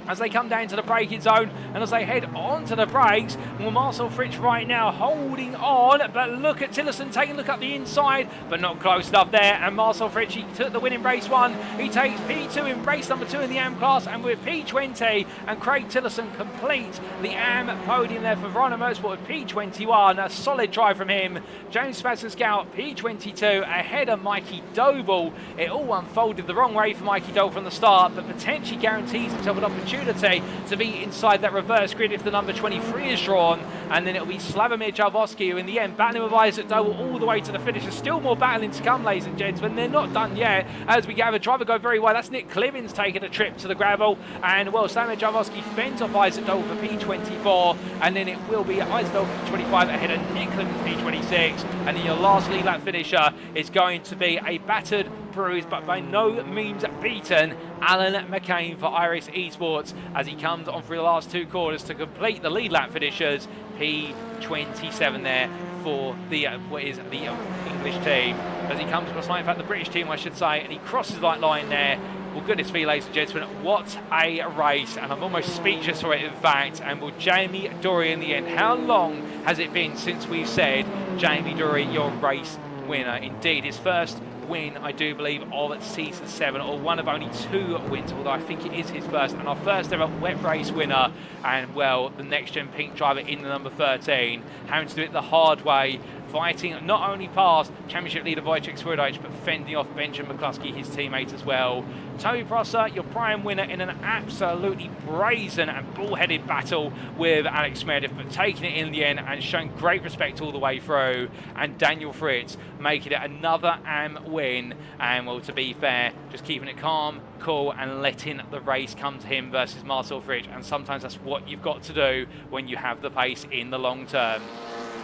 as they come down to the braking zone and as they head onto the brakes. Well, Marcel Fritz right now holding on, but look at Tillerson taking a look up the inside, but not close enough there. And Marcel Fritz, he took the win in race 1. He takes P2 in race number 2 in the AM class, and with P20, and Craig Tillerson completes the AM podium there for Rhino Motorsport with P21. A solid drive from him. James Sebastian Scout, P22, ahead of Mikey Doble. It all unfolded the wrong way for Mikey Doble from the start, but potentially guarantees himself an opportunity to be inside that reverse grid if the number 23 is drawn. And then it'll be Slavomir Jalvosky who in the end battling with Isaac Doble all the way to the finish. There's still more battling to come, ladies and gentlemen. They're not done yet, as we have a driver go very well. That's Nick Clibbins taking a trip to the gravel, and well, Slavomir Jalvosky fends off Isaac Doble for P24, and then it will be Isaac Doble P25 ahead of Nick Clibbins P26, and then your last lead lap finisher is going to be a battered, bruised, but by no means beaten Alan McCain for iRacing Esports, as he comes on through the last two corners to complete the lead lap finishers. P27 there for the what is the English team, as he comes across line, in fact the British team I should say, and he crosses that line there. Well, goodness me, ladies and gentlemen, what a race, and I'm almost speechless for it in fact. And will Jamie Dory in the end, how long has it been since we've said Jamie Dory your race winner? Indeed, his first win, I do believe, of season 7, or one of only 2 wins, although I think it is his first, and our first ever wet race winner. And well, the Next Gen Pink driver in the number 13, having to do it the hard way, fighting not only past championship leader Wojciech Swirydowicz, but fending off Benjamin McCluskey, his teammate as well. Toby Prosser, your prime winner in an absolutely brazen and bull-headed battle with Alex Meredith, but taking it in the end and showing great respect all the way through. And Daniel Fritz making it another AM win, and well, to be fair, just keeping it calm, cool, and letting the race come to him versus Marcel Fritz. And sometimes that's what you've got to do when you have the pace in the long term.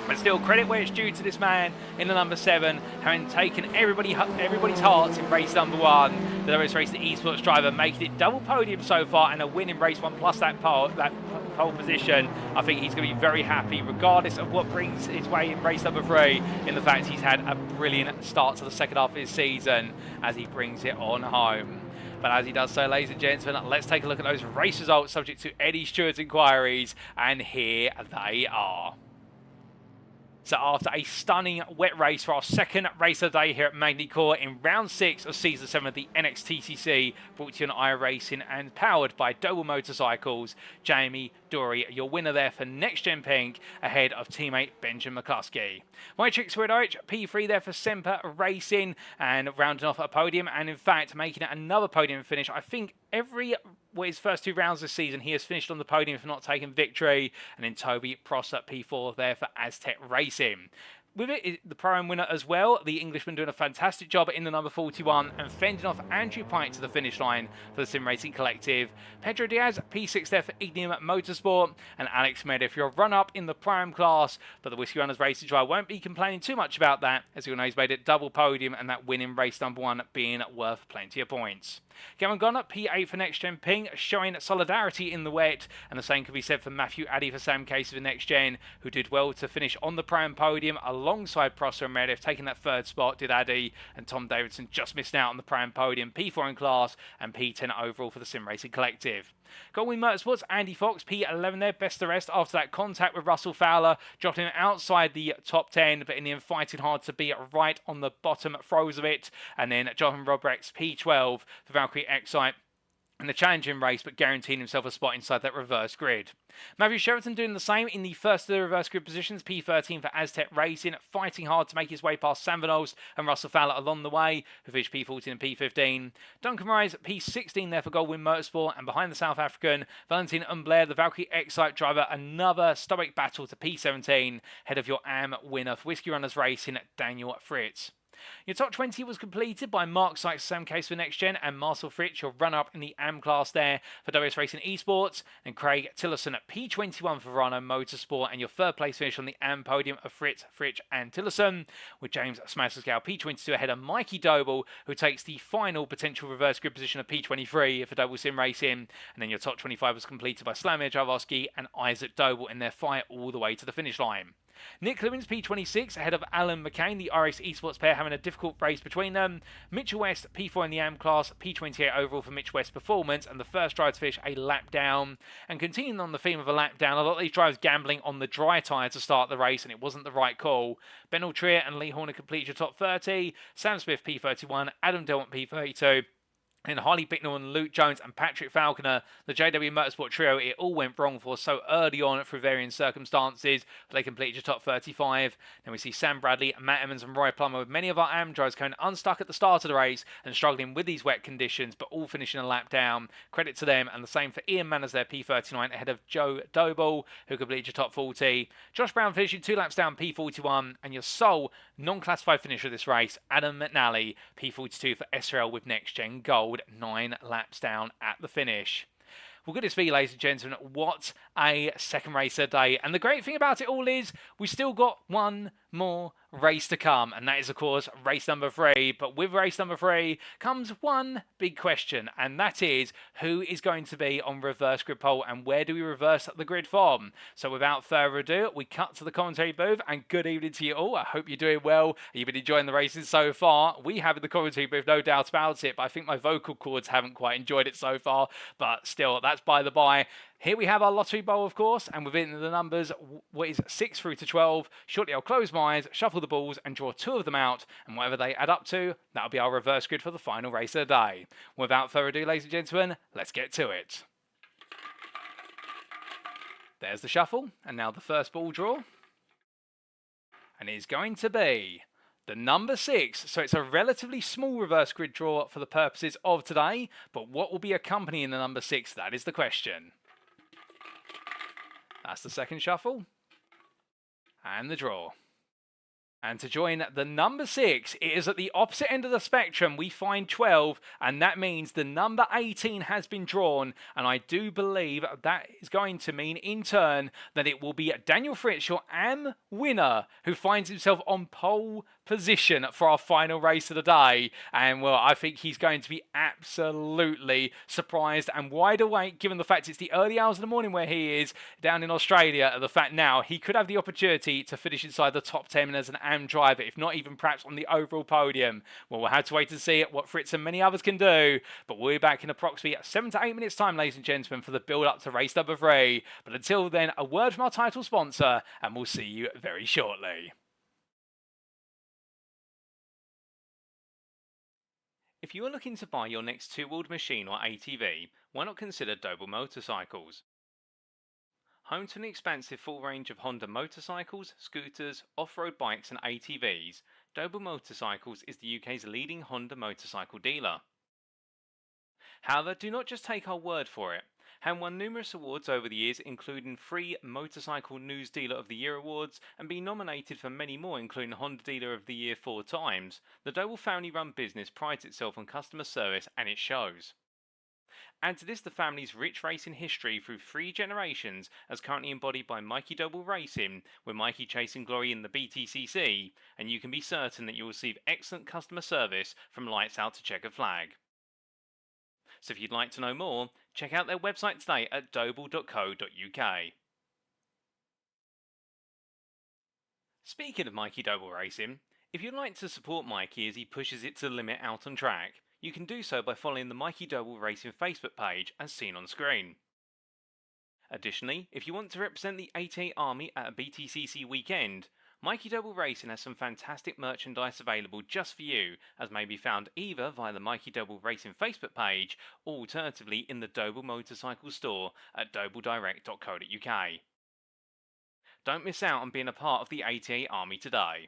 But still, credit where it's due to this man in the number 7, having taken everybody's hearts in race number 1. The Nevers Racing Esports driver making it double podium so far, and a win in race 1 plus that pole position. I think he's going to be very happy, regardless of what brings his way in race number 3, in the fact he's had a brilliant start to the second half of his season as he brings it on home. But as he does so, ladies and gentlemen, let's take a look at those race results subject to Eddie Stewart's inquiries, and here they are. So after a stunning wet race for our second race of the day here at Magny-Cours in round 6 of season 7 of the NXTCC, brought to you on iRacing and powered by Doble Motorcycles, Jamie Dory, your winner there for Next Gen Pink, ahead of teammate Benjamin McCluskey. Wojciech Swirydowicz, P3 there for Semper Racing, and rounding off a podium, and in fact making it another podium finish. I think every his first 2 rounds this season, he has finished on the podium for not taking victory. And then Toby Prosser, P4 there for Aztec Racing. With it, the Pro-Am winner as well, the Englishman doing a fantastic job in the number 41 and fending off Andrew Pike to the finish line for the Sim Racing Collective. Pedro Diaz, P6 there for Ignium Motorsport, and Alex Medoff, your run-up in the Pro-Am class. But the Whiskey Runners Racing Driver won't be complaining too much about that, as you know he's made it double podium, and that win in race number 1 being worth plenty of points. Gavin Gunner, P8 for Next Gen Ping, showing solidarity in the wet, and the same could be said for Matthew Addy for Sam Casey for Next Gen, who did well to finish on the Pro-Am podium alongside Prosser and Meredith, taking that 3rd spot, did Addy, and Tom Davidson just missed out on the Pro-Am podium, P4 in class, and P10 overall for the Sim Racing Collective. Goldwing Motorsports, Andy Fox, P11 there, best of the rest after that contact with Russell Fowler, dropping him outside the top 10, but in the end fighting hard to be right on the bottom throws of it, and then Jonathan Robrex, P12 for Valkyrie Excite in the challenging race, but guaranteeing himself a spot inside that reverse grid. Matthew Sheraton doing the same in the first of the reverse grid positions, P13 for Aztec Racing, fighting hard to make his way past Sam Van and Russell Fowler along the way, who finished P14 and P15. Duncan Rise, P16 there for Goldwing Motorsport, and behind the South African, Valentin Umblair, the Valkyrie Excite driver, another stoic battle to P17, head of your AM winner for Whiskey Runners Racing, Daniel Fritz. Your top 20 was completed by Mark Sykes, Sam Case for Next Gen, and Marcel Fritz, your runner-up in the AM class there for WS Racing Esports, and Craig Tillerson at P21 for Verano Motorsport, and your 3rd place finish on the AM podium of Fritz, and Tillerson, with James Smasserscale P22 ahead of Mikey Doble, who takes the final potential reverse grid position of P23 for Doble Sim Racing, and then your top 25 was completed by Slamir Jaworski and Isaac Doble in their fight all the way to the finish line. Nick Clemens, P26, ahead of Alan McCain, the iRacing Esports pair having a difficult race between them. Mitchell West, P4 in the AM class, P28 overall for Mitch West's performance, and the first driver to finish a lap down. And continuing on the theme of a lap down, a lot of these drivers gambling on the dry tyre to start the race, and it wasn't the right call. Ben Altrier and Lee Horner completed your top 30, Sam Smith P31, Adam Delmont P32, and Harley Bicknell and Luke Jones and Patrick Falconer, the JW Motorsport trio, it all went wrong for so early on through varying circumstances, but they completed your top 35. Then we see Sam Bradley, Matt Emmons and Roy Plummer with many of our AM drivers coming unstuck at the start of the race and struggling with these wet conditions, but all finishing a lap down. Credit to them, and the same for Ian Manners there, P39, ahead of Joe Doble, who completed your top 40. Josh Brown finishing 2 laps down, P41, and your sole non-classified finisher of this race, Adam McNally, P42 for Estoril with Next Gen Gold, 9 laps down at the finish. Well, goodness me, ladies and gentlemen, what a second race a day. And the great thing about it all is we still got one more race to come, and that is, of course, race number 3. But with race number 3 comes one big question, and that is who is going to be on reverse grid pole, and where do we reverse the grid from? So without further ado, we cut to the commentary booth, and good evening to you all. I hope you're doing well. You've been enjoying the racing so far. We have in the commentary booth, no doubt about it, but I think my vocal cords haven't quite enjoyed it so far, but still, that's by the by. Here we have our lottery bowl, of course, and within the numbers, what is 6 through to 12. Shortly, I'll close my eyes, shuffle the balls, and draw 2 of them out, and whatever they add up to, that'll be our reverse grid for the final race of the day. Without further ado, ladies and gentlemen, let's get to it. There's the shuffle, and now the first ball draw. And it's going to be the number 6, so it's a relatively small reverse grid draw for the purposes of today, but what will be accompanying the number 6, that is the question. That's the second shuffle. And the draw. And to join the number 6, it is at the opposite end of the spectrum. We find 12, and that means the number 18 has been drawn. And I do believe that is going to mean, in turn, that it will be Daniel Fritz, your AM winner, who finds himself on pole position for our final race of the day. And, well, I think he's going to be absolutely surprised and wide awake, given the fact it's the early hours of the morning where he is down in Australia. The fact now he could have the opportunity to finish inside the top 10 as an AM driver, if not even perhaps on the overall podium. Well, we'll have to wait to see what Fritz and many others can do, but we'll be back in approximately 7 to 8 minutes time, ladies and gentlemen, for the build-up to race number 3. But until then, a word from our title sponsor, and we'll see you very shortly. If you are looking to buy your next two-wheeled machine or ATV, why not consider Doble Motorcycles? Home to an expansive full range of Honda motorcycles, scooters, off-road bikes and ATVs, Doble Motorcycles is the UK's leading Honda motorcycle dealer. However, do not just take our word for it. Having won numerous awards over the years, including 3 Motorcycle News Dealer of the Year awards, and being nominated for many more, including Honda Dealer of the Year 4 times, the Doble family-run business prides itself on customer service, and it shows. Add to this the family's rich racing history through 3 generations, as currently embodied by Mikey Doble Racing, with Mikey chasing glory in the BTCC, and you can be certain that you will receive excellent customer service from lights out to checkered flag. So if you'd like to know more, check out their website today at doble.co.uk. Speaking of Mikey Doble Racing, if you'd like to support Mikey as he pushes it to the limit out on track, you can do so by following the Mikey Doble Racing Facebook page as seen on screen. Additionally, if you want to represent the 88 Army at a BTCC weekend, Mikey Doble Racing has some fantastic merchandise available just for you, as may be found either via the Mikey Doble Racing Facebook page or alternatively in the Doble Motorcycles store at dobledirect.co.uk. Don't miss out on being a part of the 88 Army today.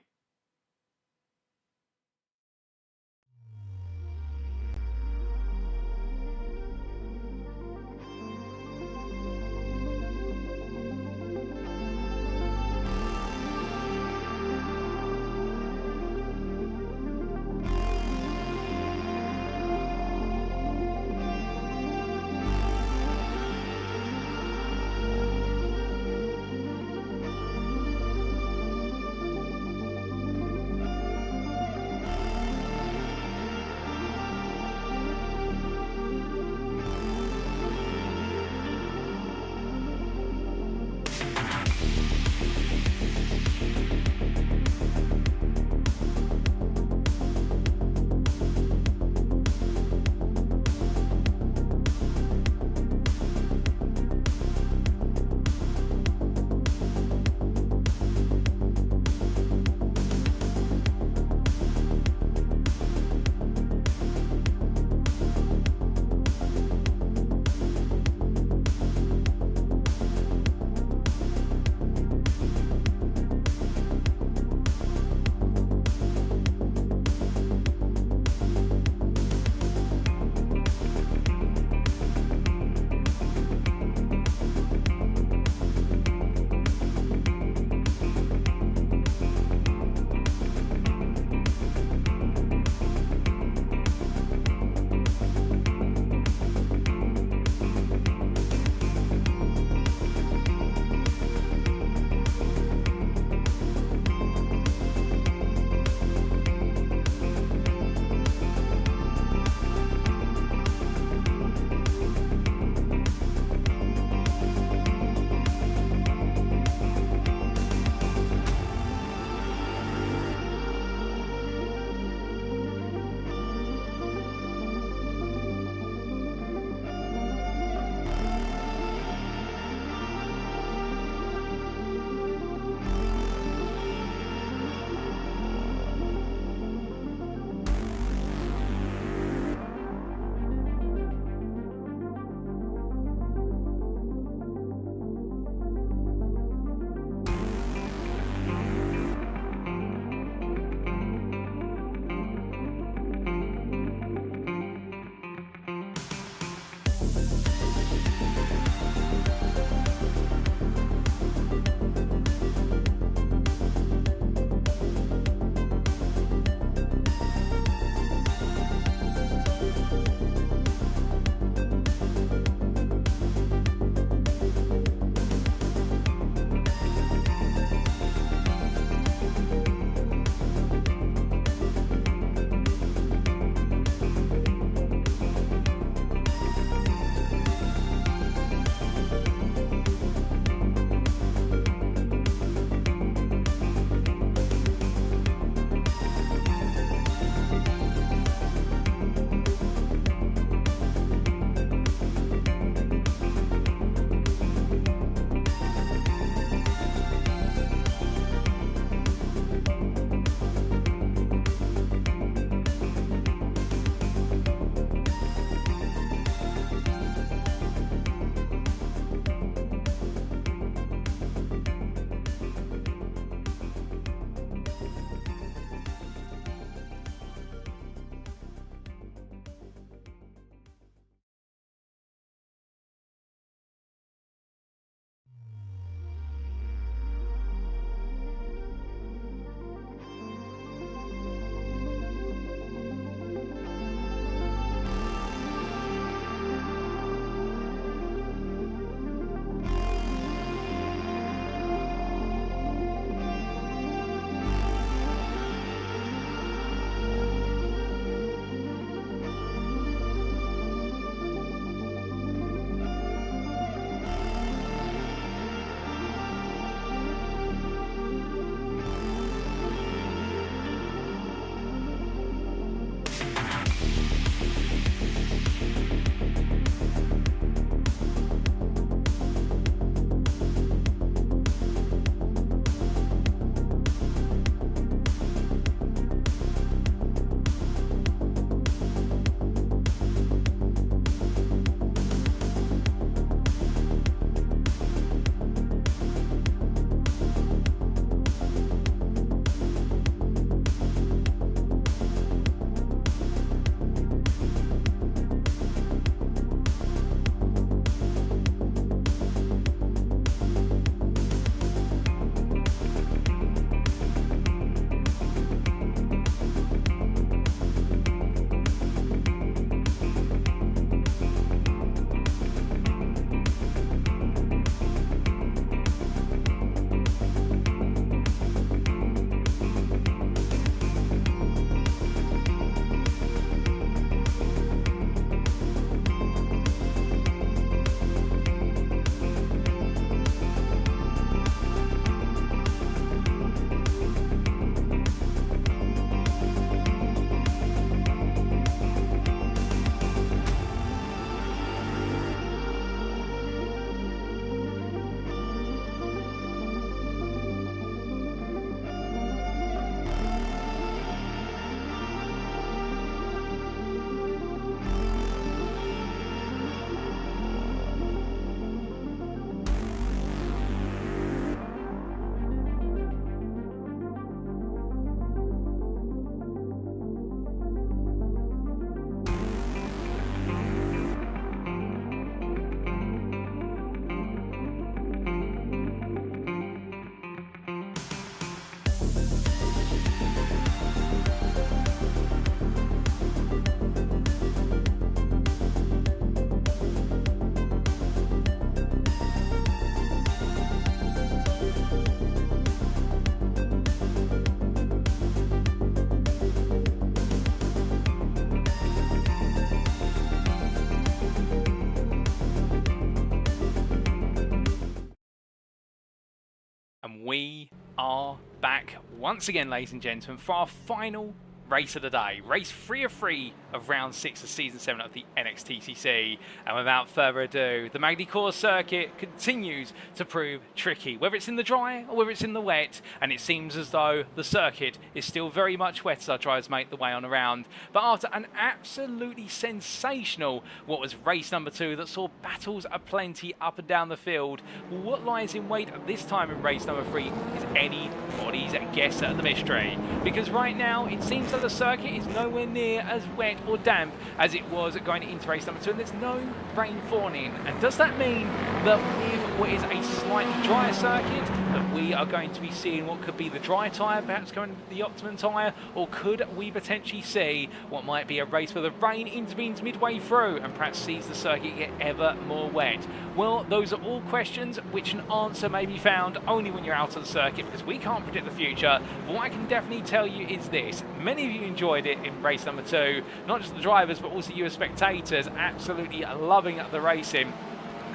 We are back once again, ladies and gentlemen, for our final race of the day. Race 3 of 3 of round 6 of season 7 of the NXTCC. And without further ado, the Magny-Cours circuit continues to prove tricky, whether it's in the dry or whether it's in the wet. And it seems as though the circuit is still very much wet as our drivers make the way on around. But after an absolutely sensational, what was race number 2 that saw battles aplenty up and down the field, what lies in wait at this time in race number 3 is anybody's guess at the mystery. Because right now, it seems that the circuit is nowhere near as wet or damp as it was going into race number 2, and there's no rain falling. And does that mean that with what is a slightly drier circuit, that we are going to be seeing what could be the dry tyre, perhaps going with the optimum tyre, or could we potentially see what might be a race where the rain intervenes midway through and perhaps sees the circuit get ever more wet? Well, those are all questions which an answer may be found only when you're out of the circuit, because we can't predict the future. But what I can definitely tell you is this: many of you enjoyed it in race number 2, not just the drivers but also you as spectators, absolutely loving the racing.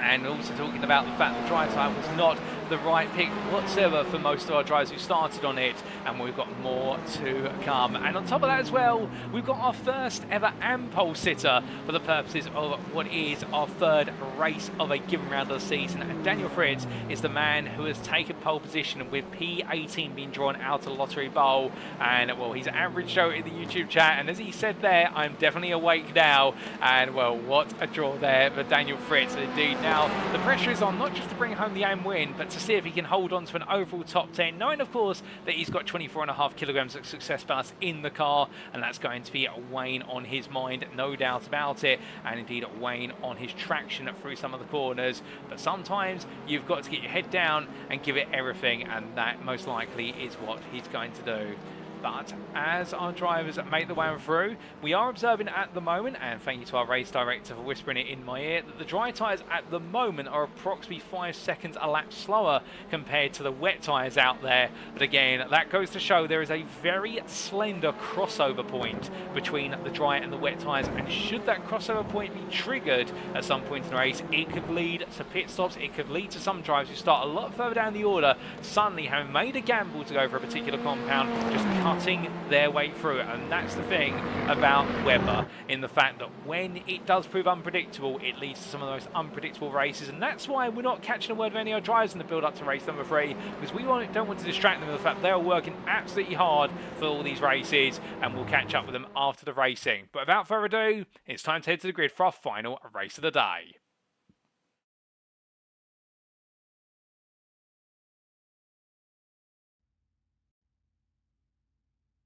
And also talking about the fact that the dry tyre was not the right pick whatsoever for most of our drivers who started on it, and we've got more to come. And on top of that as well, we've got our first ever pole sitter for the purposes of what is our 3rd race of a given round of the season. And Daniel Fritz is the man who has taken pole position, with P18 being drawn out of the lottery bowl. And well, he's average Joe in the YouTube chat, and as he said there, I'm definitely awake now. And well, what a draw there for Daniel Fritz. Indeed, now the pressure is on not just to bring home the aim win, but to see if he can hold on to an overall top 10, knowing of course that he's got 24.5 kilograms of success ballast in the car, and that's going to be weighing on his mind, no doubt about it, and indeed weighing on his traction through some of the corners. But sometimes you've got to get your head down and give it everything, and that most likely is what he's going to do. But as our drivers make the way on through, we are observing at the moment, and thank you to our race director for whispering it in my ear, that the dry tyres at the moment are approximately 5 seconds a lap slower compared to the wet tyres out there. But again, that goes to show there is a very slender crossover point between the dry and the wet tyres, and should that crossover point be triggered at some point in the race, it could lead to pit stops. It could lead to some drivers who start a lot further down the order suddenly having made a gamble to go for a particular compound, just cutting their way through it. And that's the thing about weather, in the fact that when it does prove unpredictable, it leads to some of the most unpredictable races. And that's why we're not catching a word of any of our drivers in the build up to race number 3, because we don't want to distract them with the fact they are working absolutely hard for all these races, and we'll catch up with them after the racing. But without further ado, it's time to head to the grid for our final race of the day.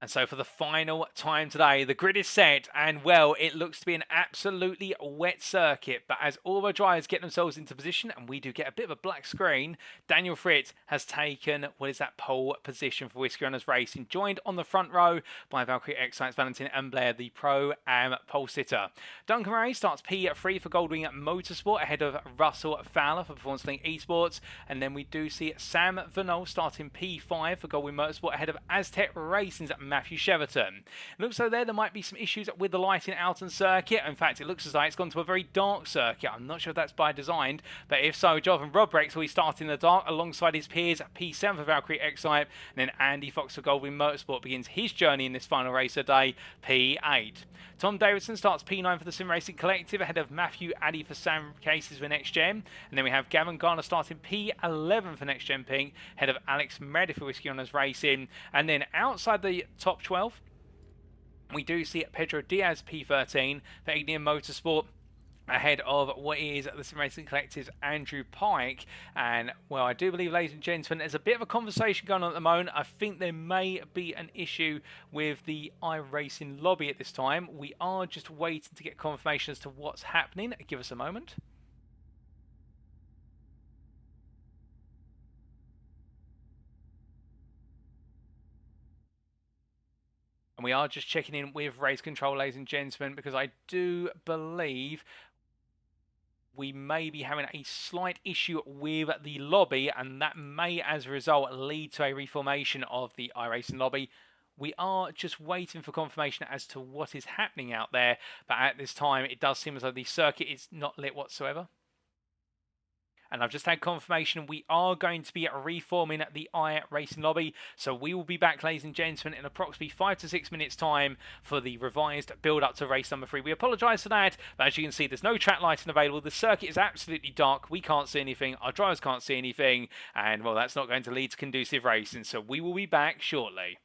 And so for the final time today, the grid is set, and well, it looks to be an absolutely wet circuit. But as all of our drivers get themselves into position, and we do get a bit of a black screen, Daniel Fritz has taken what is that pole position for Whiskey Runners Racing, joined on the front row by Valkyrie Excite's Valentin and Blair, the Pro-Am pole sitter. Duncan Ray starts P3 for Goldwing Motorsport ahead of Russell Fowler for Performance Link Esports. And then we do see Sam Vernol starting P5 for Goldwing Motorsport ahead of Aztec Racing's Matthew Cheverton. It looks like there might be some issues with the lighting out on circuit. In fact, it looks as though it's gone to a very dark circuit. I'm not sure if that's by design, but if so, Jonathan Rodbricks will be starting in the dark alongside his peers at P7 for Valkyrie Excite, and then Andy Fox for Goldwing Motorsport begins his journey in this final race of the day, P8. Tom Davidson starts P9 for the Sim Racing Collective ahead of Matthew Addy for Sam Cases for NXTGEN, and then we have Gavin Garner starting P11 for NXTGEN Pink ahead of Alex Meredith for Whiskey Runners Racing, and then outside the top 12 we do see Pedro Diaz P13 for Ignium Motorsport ahead of what is the Sim Racing Collective's Andrew Pike. And well, I do believe, ladies and gentlemen, there's a bit of a conversation going on at the moment. I think there may be an issue with the iRacing lobby at this time. We are just waiting to get confirmation as to what's happening. Give us a moment. And we are just checking in with race control, ladies and gentlemen, because I do believe we may be having a slight issue with the lobby, and that may, as a result, lead to a reformation of the iRacing lobby. We are just waiting for confirmation as to what is happening out there, but at this time, it does seem as though the circuit is not lit whatsoever. And I've just had confirmation we are going to be reforming at the iRacing lobby. So we will be back, ladies and gentlemen, in approximately 5 to 6 minutes time for the revised build-up to race number 3. We apologise for that, but as you can see, there's no track lighting available. The circuit is absolutely dark. We can't see anything. Our drivers can't see anything. And, well, that's not going to lead to conducive racing. So we will be back shortly.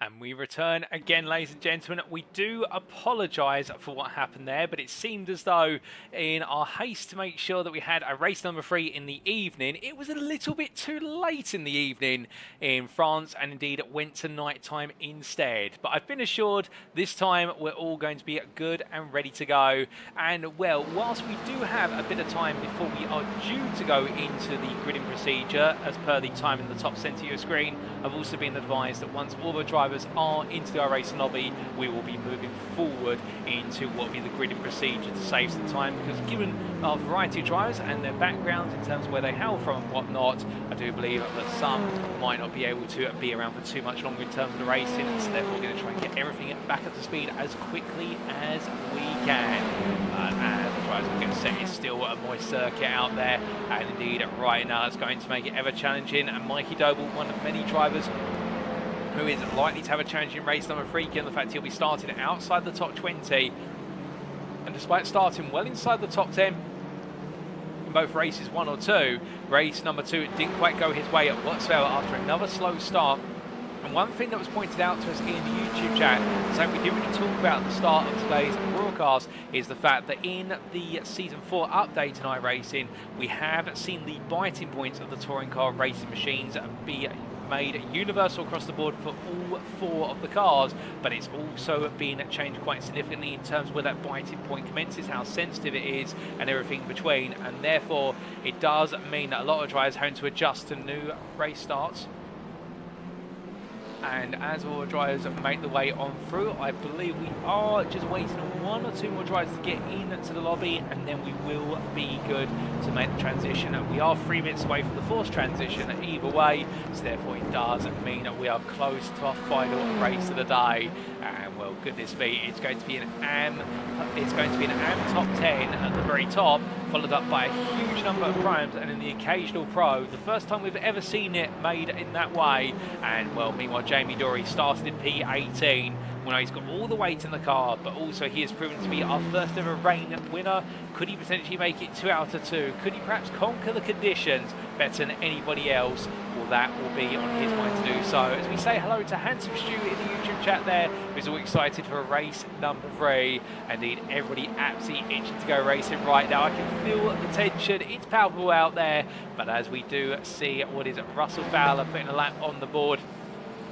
And we return again, ladies and gentlemen. We do apologise for what happened there, but it seemed as though in our haste to make sure that we had a race number 3 in the evening, it was a little bit too late in the evening in France, and indeed it went to night time instead. But I've been assured this time we're all going to be good and ready to go. And well, whilst we do have a bit of time before we are due to go into the gridding procedure, as per the time in the top centre of your screen, I've also been advised that once all the drivers are into the iRacing lobby, we will be moving forward into what will be the gridding procedure to save some time, because given our variety of drivers and their backgrounds in terms of where they hail from and whatnot, I do believe that some might not be able to be around for too much longer in terms of the racing, so therefore we're going to try and get everything back up to speed as quickly as we can. As the drivers are going to say, it's still a moist circuit out there, and indeed right now it's going to make it ever challenging. And Mikey Doble, one of many drivers who is likely to have a challenge in race number 3, given the fact he'll be starting outside the top 20. And despite starting well inside the top 10 in both races 1 or 2, race number 2 it didn't quite go his way whatsoever after another slow start. And one thing that was pointed out to us in the YouTube chat, something we didn't really talk about at the start of today's broadcast, is the fact that in the Season 4 update in iRacing, we have seen the biting points of the touring car racing machines be made universal across the board for all 4 of the cars, but it's also been changed quite significantly in terms of where that biting point commences, how sensitive it is, and everything in between. And therefore it does mean that a lot of drivers are having to adjust to new race starts. And as all the drivers make the way on through, I believe we are just waiting on 1 or 2 more drivers to get into the lobby, and then we will be good to make the transition. And we are 3 minutes away from the forced transition either way, so therefore it does mean that we are close to our final race of the day. And well, goodness me, it's going to be an AM top 10 at the very top, followed up by a huge number of primes and then the occasional pro. The first time we've ever seen it made in that way. And well, meanwhile Jamie Dory started in P18. Well, he's got all the weight in the car, but also he has proven to be our first ever rain winner. Could he potentially make it 2 out of 2? Could he perhaps conquer the conditions better than anybody else? Well, that will be on his mind to do so. As we say hello to Handsome Stu in the YouTube chat there, who's all excited for race number 3. Indeed, everybody absolutely itching to go racing right now. I can feel the tension. It's palpable out there. But as we do see what is Russell Fowler putting a lap on the board,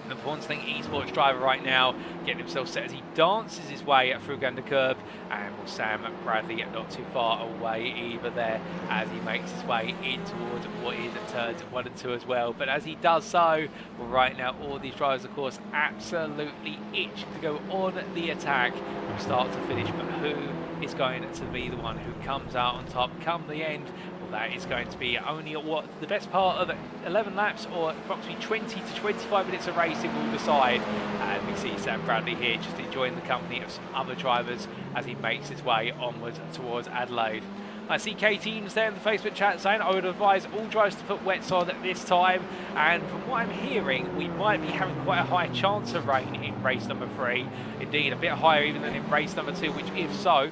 the Pornsling Esports driver right now, getting himself set as he dances his way through Gander Curb, and Sam Bradley not too far away either there as he makes his way in towards what is turns 1 and 2 as well. But as he does so, well, right now all these drivers of course absolutely itch to go on the attack from start to finish, but who is going to be the one who comes out on top come the end? That is going to be only what the best part of 11 laps, or approximately 20 to 25 minutes of racing will decide. And we see Sam Bradley here just enjoying the company of some other drivers as he makes his way onwards towards Adelaide. I see Katie Eames there in the Facebook chat saying I would advise all drivers to put wets on at this time, and from what I'm hearing we might be having quite a high chance of rain in race number 3. Indeed, a bit higher even than in race number 2, which if so,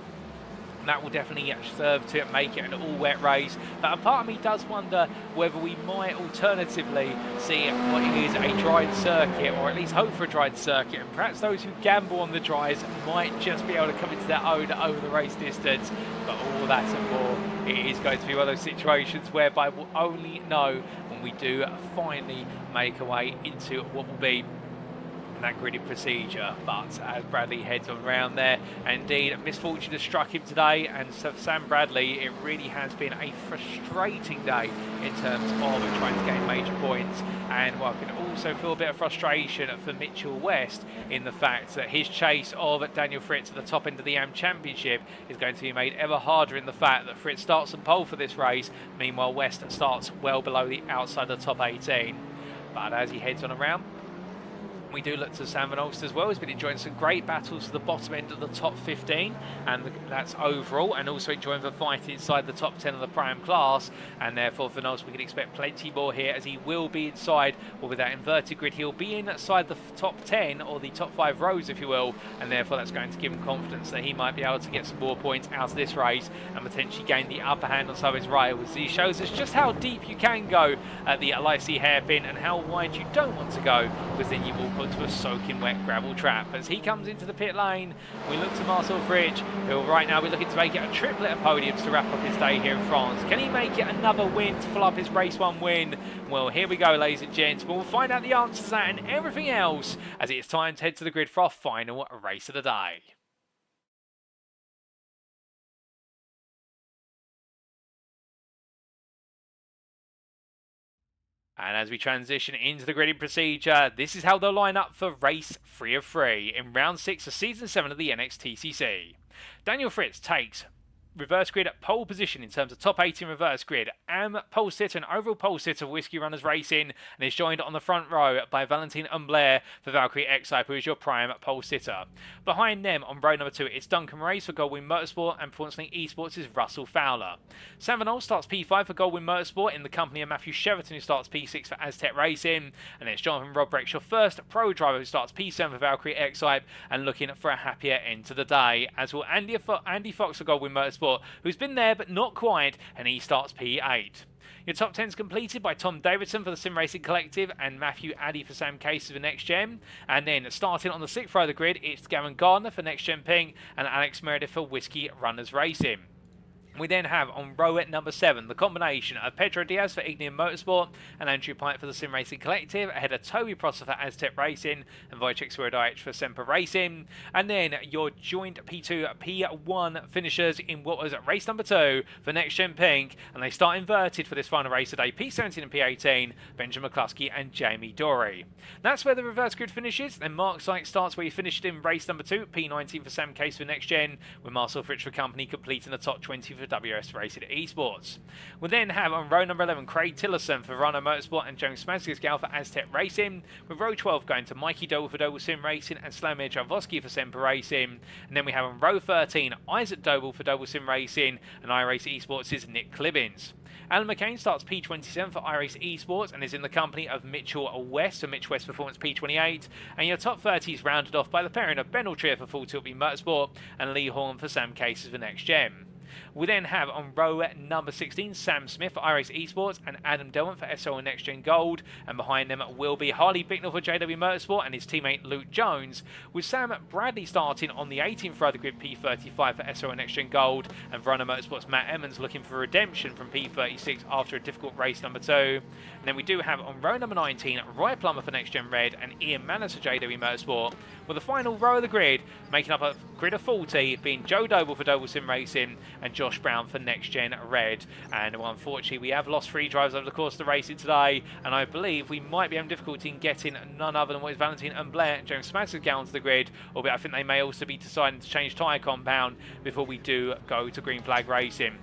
that will definitely serve to make it an all-wet race. But a part of me does wonder whether we might alternatively see what is a dried circuit, or at least hope for a dried circuit, and perhaps those who gamble on the dries might just be able to come into their own over the race distance. But all that and more, it is going to be one of those situations whereby we'll only know when we do finally make our way into what will be that gridding procedure. But as Bradley heads on around there, indeed misfortune has struck him today, and for Sam Bradley it really has been a frustrating day in terms of trying to gain major points. And well, I can also feel a bit of frustration for Mitchell West in the fact that his chase of Daniel Fritz at the top end of the AM Championship is going to be made ever harder in the fact that Fritz starts on pole for this race, meanwhile West starts well below the outside of the top 18. But as he heads on around, we do look to Sam Van Olst as well. He's been enjoying some great battles to the bottom end of the top 15, and that's overall, and also enjoying the fight inside the top 10 of the Pro-Am class. And therefore Van Olst, we can expect plenty more here, as he will be inside, or with that inverted grid, he'll be inside the top 10, or the top 5 rows if you will, and therefore that's going to give him confidence that he might be able to get some more points out of this race and potentially gain the upper hand on some of his rivals. He shows us just how deep you can go at the LIC hairpin and how wide you don't want to go, because then you will onto a soaking wet gravel trap. As he comes into the pit lane, we look to Marcel Fridge, who will right now be looking to make it a triplet of podiums to wrap up his day here in France. Can he make it another win to follow up his race 1 win? Well, here we go, ladies and gents. We'll find out the answers to that and everything else as it's time to head to the grid for our final race of the day. And as we transition into the gridding procedure, this is how they'll line up for race 3 of 3 in round 6 of season 7 of the NXTCC. Daniel Fritz takes reverse grid at pole position in terms of top 18 reverse grid, am pole sitter and overall pole sitter for Whiskey Runners Racing, and is joined on the front row by Valentin Humbler for Valkyrie X-Type, who is your prime pole sitter. Behind them on row number 2, it's Duncan Race for Goldwing Motorsport, and Portsmouth Esports is Russell Fowler. Sam Van Ol starts P5 for Goldwing Motorsport in the company of Matthew Sheraton, who starts P6 for Aztec Racing, and it's Jonathan Rodbrecht, your first pro driver, who starts P7 for Valkyrie X-Type, and looking for a happier end to the day, as will Andy Fox for Goldwing Motorsport, who's been there but not quite, and he starts P8. Your top 10 is completed by Tom Davidson for the Sim Racing Collective and Matthew Addy for Sam Cases for NXTGEN. And then starting on the 6th row of the grid, it's Gavin Gardner for NXTGEN Pink and Alex Meredith for Whiskey Runners Racing. We then have on row at number 7 the combination of Pedro Diaz for Ignium Motorsport and Andrew Pite for the Sim Racing Collective, ahead of Toby Prosser for Aztec Racing and Wojciech Swirydowicz for Semper Racing. And then your joint P2, P1 finishers in what was race number 2 for NXTGEN Pink, and they start inverted for this final race today, P17 and P18, Benjamin McCluskey and Jamie Dorey. That's where the reverse grid finishes. Then Mark Sykes starts where he finished in race number 2, P19 for Sam Case for NXTGEN, with Marcel Fritsch for company completing the top 20 for WS Racing Esports. We'll then have on row number 11 Craig Tillerson for Rhino Motorsport and James Smasgisgal for Aztec Racing, with row 12 going to Mikey Doble for Doble Sim Racing and Slamir Javosky for Semper Racing. And then we have on row 13 Isaac Doble for Doble Sim Racing and iRacing Esports' Nick Clibbins. Alan McCain starts P27 for iRacing Esports and is in the company of Mitchell West for Mitch West Performance P28. And your top 30 is rounded off by the pairing of Ben Altrier for Full Tilt B Motorsport and Lee Horn for Sam Cases for NXTGEN. We then have on row number 16 Sam Smith for iRacing Esports and Adam Delman for SO and NXTGEN Gold, and behind them will be Harley Bicknell for JW Motorsport and his teammate Luke Jones, with Sam Bradley starting on the 18th row of the grid P35 for SO and NXTGEN Gold, and Runner Motorsports Matt Emmons looking for redemption from P36 after a difficult race number 2. And then we do have on row number 19 Roy Plummer for NXTGEN Red and Ian Manners for JW Motorsport, with the final row of the grid making up a grid of 40 being Joe Doble for Doble Sim Racing and Josh Brown for NXTGEN Red. And well, unfortunately we have lost 3 drivers over the course of the racing today, and I believe we might be having difficulty in getting none other than what is Valentin and Blair and James Smasser down to the grid, albeit I think they may also be deciding to change tyre compound before we do go to green flag racing.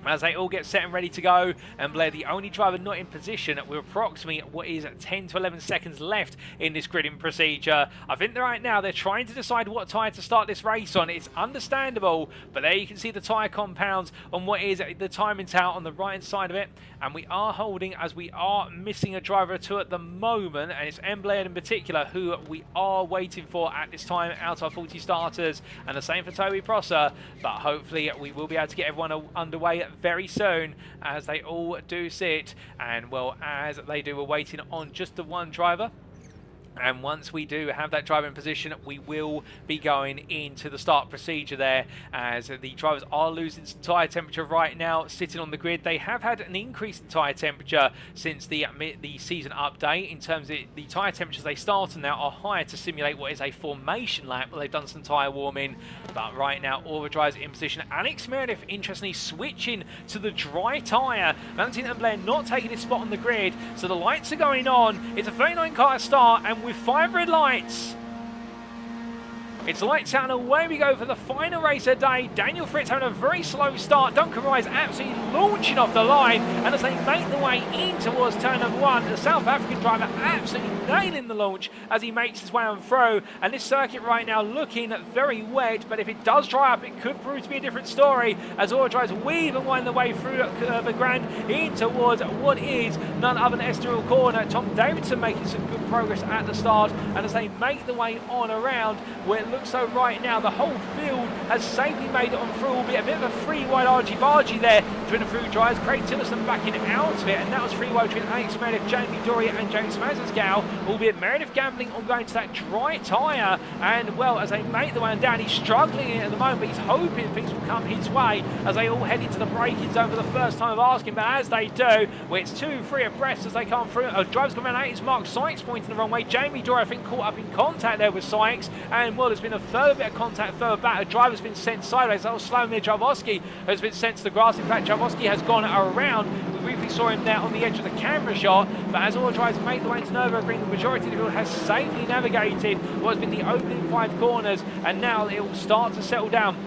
As they all get set and ready to go, and Blair, the only driver not in position, with approximately what is 10 to 11 seconds left in this gridding procedure. I think right now they're trying to decide what tyre to start this race on. It's understandable, but there you can see the tyre compounds on what is the timing tower on the right side of it. And we are holding, as we are missing a driver or two at the moment, and it's M. Blair in particular who we are waiting for at this time out of 40 starters, and the same for Toby Prosser. But hopefully we will be able to get everyone underway very soon as they all do sit, and well, as they do, we're waiting on just the one driver. And once we do have that driver in position, we will be going into the start procedure there, as the drivers are losing some tyre temperature right now sitting on the grid. They have had an increase in tyre temperature since the season update. In terms of the tyre temperatures they start on now are higher to simulate what is a formation lap, where they've done some tyre warming. But right now all the drivers in position. Alex Meredith interestingly switching to the dry tyre. Valentin and Blair not taking his spot on the grid, so the lights are going on. It's a 39 car start, and with 5 red lights, it's lights out and away we go for the final race of the day. Daniel Fritz having a very slow start. Duncan Rise absolutely launching off the line, and as they make the way in towards turn number 1, the South African driver absolutely nailing the launch as he makes his way on through. And this circuit right now looking very wet, but if it does dry up, it could prove to be a different story, as all drivers weave and wind their way through the Grand in towards what is none other than Estoril corner. Tom Davidson making some good progress at the start, and as they make the way on around, we're looks so right now the whole field has safely made it on through, albeit a bit of a free-wide argy-bargy there between the through drivers. Craig Tillotson backing out of it, and that was free-wide between Alex Meredith, Jamie Doria and James Mazascal, albeit Meredith gambling on going to that dry tyre, and well, as they make the way down, he's struggling at the moment, but he's hoping things will come his way as they all head into the braking zone for the first time of asking, but as they do, well, it's 2-3 abreast as they come through. Drivers come around 8 is Mark Sykes pointing the wrong way. Jamie Doria, I think, caught up in contact there with Sykes, and well, there's been a further bit of contact further back. A driver's been sent sideways. That was Slawomir Jaworski has been sent to the grass. In fact, Jaworski has gone around. We briefly saw him there on the edge of the camera shot, but as all drivers make the way into Nürburgring, the majority of the field has safely navigated what has been the opening 5 corners, and now it will start to settle down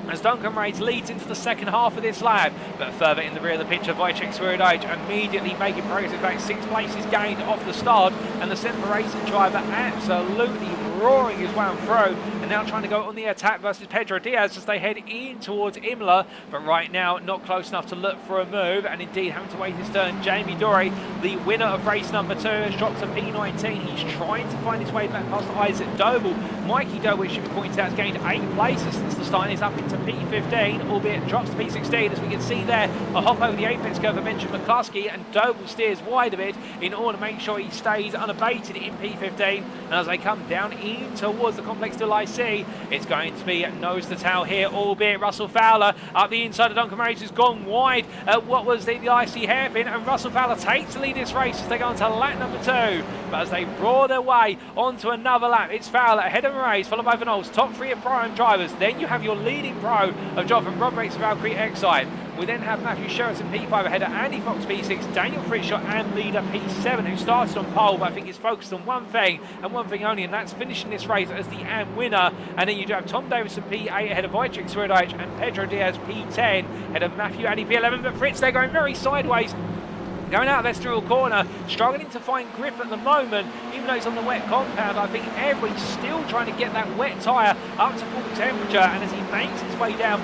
as Duncan Race leads into the second half of this lap, but further in the rear of the picture, Wojciech Swirydowicz immediately making progress. In fact, 6 places gained off the start, and the Semper Racing driver absolutely roaring his way through, and now trying to go on the attack versus Pedro Diaz as they head in towards Imola, but right now not close enough to look for a move, and indeed having to wait his turn. Jamie Dory, the winner of race number 2, has dropped to P19. He's trying to find his way back past Isaac Doble. Mikey Doble, which should be pointed out, has gained 8 places since the start and is up into P15, albeit drops to P16, as we can see there. A hop over the apex curve of Benjamin McCluskey, and Doble steers wide of it in order to make sure he stays unabated in P15, and as they come down in towards the Complexe du Lycée, it's going to be nose to tail here, albeit Russell Fowler up the inside of Duncan Race has gone wide at what was the IC hairpin, and Russell Fowler takes the lead this race as they go into lap number 2, but as they roar their way onto another lap, it's Fowler ahead of Race, followed by Van Olds, top 3 of Prime drivers. Then you have your leading pro of Jonathan Roberts of Valkyrie Exide. We then have Matthew Sheraton P5 ahead of Andy Fox P6, Daniel Fritschott and leader P7, who started on pole, but I think is focused on one thing and one thing only, and that's finishing this race as the AM winner. And then you do have Tom Davidson P8 ahead of Wojciech Swirydowicz and Pedro Diaz P10 ahead of Matthew Addy P11, but Fritz, they're going very sideways. Going out of Estoril corner, struggling to find grip at the moment, even though he's on the wet compound. I think everybody's still trying to get that wet tyre up to full temperature, and as he makes his way down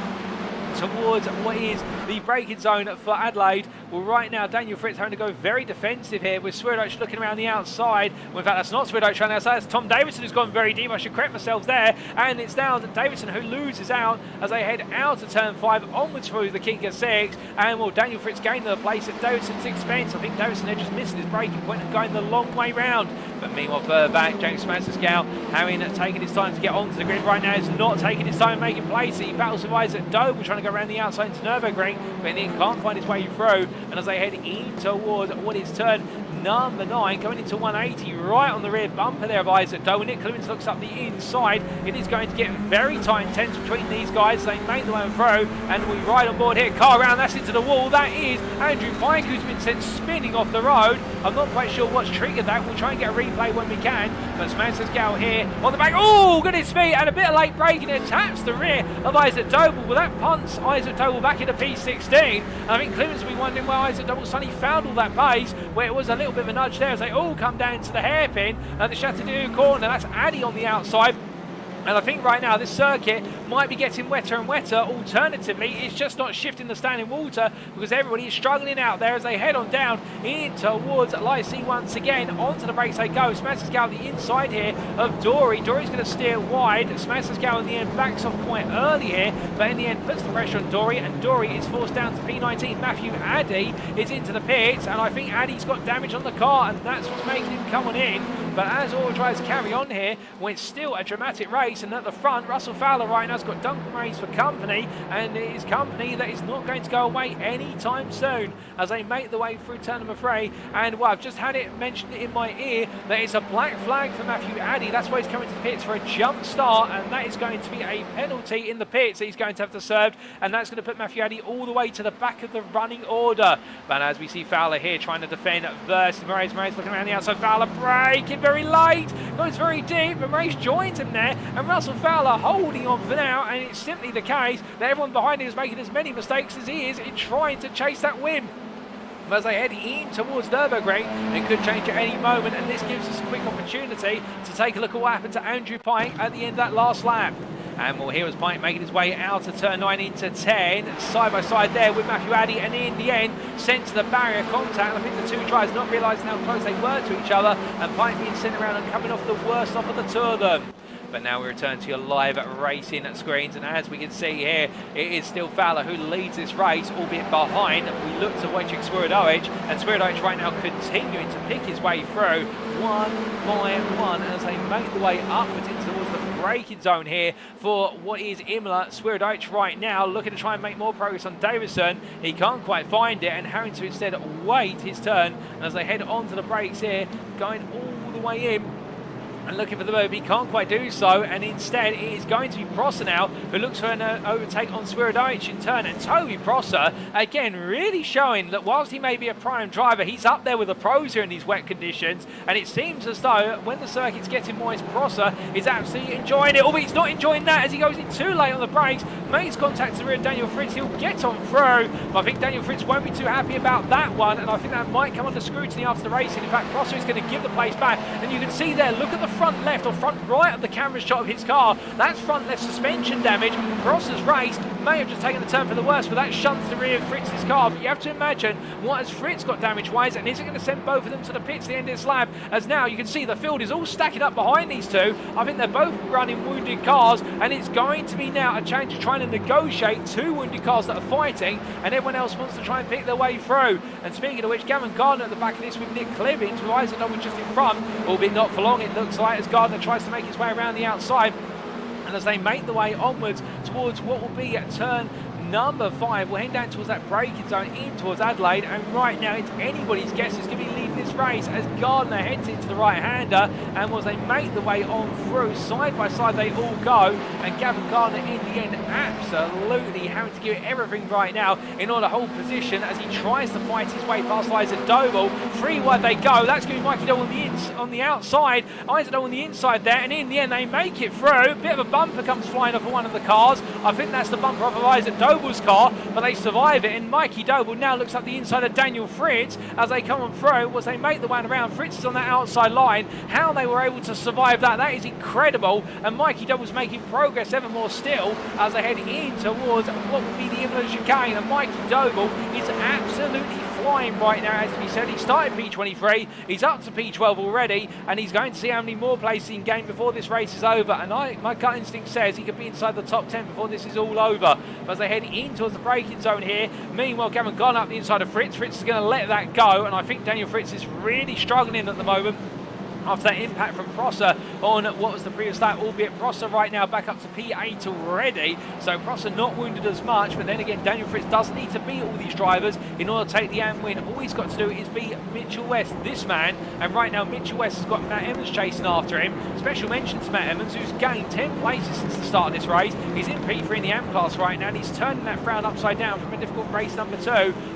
towards what is the braking zone for Adelaide. Well, right now, Daniel Fritz having to go very defensive here with Swirydowicz looking around the outside. Well, in fact, that's not Swirydowicz around the outside, that's Tom Davidson who's gone very deep. I should correct myself there. And it's now Davidson who loses out as they head out of turn 5 onwards through the kink of 6. And well, Daniel Fritz gained the place at Davidson's expense. I think Davidson had just missed his braking point and going the long way round. But meanwhile, further back, James Mazascal having taken his time to get onto the grid right now. He's not taking his time making place. He battles with Isaac Doble trying to go around the outside into Nürburgring, but he can't find his way through. And as they head in towards what is turn number 9, going into 180, right on the rear bumper there of Isaac Doble. Nick Clemens looks up the inside. It is going to get very tight and tense between these guys. They make the way through, and we ride on board here. Car around, that's into the wall. That is Andrew Pike, who's been sent spinning off the road. I'm not quite sure what's triggered that. We'll try and get a replay when we can. But Mazascal here on the back. Oh, goodness me, and a bit of late braking. It taps the rear of Isaac Doble. Well, that punts Isaac Doble back into P16. And I think Clemens will be wondering where Isaac Doble suddenly found all that pace, where it was a little bit of a nudge there as they all come down to the hairpin at the Châteauneuf corner. That's Addy on the outside. And I think right now this circuit might be getting wetter and wetter. Alternatively, it's just not shifting the standing water because everybody is struggling out there as they head on down in towards Lycée once again. Onto the brakes they go. Mazascal the inside here of Dory. Dory's going to steer wide. Mazascal in the end backs off quite early here, but in the end puts the pressure on Dory, and Dory is forced down to P19. Matthew Addy is into the pits, and I think Addy's got damage on the car, and that's what's making him come on in. But as all tries to carry on here, well, it's still a dramatic race, and at the front, Russell Fowler right now has got Duncan Race for company, and it is company that is not going to go away anytime soon as they make the way through turn number 3. And well, I've just had it mentioned in my ear that it's a black flag for Matthew Addy. That's why he's coming to the pits for a jump start, and that is going to be a penalty in the pits that he's going to have to serve, and that's going to put Matthew Addy all the way to the back of the running order. But as we see Fowler here trying to defend versus Moraes looking around the outside. Fowler braking very late, goes very deep, but Moraes joins him there, and Russell Fowler holding on for now, and it's simply the case that everyone behind him is making as many mistakes as he is in trying to chase that win. As they head in towards Nürburgring, it could change at any moment, and this gives us a quick opportunity to take a look at what happened to Andrew Pike at the end of that last lap. And well, here was Pike making his way out of turn 9 into 10, side by side there with Matthew Addy, and in the end sent to the barrier contact. I think the two drivers not realising how close they were to each other, and Pike being sent around and coming off the worst off of the two of them. But now we return to your live racing screens, and as we can see here, it is still Fowler who leads this race, albeit behind. We look to Wojciech Swirydowicz, and Swirydowicz right now continuing to pick his way through one by one as they make the way upwards into towards the braking zone here for what is Imola. Swirydowicz right now looking to try and make more progress on Davison. He can't quite find it, and having to instead wait his turn. And as they head onto the brakes here, going all the way in and looking for the move, he can't quite do so, and instead it is going to be Prosser now who looks for an overtake on Swirydowicz in turn. And Toby Prosser again really showing that whilst he may be a prime driver, he's up there with the pros here in these wet conditions, and it seems as though when the circuit's getting moist, Prosser is absolutely enjoying it, albeit he's not enjoying that as he goes in too late on the brakes, makes contact to the rear of Daniel Fritz. He'll get on through, but I think Daniel Fritz won't be too happy about that one, and I think that might come under scrutiny after the racing. In fact, Prosser is going to give the place back, and you can see there, look at the front left or front right of the camera shot of his car. That's front left suspension damage. Prosser's race may have just taken a turn for the worse, but that shunts the rear of Fritz's car. But you have to imagine what has Fritz got damage-wise, and is it going to send both of them to the pits at the end of this lap? As now you can see the field is all stacking up behind these two. I think they're both running wounded cars, and it's going to be now a challenge of trying to negotiate two wounded cars that are fighting, and everyone else wants to try and pick their way through. And speaking of which, Gavin Gardner at the back of this with Nick Clibbins, with Isaac Doble just in front, albeit not for long it looks like, as Gardner tries to make his way around the outside. And as they make the way onwards towards what will be at turn number 5, we're heading down towards that braking zone in towards Adelaide, and right now it's anybody's guess who's going to be leading this race as Gardner heads into the right-hander, and as they make the way on through, side by side they all go, and Gavin Gardner in the end absolutely having to give it everything right now in order to hold position as he tries to fight his way past Isaac Doble. 3 wide they go, that's going to be Mikey Doble on the outside, Isaac Doble on the inside there, and in the end they make it through. A bit of a bumper comes flying off of one of the cars. I think that's the bumper off of Isaac Doble's car, but they survive it, and Mikey Doble now looks up the inside of Daniel Fritz as they come on through. Was they make the one around, Fritz is on that outside line. How they were able to survive that is incredible, and Mikey Doble's making progress ever more still as they head in towards what will be the Imola chicane, and Mikey Doble is absolutely flying right now. As we said, he started P23, he's up to P12 already, and he's going to see how many more places he can gain before this race is over, and my gut instinct says he could be inside the top 10 before this is all over. But as they head in towards the braking zone here, meanwhile Gavin gone up the inside of Fritz. Fritz is going to let that go, and I think Daniel Fritz is really struggling at the moment after that impact from Prosser on what was the previous lap, albeit Prosser right now back up to P8 already, so Prosser not wounded as much. But then again, Daniel Fritz does need to beat all these drivers in order to take the AM win. All he's got to do is beat Mitchell West, this man, and right now Mitchell West has got Matt Emmons chasing after him. Special mention to Matt Emmons, who's gained 10 places since the start of this race. He's in P3 in the AM class right now, and he's turning that frown upside down from a difficult race number 2,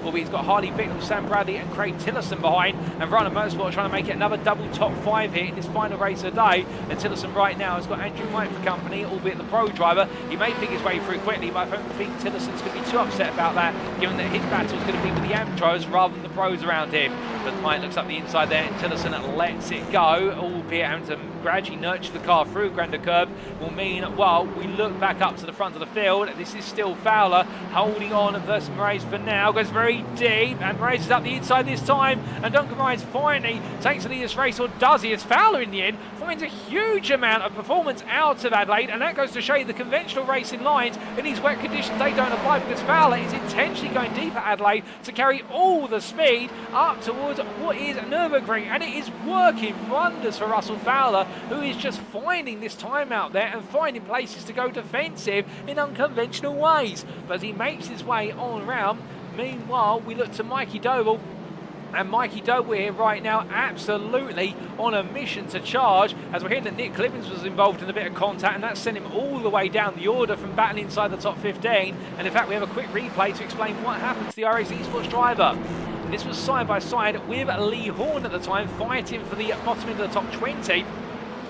albeit he's got Harley Bicknell, Sam Bradley and Craig Tillerson behind, and Rana Motorsport trying to make it another double top 5 here in this final race of the day. And Tillerson right now has got Andrew White for company, albeit the pro driver. He may pick his way through quickly, but I don't think Tillerson's going to be too upset about that, given that his battle is going to be with the AM drivers rather than the pros around him. But White looks up the inside there, and Tillerson lets it go, albeit having to gradually nurture the car through Grander Curb will mean, well, we look back up to the front of the field. This is still Fowler holding on versus Moraes for now, goes very deep, and Moraes is up the inside this time, and Duncan Moraes finally takes the lead of this race, or does he, as Fowler in the end finds a huge amount of performance out of Adelaide, and that goes to show you the conventional racing lines in these wet conditions, they don't apply, because Fowler is intentionally going deep at Adelaide to carry all the speed up towards what is Nürburgring, and it is working wonders for Russell Fowler, who is just finding this time out there and finding places to go defensive in unconventional ways. But as he makes his way on round, meanwhile we look to Mikey Doble, and Mikey Doble here right now absolutely on a mission to charge, as we're hearing that Nick Clibbins was involved in a bit of contact, and that sent him all the way down the order from battling inside the top 15. And in fact we have a quick replay to explain what happened to the iRacing Esports driver. This was side by side with Lee Horn at the time, fighting for the bottom end of the top 20.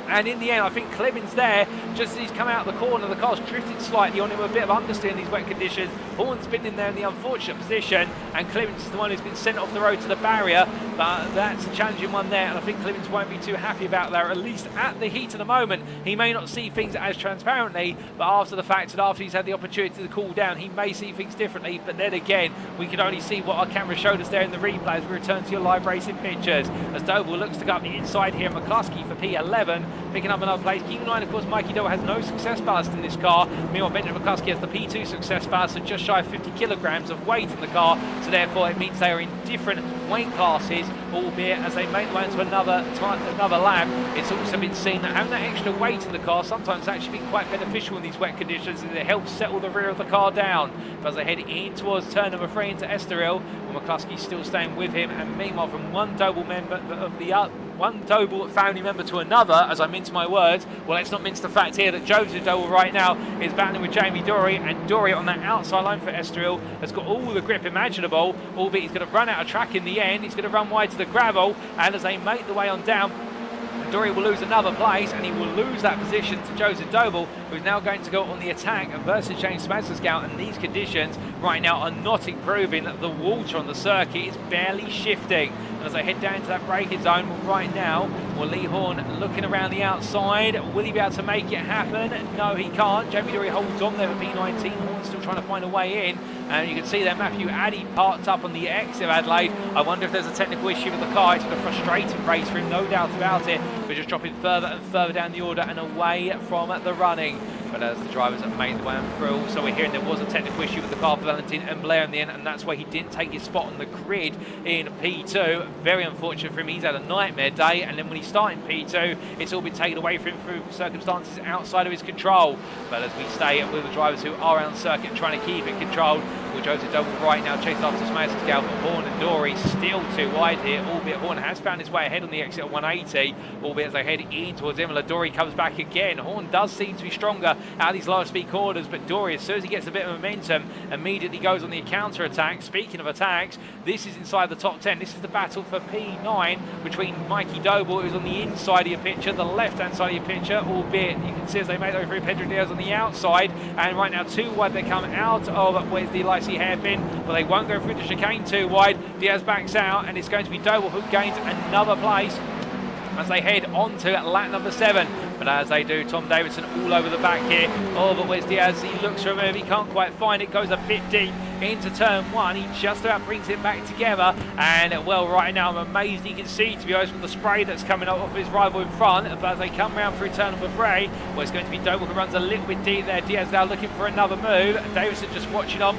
And in the end, I think Clibbins there, just as he's come out of the corner, the car's drifted slightly on him, a bit of understeer in these wet conditions. Horn's been in there in the unfortunate position, and Clibbins is the one who's been sent off the road to the barrier. But that's a challenging one there, and I think Clibbins won't be too happy about that, or at least at the heat of the moment. He may not see things as transparently, but after the fact, and after he's had the opportunity to cool down, he may see things differently. But then again, we can only see what our camera showed us there in the replay as we return to your live racing pictures. As Doble looks to go up the inside here, McCluskey for P11, picking up another place. Keep in mind, of course, Mikey Doble has no success ballast in this car. Meanwhile, Benjamin McCluskey has the P2 success ballast, so just shy of 50 kilograms of weight in the car. So therefore, it means they are in different weight classes, albeit as they make their way into another lap. It's also been seen that having that extra weight in the car sometimes actually been quite beneficial in these wet conditions, as it helps settle the rear of the car down. But as they head in towards turn number 3 into Estoril, McCluskey's still staying with him, and meanwhile from one Doble member of the one Doble family member to another, as I mince my words. Well, let's not mince the fact here that Joseph Doble right now is battling with Jamie Dory, and Dory on that outside line for Estoril has got all the grip imaginable, albeit he's going to run out of track in the end. He's going to run wide to the gravel, and as they make the way on down, Dory will lose another place, and he will lose that position to Joseph Doble, who's now going to go on the attack versus James Scout. And these conditions right now are not improving. The water on the circuit is barely shifting. And as they head down into that braking zone, right now, Lee Horn looking around the outside. Will he be able to make it happen? No, he can't. Jamie Dory holds on there with P19. Horn still trying to find a way in. And you can see there Matthew Addy parked up on the exit of Adelaide. I wonder if there's a technical issue with the car. It's been a frustrating race for him, no doubt about it. But just dropping further and further down the order and away from the running. But as the drivers have made the way through, so we're hearing there was a technical issue with the car for Valentin and Blair in the end, and that's why he didn't take his spot on the grid in P2. Very unfortunate for him. He's had a nightmare day, and then when he started in P2, it's all been taken away from him through circumstances outside of his control. But as we stay with the drivers who are around the circuit trying to keep it controlled, with Joseph Doble right now chasing after Scout, but Horn and Dory still too wide here, albeit Horn has found his way ahead on the exit at 180, albeit as they head in towards Imola, Dory comes back again. Horn does seem to be stronger out of these lower speed corners, but Dory, as soon as he gets a bit of momentum, immediately goes on the counter attack. Speaking of attacks, this is inside the top 10. This is the battle for P9 between Mikey Doble, who's on the inside of your picture, the left hand side of your picture, albeit you can see as they make their way through Pedro Diaz on the outside, and right now too wide they come out of where's the Lycée hairpin, but they won't go through the chicane too wide. Diaz backs out, and it's going to be Doble who gains another place as they head on to lap number 7. But as they do, Tom Davidson all over the back here. Oh, but where's Diaz? He looks for a move, he can't quite find it, goes a bit deep into turn 1. He just about brings it back together, and well, right now I'm amazed he can see, to be honest, with the spray that's coming up off his rival in front. But as they come round through turn number 3, well, it's going to be Doble who runs a little bit deep there. Diaz now looking for another move, Davidson just watching on.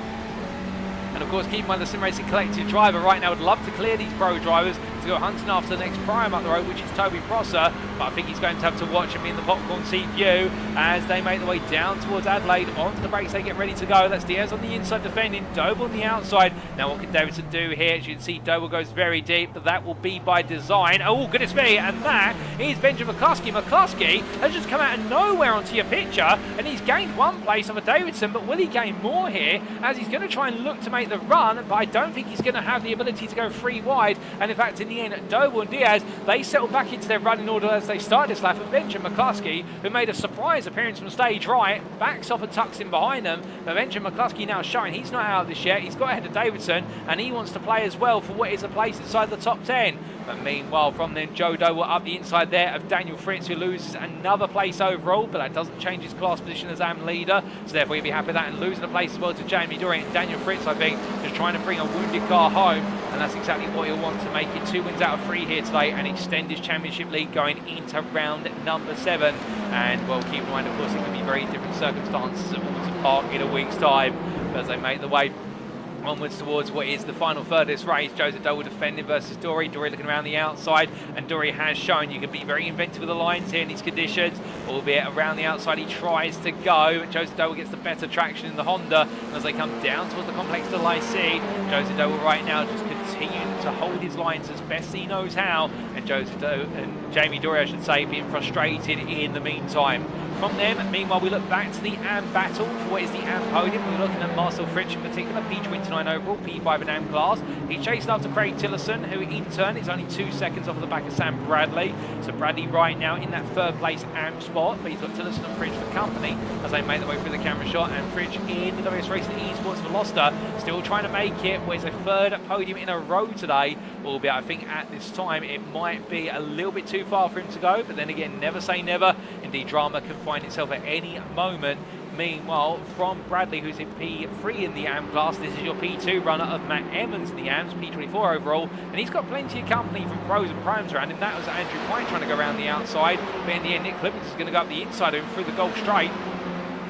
And of course, keep in mind the Sim Racing Collective driver right now would love to clear these pro drivers to go hunting after the next prime up the road, which is Toby Prosser. But I think he's going to have to watch him in the popcorn seat view as they make their way down towards Adelaide. Onto the brakes, they get ready to go. That's Diaz on the inside defending, Doble on the outside. Now what can Davidson do here? As you can see, Doble goes very deep, but that will be by design. Oh, goodness me, and that is Benjamin McCluskey. McCluskey has just come out of nowhere onto your picture, and he's gained 1 place over Davidson, but will he gain more here? As he's going to try and look to make the run, but I don't think he's going to have the ability to go 3 wide. And in fact, in the end, Doble and Diaz, they settle back into their running order as they start this lap. And Benjamin McCluskey, who made a surprise appearance from stage right, backs off and tucks in behind them. But Benjamin McCluskey now showing he's not out of this yet. He's got ahead of Davidson, and he wants to play as well for what is a place inside the top 10. But meanwhile, from then, Joe Doble up the inside there of Daniel Fritz, who loses another place overall, but that doesn't change his class position as AM leader. So therefore, he'll be happy with that, and losing a place as well to Jamie Dory. And Daniel Fritz, I think, just trying to bring a wounded car home, and that's exactly what he'll want to make it 2 wins out of 3 here today and extend his championship lead going into round number 7. And well, keep in mind, of course, it can be very different circumstances at Alton Park in a week's time as they make the way onwards towards what is the final third of this race. Joseph Doble defending versus Dory. Dory looking around the outside, and Dory has shown you can be very inventive with the lines here in these conditions, albeit around the outside he tries to go. Joseph Doble gets the better traction in the Honda, and as they come down towards the Complexe du Lycée, Joseph Doble right now just continuing to hold his lines as best he knows how, and Joseph Doble and Jamie Dory, I should say, being frustrated in the meantime. From them, meanwhile, we look back to the AM battle for what is the AM podium. We're looking at Marcel Fritsch in particular, P29 overall, P5 in AM class. He's chasing after Craig Tillotson, who in turn is only 2 seconds off of the back of Sam Bradley. So Bradley right now in that 3rd place AM spot, but he's got Tillotson and Fritsch for company as they make their way through the camera shot. And Fritsch in the WS Racing Esports for Gloucester, still trying to make it with a 3rd podium in a row today. Albeit I think at this time it might be a little bit too far for him to go, but then again, never say never. Indeed, drama can find itself at any moment Meanwhile, from Bradley, who's in P3 in the AM class, this is your P2 runner of Matt Emmons in the AMs, P24 overall, and he's got plenty of company from pros and primes around him. That was Andrew White trying to go around the outside, but in the end, Nick Clemens is going to go up the inside of him through the Gulf Straight.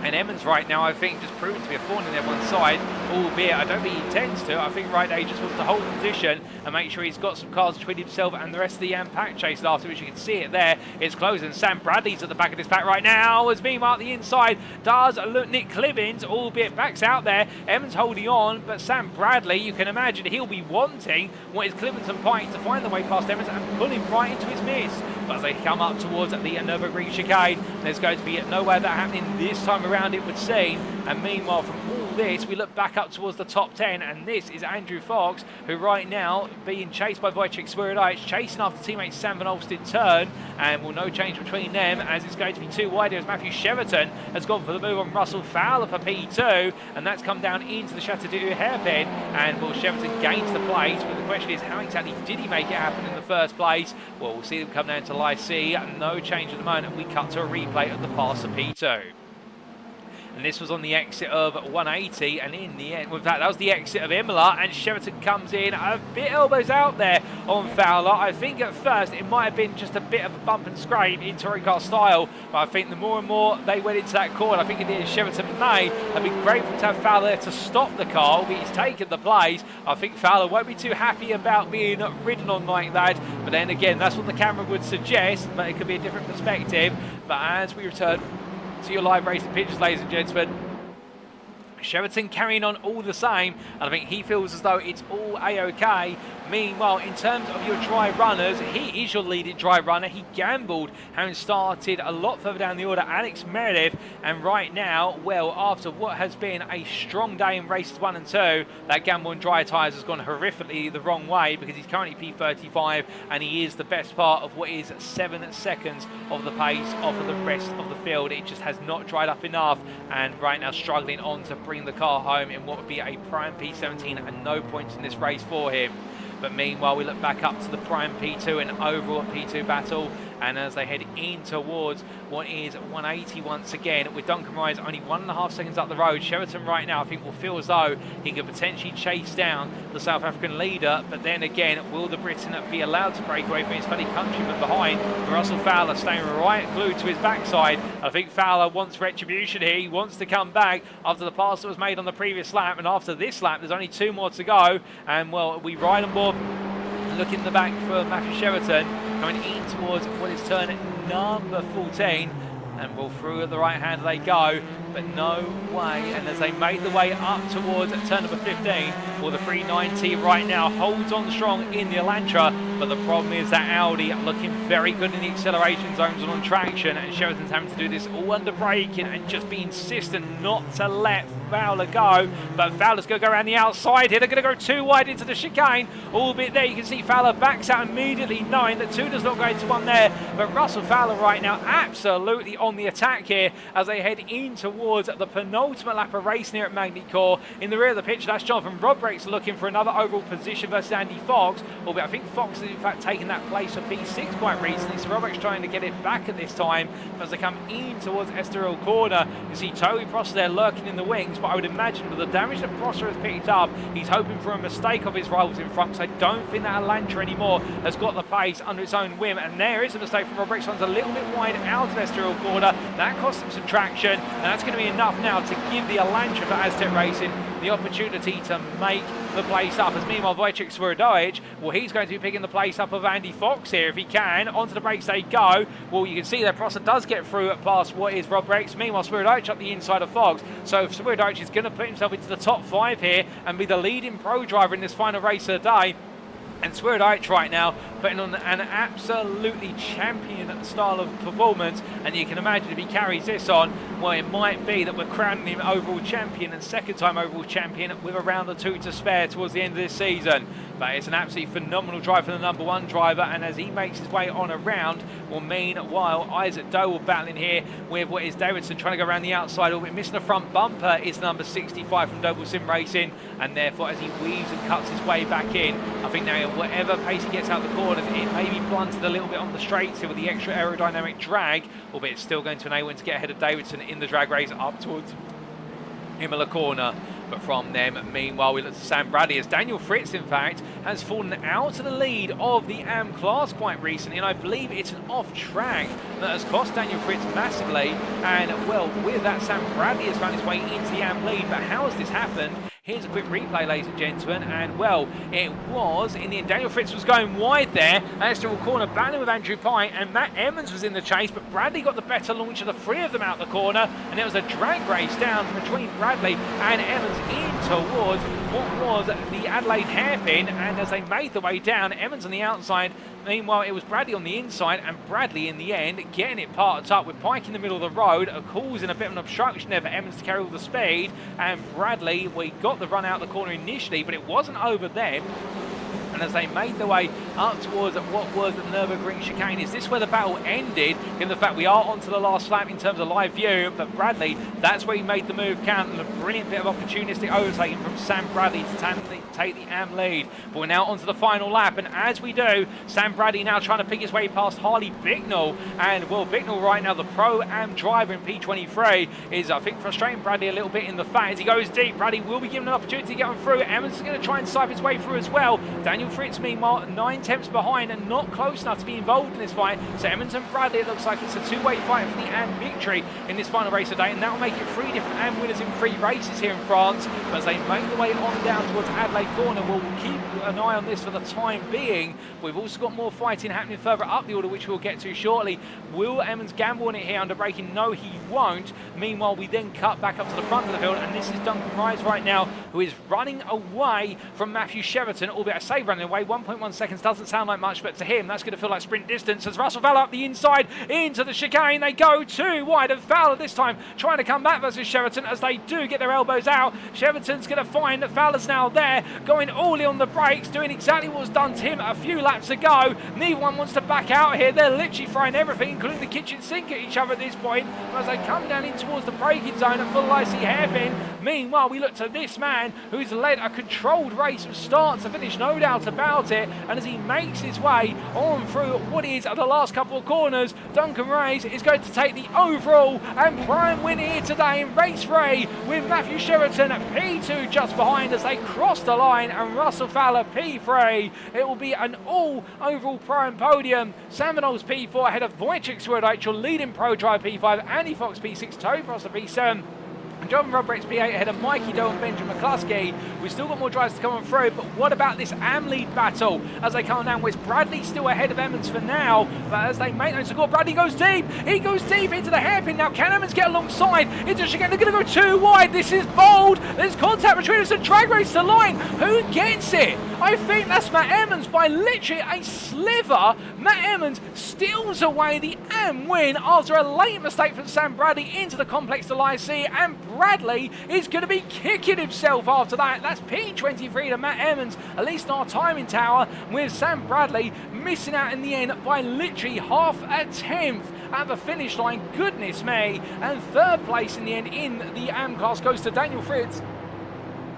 And Emmons right now, I think, just proven to be a thorn in everyone's side, albeit I don't think he intends to. I think right now he just wants to hold position and make sure he's got some cars between himself and the rest of the pack chase after, which you can see it there. It's closing. Sam Bradley's at the back of this pack right now, as meanwhile the inside does look Nick Clemens, albeit backs out there. Emmons holding on, but Sam Bradley, you can imagine he'll be wanting what is Clemens and Pike to find the way past Emmons and pull him right into his miss. But as they come up towards the Nürburgring chicane, there's going to be nowhere that happening this time around, it would seem. And meanwhile, from all this, we look back up towards the top 10, and this is Andrew Fox, who right now being chased by Wojciech Swirydowicz, chasing after teammate Sam Van Alsted's turn, and no change between them, as it's going to be too wide here as Matthew Sheraton has gone for the move on Russell Fowler for P2, and that's come down into the Chateau de hairpin, and Sheraton gains the place, but the question is, how exactly did he make it happen in the first place? Well, we'll see them come down to Lycée, no change at the moment, and we cut to a replay of the pass of P2. And this was on the exit of 180, and in the end, in fact, that was the exit of Imola, and Sheraton comes in a bit elbows out there on Fowler. I think at first it might have been just a bit of a bump and scrape in touring car style, but I think the more and more they went into that corner, I think it is Sheraton may have been grateful to have Fowler there to stop the car, but he's taken the place. I think Fowler won't be too happy about being ridden on like that, but then again, that's what the camera would suggest, but it could be a different perspective. But as we return to your live racing pictures, ladies and gentlemen, Sheraton carrying on all the same, and I think he feels as though it's all a-okay. Meanwhile, in terms of your dry runners, he is your leading dry runner. He gambled, having started a lot further down the order, Alex Meredith, and right now, well, after what has been a strong day in races 1 and 2, that gamble on dry tyres has gone horrifically the wrong way, because he's currently P35, and he is the best part of what is 7 seconds of the pace off of the rest of the field. It just has not dried up enough, and right now struggling on to bring the car home in what would be a prime P17 and no points in this race for him. But meanwhile, we look back up to the prime P2 and overall P2 battle, and as they head in towards what is 180 once again, with Duncan Rise only 1.5 seconds up the road, Sheraton right now I think will feel as though he could potentially chase down the South African leader, but then again, will the Briton be allowed to break away from his fellow countryman behind? Russell Fowler staying right glued to his backside. I think Fowler wants retribution here. He wants to come back after the pass that was made on the previous lap, and after this lap there's only 2 more to go, and well, we ride on board. Look in the back for Matthew Sheraton, coming in towards what is turn number 14, and well, through at the right hand they go, but no way. And as they make the way up towards turn number 15, well, the 390 right now holds on strong in the Elantra, but the problem is that Audi looking very good in the acceleration zones and on traction, and Sheraton's having to do this all under braking and just be insistent not to let Fowler go. But Fowler's going to go around the outside here. They're going to go too wide into the chicane. All bit there, you can see Fowler backs out immediately, knowing that 2 does not go into 1 there. But Russell Fowler right now absolutely on the attack here as they head in towards the penultimate lap of racing here at Magny-Cours. In the rear of the picture, that's Jonathan Rodbriggs looking for another overall position versus Andy Fox. Albeit I think Fox has in fact taken that place for P6 quite recently, so Rodbriggs trying to get it back at this time. As they come in towards Estoril corner, you see Toby Prosser there lurking in the wings, but I would imagine with the damage that Prosser has picked up, he's hoping for a mistake of his rivals in front, because I don't think that Elantra anymore has got the pace under its own whim, and there is a mistake from Rodbriggs. Runs a little bit wide out of Estoril corner. That cost him some traction, and that's going to be enough now to give the Elantra for Aztec Racing the opportunity to make the place up. As meanwhile, Wojciech Swirydowicz, well, he's going to be picking the place up of Andy Fox here if he can. Onto the brakes they go. Well, you can see that Prosser does get through past what is Rodbriggs. Meanwhile, Swirydowicz up the inside of Fox. So Swirydowicz is going to put himself into the top 5 here and be the leading pro driver in this final race of the day. And Swirydowicz right now putting on an absolutely champion style of performance, and you can imagine if he carries this on, well, it might be that we're crowning him overall champion and 2nd time overall champion with a round or 2 to spare towards the end of this season. But it's an absolutely phenomenal drive for the number 1 driver, and as he makes his way on around, well, meanwhile, Isaac Doble battling here with what is Davidson trying to go around the outside, albeit missing the front bumper is number 65 from Doble Sim Racing, and therefore as he weaves and cuts his way back in, I think now whatever pace he gets out the corner, corners. It may be blunted a little bit on the straights here with the extra aerodynamic drag, albeit it's still going to enable him to get ahead of Davidson in the drag race up towards Imola corner. But from them, meanwhile, we look to Sam Bradley as Daniel Fritz, in fact, has fallen out of the lead of the AM class quite recently, and I believe it's an off-track that has cost Daniel Fritz massively. And, well, with that, Sam Bradley has found his way into the AM lead. But how has this happened? Here's a quick replay, ladies and gentlemen, and well, it was in the end. Daniel Fritz was going wide there at Estoril corner, battling with Andrew Pye, and Matt Emmons was in the chase, but Bradley got the better launch of the three of them out the corner, and it was a drag race down between Bradley and Emmons in towards what was the Adelaide hairpin, and as they made the way down, Emmons on the outside. Meanwhile, it was Bradley on the inside, and Bradley in the end getting it parked up with Pike in the middle of the road, causing a bit of an obstruction there for Emmons to carry all the speed. And Bradley, we got the run out the corner initially, but it wasn't over them. And as they made their way up towards what was the Nürburgring chicane, is this where the battle ended? Given the fact we are onto the last lap in terms of live view, but Bradley, that's where he made the move count, and a brilliant bit of opportunistic overtaking from Sam Bradley to take the AM lead. But we're now onto the final lap, and as we do, Sam Bradley now trying to pick his way past Harley Bicknell, and well, Bicknell right now, the Pro-Am driver in P23, is I think frustrating Bradley a little bit in the fact as he goes deep. Bradley will be given an opportunity to get on through. Emmons is going to try and siphon his way through as well. Daniel Fritz, meanwhile, 9 tenths behind and not close enough to be involved in this fight. So Emmons and Bradley, it looks like it's a two-way fight for the AM victory in this final race today, and that will make it 3 different AM winners in 3 races here in France. But as they make the way on down towards Adelaide corner, we'll keep an eye on this for the time being. We've also got more fighting happening further up the order, which we'll get to shortly. Will Emmons gamble on it here under braking? No, he won't. Meanwhile, we then cut back up to the front of the field, and this is Duncan Rise right now, who is running away from Matthew Sheraton, albeit I say running away, 1.1 seconds doesn't sound like much, but to him that's going to feel like sprint distance as Russell Fowler up the inside into the chicane. They go too wide, and Fowler this time trying to come back versus Sheraton as they do get their elbows out. Sheraton's going to find that Fowler's now there, going all in on the brakes, doing exactly what was done to him a few laps ago. Neither one wants to back out here. They're literally throwing everything, including the kitchen sink, at each other at this point as they come down in towards the braking zone at full icy hairpin. Meanwhile, we look to this man who's led a controlled race from start to finish, no doubt about it, and as he makes his way on through what is the last couple of corners, Duncan Reyes is going to take the overall and prime win here today in race 3 with Matthew Sheraton at P2 just behind as they cross the line, and Russell Fowler P3. It will be an all overall prime podium. Sam Reynolds P4 ahead of Wojciech Swirydowicz, your leading pro driver P5, Andy Fox P6, Toby Prosser P7. John Roberts P8 ahead of Mikey Doe and Benjamin McCluskey. We've still got more drivers to come on through, but what about this AM lead battle as they come down? With Bradley still ahead of Emmons for now, but as they make those score, Bradley goes deep. He goes deep into the hairpin. Now can Emmons get alongside into chicane? They're going to go too wide. This is bold. There's contact between us and drag race to line. Who gets it? I think that's Matt Emmons by literally a sliver. Matt Emmons steals away the AM win after a late mistake from Sam Bradley into the Complexe du Lycée, and Bradley is going to be kicking himself after that. That's P23 to Matt Emmons, at least in our timing tower, with Sam Bradley missing out in the end by literally half a tenth at the finish line. Goodness me. And third place in the end in the AM class goes to Daniel Fritz,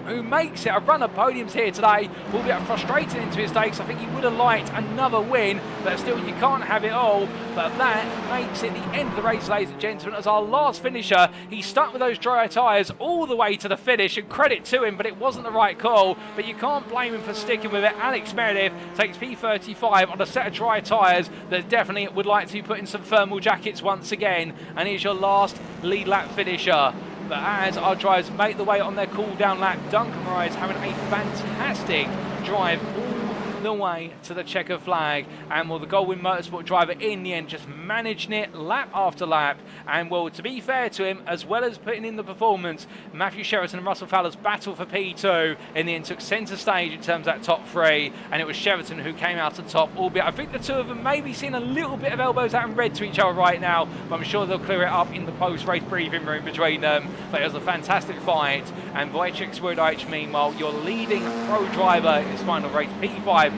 who makes it a run of podiums here today. Will be frustrated into his stakes. I think he would have liked another win, but still you can't have it all. But that makes it the end of the race, ladies and gentlemen, as our last finisher. He stuck with those dry tyres all the way to the finish, and credit to him, but it wasn't the right call. But you can't blame him for sticking with it. Alex Meredith takes P35 on a set of dry tyres that definitely would like to put in some thermal jackets once again, and he's your last lead lap finisher. But as our drivers make the way on their cool-down lap, Duncan Rise having a fantastic drive all the way to the checker flag, and well, the Goldwyn Motorsport driver in the end just managing it lap after lap. And well, to be fair to him, as well as putting in the performance, Matthew Sheraton and Russell Fowler's battle for P2 in the end took centre stage in terms of that top 3, and it was Sheraton who came out on top, albeit I think the two of them may be seeing a little bit of elbows out and red to each other right now, but I'm sure they'll clear it up in the post-race briefing room between them. But it was a fantastic fight, and Wojciech Swirydowicz, meanwhile, your leading pro driver in this final race, P5,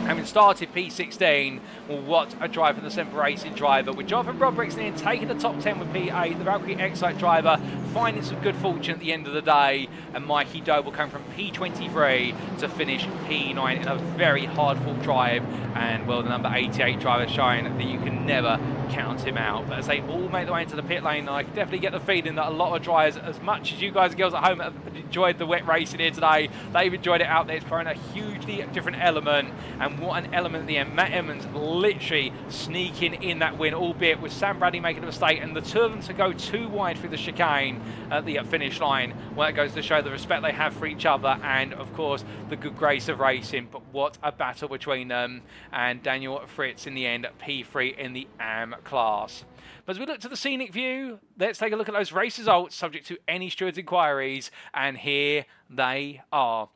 Having started P16, well, what a drive from the Semper Racing driver, with Jonathan Roberts then taking the top 10 with P8, the Valkyrie Excite driver finding some good fortune at the end of the day, and Mikey Doble coming from P23 to finish P9 in a very hard-fought drive, and well, the number 88 driver showing that you can never count him out. But as they all make their way into the pit lane, I can definitely get the feeling that a lot of drivers, as much as you guys and girls at home have enjoyed the wet racing here today, they've enjoyed it out there. It's providing a hugely different element, and what an element at the end. Matt Emmons literally sneaking in that win, albeit with Sam Bradley making a mistake, and the two of them to go too wide through the chicane at the finish line. Well, it goes to show the respect they have for each other, and of course the good grace of racing. But what a battle between them, and Daniel Fritz in the end at P3 in the AM class. But as we look to the scenic view, let's take a look at those race results subject to any steward's inquiries, and here they are.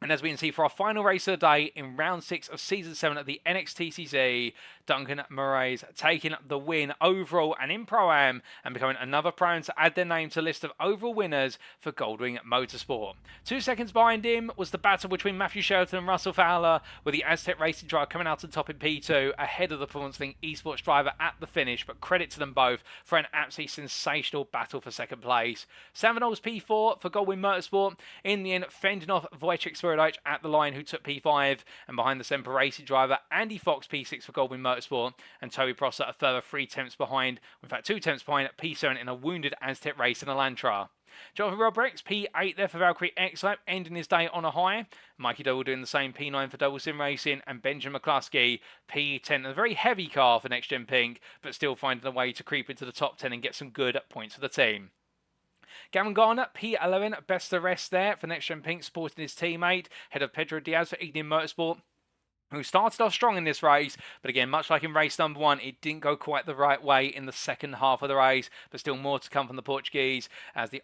And as we can see, for our final race of the day in round 6 of season 7 at the NXTCC, Duncan Moraes taking the win overall and in Pro-Am, and becoming another pro to add their name to the list of overall winners for Goldwing Motorsport. 2 seconds behind him was the battle between Matthew Shelton and Russell Fowler, with the Aztec Racing driver coming out to the top in P2, ahead of the Performance Link Esports driver at the finish, but credit to them both for an absolutely sensational battle for second place. Sam Van Ol's P4 for Goldwing Motorsport, in the end fending off Wojciech Swirydowicz at the line, who took P5, and behind the Semper Racing driver Andy Fox P6 for Goldwing Motorsport, and Toby Prosser a further 3 tenths behind, in fact 2 tenths behind at P7 in a wounded Aztec race in Elantra. Jonathan Roberts P8 there for Valkyrie Excite, ending his day on a high. Mikey Doble doing the same, P9 for Double Sim Racing, and Benjamin McCluskey P10, a very heavy car for Next Gen Pink, but still finding a way to creep into the top 10 and get some good points for the team. Gavin Garner, P11, best of the rest there for Next Gen Pink, supporting his teammate, head of Pedro Diaz for Ignium Motorsport, who started off strong in this race, but again, much like in race number 1, it didn't go quite the right way in the second half of the race, but still more to come from the Portuguese, as the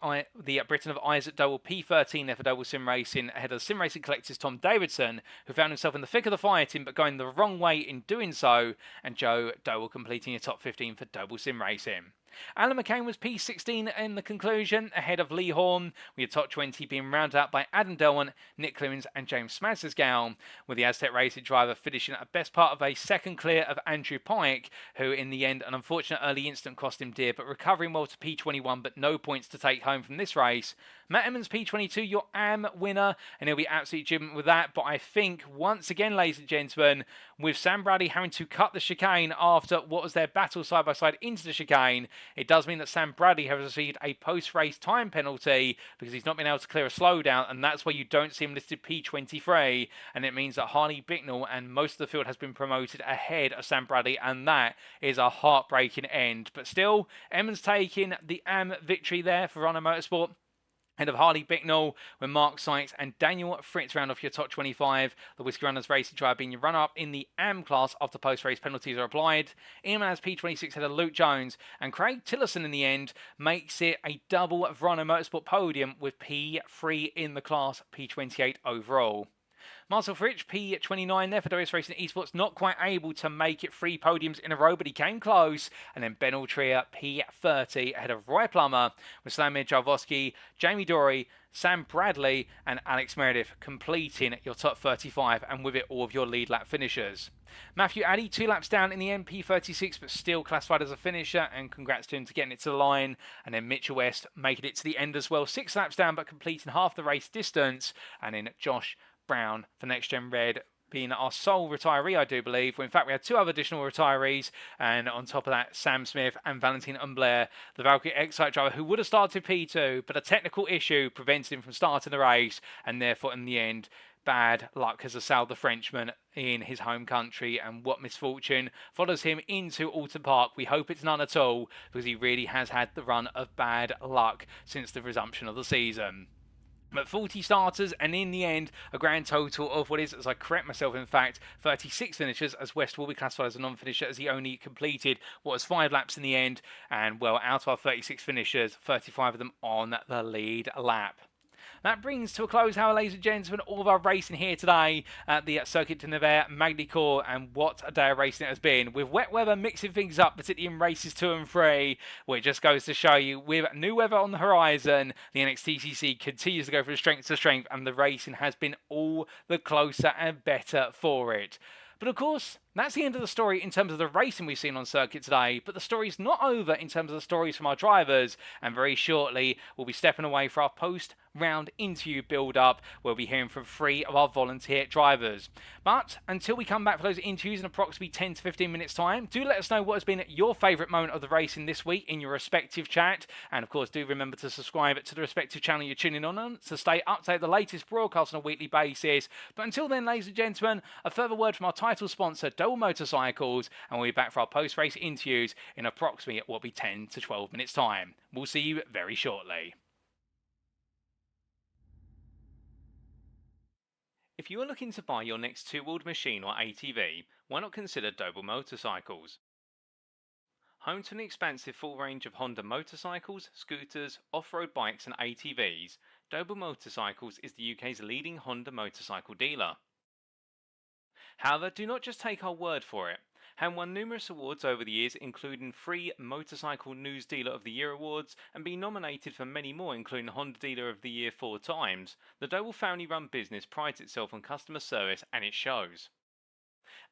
Briton of Isaac Doble P13 there for Double Sim Racing, ahead of the Sim Racing Collective's Tom Davidson, who found himself in the thick of the fighting, but going the wrong way in doing so, and Joe Doble completing a top 15 for Double Sim Racing. Alan McCain was P16 in the conclusion, ahead of Lee Horn, with your top 20 being rounded out by Adam Delwant, Nick Clemens and James Smadsgow, with the Aztec Racing driver finishing at the best part of a second clear of Andrew Pike, who in the end, an unfortunate early incident cost him dear, but recovering well to P21, but no points to take home from this race. Matt Emmons P22, your AM winner, and he'll be absolutely jubilant with that, but I think, once again, ladies and gentlemen, with Sam Bradley having to cut the chicane after what was their battle side-by-side into the chicane, it does mean that Sam Bradley has received a post-race time penalty because he's not been able to clear a slowdown, and that's why you don't see him listed P23, and it means that Harley Bicknell and most of the field has been promoted ahead of Sam Bradley, and that is a heartbreaking end. But still, Emmons taking the AM victory there for Rhino Motorsport, head of Harley Bicknell, with Mark Sykes and Daniel Fritz round off your top 25. The Whiskey Runners Racing driver being your runner-up in the AM class after post-race penalties are applied. Ian has P26 head of Luke Jones, and Craig Tillerson in the end makes it a double Rhino Motorsport podium with P3 in the class, P28 overall. Marcel Fritsch, P29 there for WS Racing Esports, not quite able to make it 3 podiums in a row, but he came close. And then Ben Altria, P30, ahead of Roy Plummer, with Slamir Jarvosky, Jamie Dory, Sam Bradley and Alex Meredith completing your top 35, and with it all of your lead lap finishers. Matthew Addy, 2 laps down in the MP36, but still classified as a finisher, and congrats to him to getting it to the line. And then Mitchell West making it to the end as well, 6 laps down, but completing half the race distance. And then Josh Brown for Next Gen Red being our sole retiree, I do believe. Well, in fact, we had 2 other additional retirees, and on top of that, Sam Smith and Valentin Umblair, the Valkyrie Excite driver, who would have started P2, but a technical issue prevented him from starting the race, and therefore, in the end, bad luck has assailed the Frenchman in his home country, and what misfortune follows him into Alton Park. We hope it's none at all, because he really has had the run of bad luck since the resumption of the season. But 40 starters, and in the end, a grand total of what is, as I correct myself, in fact, 36 finishers, as West will be classified as a non-finisher, as he only completed what was 5 laps in the end. And, well, out of our 36 finishers, 35 of them on the lead lap. That brings to a close, however, ladies and gentlemen, all of our racing here today at the Circuit de Nevers Magny-Cours, and what a day of racing it has been. With wet weather mixing things up, particularly in races 2 and 3, where it just goes to show you, with new weather on the horizon, the NXTCC continues to go from strength to strength, and the racing has been all the closer and better for it. But of course, that's the end of the story in terms of the racing we've seen on circuit today, but the story's not over in terms of the stories from our drivers, and very shortly we'll be stepping away for our post-round interview build-up. We'll be hearing from 3 of our volunteer drivers. But until we come back for those interviews in approximately 10 to 15 minutes time, do let us know what has been your favourite moment of the racing this week in your respective chat, and of course do remember to subscribe to the respective channel you're tuning on to stay up to date with the latest broadcasts on a weekly basis. But until then, ladies and gentlemen, a further word from our title sponsor, Doble Motorcycles, and we'll be back for our post-race interviews in approximately what will be 10 to 12 minutes time. We'll see you very shortly. If you are looking to buy your next two-wheeled machine or ATV, why not consider Doble Motorcycles? Home to an expansive full range of Honda motorcycles, scooters, off-road bikes and ATVs, Doble Motorcycles is the UK's leading Honda motorcycle dealer. However, do not just take our word for it. Having won numerous awards over the years, including 3 Motorcycle News Dealer of the Year awards, and being nominated for many more, including Honda Dealer of the Year 4 times, the Doble family-run business prides itself on customer service, and it shows.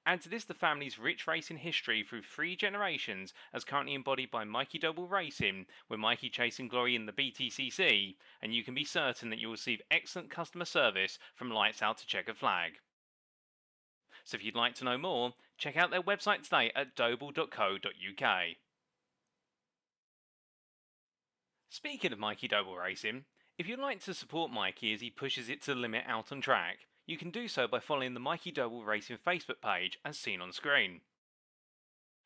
Add to this the family's rich racing history through 3 generations, as currently embodied by Mikey Doble Racing, with Mikey chasing glory in the BTCC, and you can be certain that you will receive excellent customer service from lights out to checkered flag. So if you'd like to know more, check out their website today at doble.co.uk. Speaking of Mikey Doble Racing, if you'd like to support Mikey as he pushes it to the limit out on track, you can do so by following the Mikey Doble Racing Facebook page as seen on screen.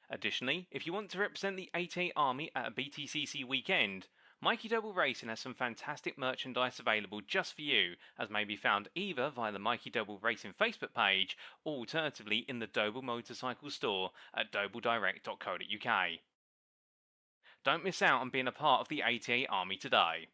Additionally, if you want to represent the 88 Army at a BTCC weekend, Mikey Doble Racing has some fantastic merchandise available just for you, as may be found either via the Mikey Doble Racing Facebook page, or alternatively in the Doble Motorcycle store at dobledirect.co.uk. Don't miss out on being a part of the 88 Army today.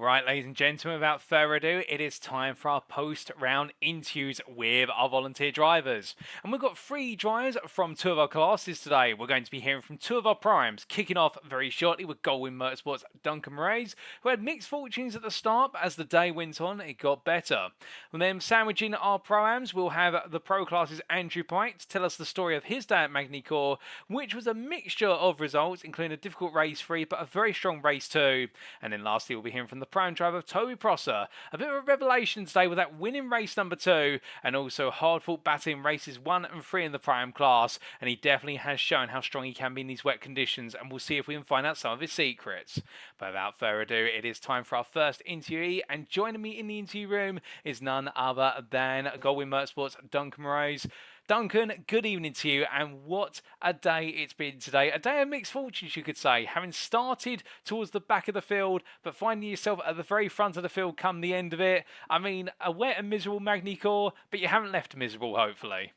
Right, ladies and gentlemen, without further ado, it is time for our post-round interviews with our volunteer drivers. And we've got 3 drivers from 2 of our classes today. We're going to be hearing from 2 of our primes, kicking off very shortly with Goldwyn Motorsports' Duncan Moraes, who had mixed fortunes at the start, but as the day went on, it got better. And then sandwiching our pro-ams, we'll have the pro classes Andrew Pike to tell us the story of his day at Magny-Cours, which was a mixture of results, including a difficult race 3, but a very strong race 2. And then lastly, we'll be hearing from the prime driver Toby Prosser. A bit of a revelation today with that winning race number 2, and also hard-fought battle in races 1 and 3 in the prime class. And he definitely has shown how strong he can be in these wet conditions, and we'll see if we can find out some of his secrets. But without further ado, it is time for our first interviewee, and joining me in the interview room is none other than Goldwyn Motorsports' Duncan Moraes. Duncan, good evening to you, and what a day it's been today. A day of mixed fortunes, you could say, having started towards the back of the field, but finding yourself at the very front of the field come the end of it. I mean, a wet and miserable Magny-Cours, but you haven't left miserable, hopefully.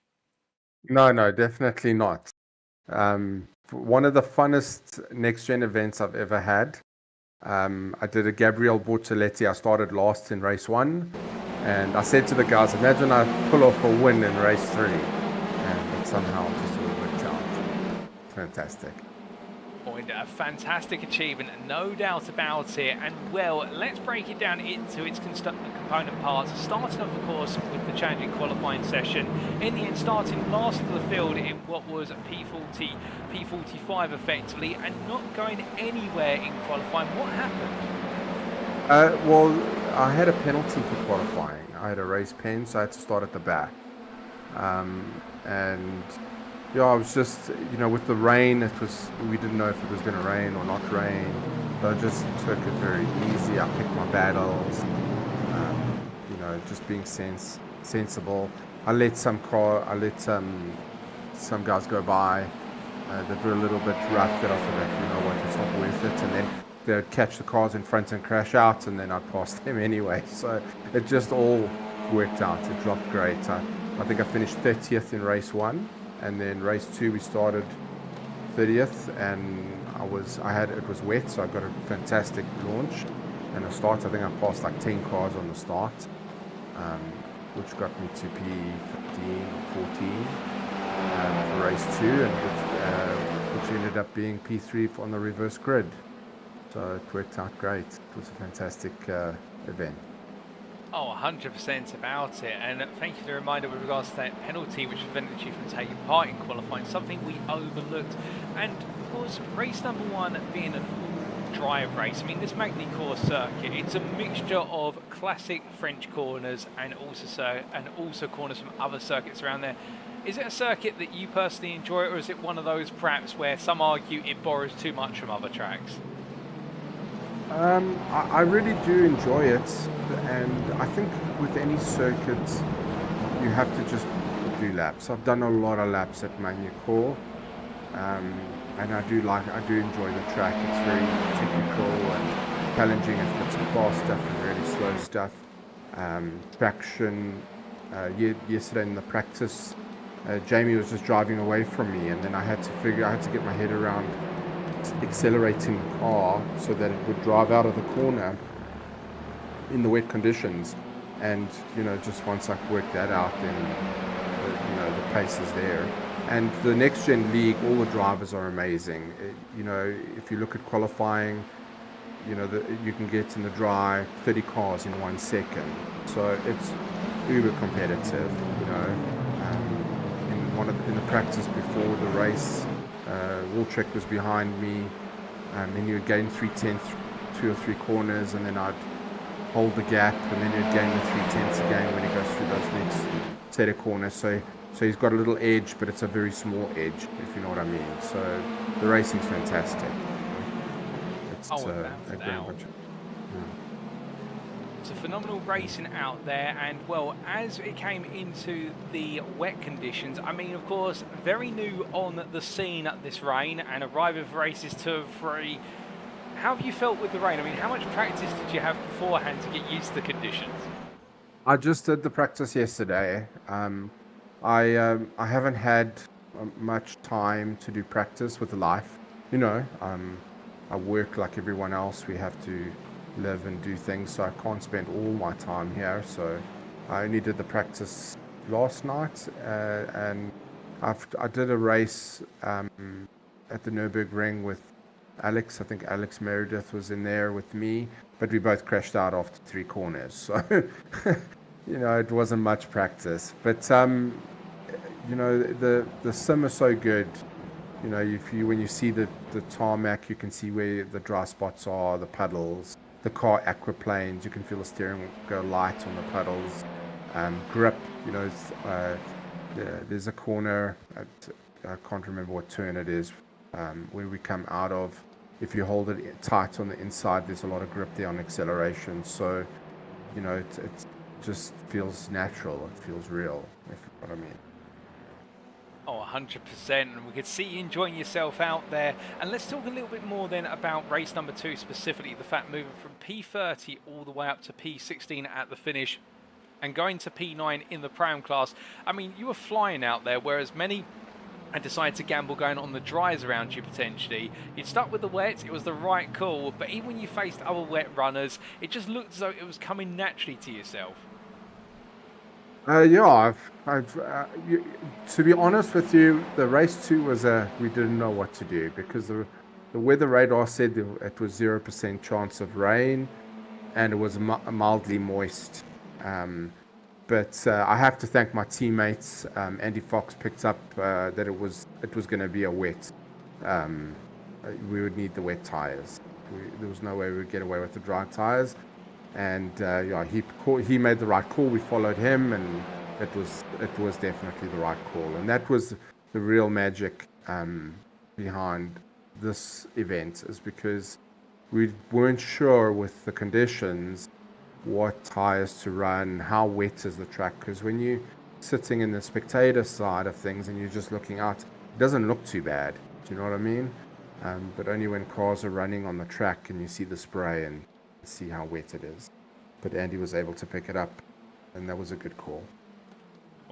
No, definitely not. One of the funnest NXTGEN events I've ever had. I did a Gabriele Bortoletti. I started last in race 1, and I said to the guys, imagine I pull off a win in race 3. And it somehow just all worked out. Fantastic. A fantastic achievement, no doubt about it. And well, let's break it down into its component parts, starting off, of course, with the challenging qualifying session. In the end, starting last of the field in what was P40, P45 effectively, and not going anywhere in qualifying. What happened? Well, I had a penalty for qualifying. I had a race pen, so I had to start at the back. And yeah, I was just, with the rain, we didn't know if it was going to rain or not rain. So I just took it very easy. I picked my battles, just being sensible. I let some guys go by that were a little bit rough, that I thought, you know what, it's not worth it. And then they'd catch the cars in front and crash out, and then I'd pass them anyway. So it just all worked out. It dropped great. I think I finished 30th in race 1. And then race 2 we started 30th, and it was wet, so I got a fantastic launch and a start. I think I passed like 10 cars on the start, which got me to P15 or 14 for race 2, and which ended up being P3 on the reverse grid. So it worked out great. It was a fantastic event. Oh, 100% about it. And thank you for the reminder with regards to that penalty which prevented you from taking part in qualifying, something we overlooked. And of course, race number 1 being an all-drive race. I mean, this Magny-Cours circuit, it's a mixture of classic French corners and also corners from other circuits around there. Is it a circuit that you personally enjoy, or is it one of those perhaps where some argue it borrows too much from other tracks? I really do enjoy it, and I think with any circuit you have to just do laps. I've done a lot of laps at Magny-Cours, and I do enjoy the track. It's very technical and challenging. It's got some fast stuff and really slow stuff. Traction. Yesterday in the practice, Jamie was just driving away from me, and then I had to get my head around accelerating the car so that it would drive out of the corner in the wet conditions. And just once I worked that out, then the pace is there. And the NXTGEN League, all the drivers are amazing. If you look at qualifying, you can get in the dry 30 cars in 1 second, so it's uber competitive. In the practice before the race, Wojciech was behind me, and he would gain 3/10 2 or 3 corners, and then I'd hold the gap, and then he'd gain the 3/10 again when he goes through those next set of corners. So he's got a little edge, but it's a very small edge, if you know what I mean. So the racing's fantastic. It's a great. It's a phenomenal racing out there, and well, as it came into the wet conditions, I mean, of course, very new on the scene at this rain, and arriving for races 2 and 3. How have you felt with the rain? I mean, how much practice did you have beforehand to get used to the conditions? I just did the practice yesterday. I haven't had much time to do practice with life. I work like everyone else. We have to live and do things, so I can't spend all my time here. So I only did the practice last night, and I did a race at the Nürburgring with Alex. I think Alex Meredith was in there with me, but we both crashed out after 3 corners. So, it wasn't much practice. But, the sim is so good. When you see the tarmac, you can see where the dry spots are, the puddles, the car aquaplanes. You can feel the steering go light on the puddles. Grip, there's a corner, I can't remember what turn it is, where we come out of. If you hold it tight on the inside, there's a lot of grip there on acceleration. So, it just feels natural. It feels real, if you know what I mean. Oh, 100%, and we could see you enjoying yourself out there. And let's talk a little bit more then about race number 2 specifically, the fact moving from P30 all the way up to P16 at the finish and going to P9 in the Pram class. I mean, you were flying out there, whereas many had decided to gamble going on the dries around you potentially. You'd stuck with the wet, it was the right call, but even when you faced other wet runners, it just looked as though it was coming naturally to yourself. Yeah, to be honest with you, the race 2 was we didn't know what to do, because the weather radar said it was 0% chance of rain, and it was mildly moist. But I have to thank my teammates. Andy Fox picked up that it was going to be a wet. We would need the wet tires. There was no way we would get away with the dry tires. And he made the right call. We followed him, and it was definitely the right call. And that was the real magic behind this event, is because we weren't sure with the conditions what tires to run, how wet is the track. Because when you're sitting in the spectator side of things and you're just looking out, it doesn't look too bad. Do you know what I mean? But only when cars are running on the track and you see the spray and see how wet it is. But Andy was able to pick it up, and that was a good call.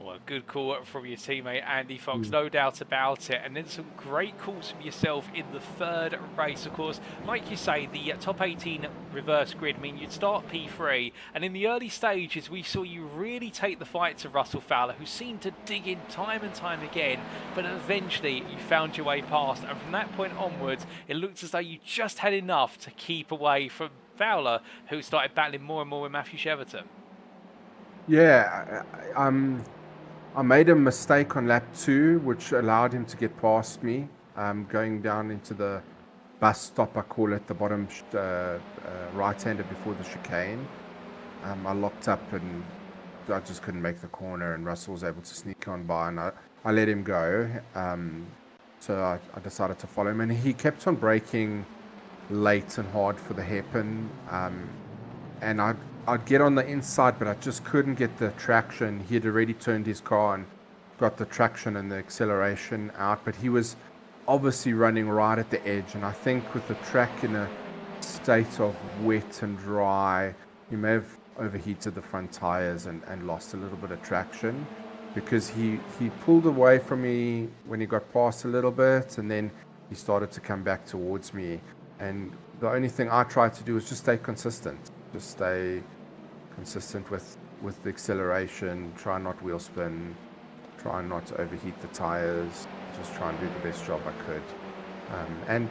Well, a good call from your teammate Andy Fox, no doubt about it. And then some great calls from yourself in the 3rd race, of course. Like you say, the top 18 reverse grid mean you'd start P3, and in the early stages we saw you really take the fight to Russell Fowler, who seemed to dig in time and time again, but eventually you found your way past, and from that point onwards it looked as though you just had enough to keep away from Fowler, who started battling more and more with Matthew Cheverton. Yeah, I made a mistake on lap 2, which allowed him to get past me, going down into the bus stop, I call it, the bottom right-hander before the chicane. I locked up and I just couldn't make the corner, and Russell was able to sneak on by, and I let him go. So I decided to follow him, and he kept on braking late and hard for the hairpin, and I'd get on the inside, but I just couldn't get the traction. He had already turned his car and got the traction and the acceleration out, but he was obviously running right at the edge. And I think with the track in a state of wet and dry, he may have overheated the front tires and lost a little bit of traction, because he pulled away from me when he got past a little bit, and then he started to come back towards me. And the only thing I tried to do was just stay consistent. Just stay consistent with the acceleration, try not wheel spin, try not to overheat the tires, just try and do the best job I could. And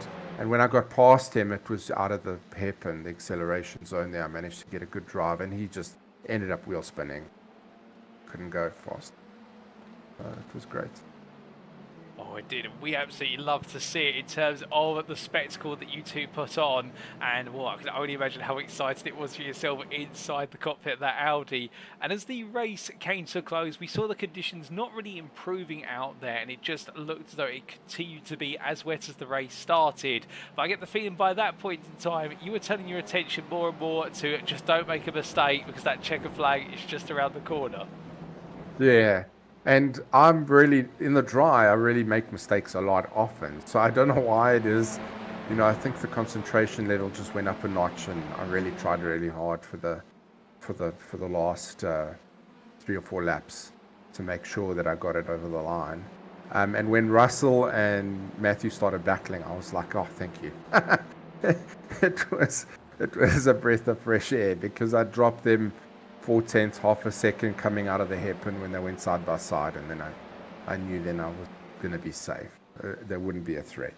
when I got past him, it was out of the hairpin, the acceleration zone there. I managed to get a good drive, and he just ended up wheel spinning. Couldn't go fast. It was great. Oh, it did. We absolutely love to see it in terms of the spectacle that you two put on. And well, I can only imagine how excited it was for yourself inside the cockpit of that Audi. And as the race came to a close, we saw the conditions not really improving out there, and it just looked as though it continued to be as wet as the race started. But I get the feeling by that point in time, you were turning your attention more and more to just don't make a mistake, because that checker flag is just around the corner. Yeah. And I'm really, in the dry, I really make mistakes a lot often. So I don't know why it is. I think the concentration level just went up a notch, and I really tried really hard for the last 3 or 4 laps to make sure that I got it over the line. And when Russell and Matthew started battling, I was like, oh, thank you. It it was a breath of fresh air because I dropped them 4/10, half a second coming out of the hairpin when they went side by side, and then I knew then I was going to be safe. There wouldn't be a threat.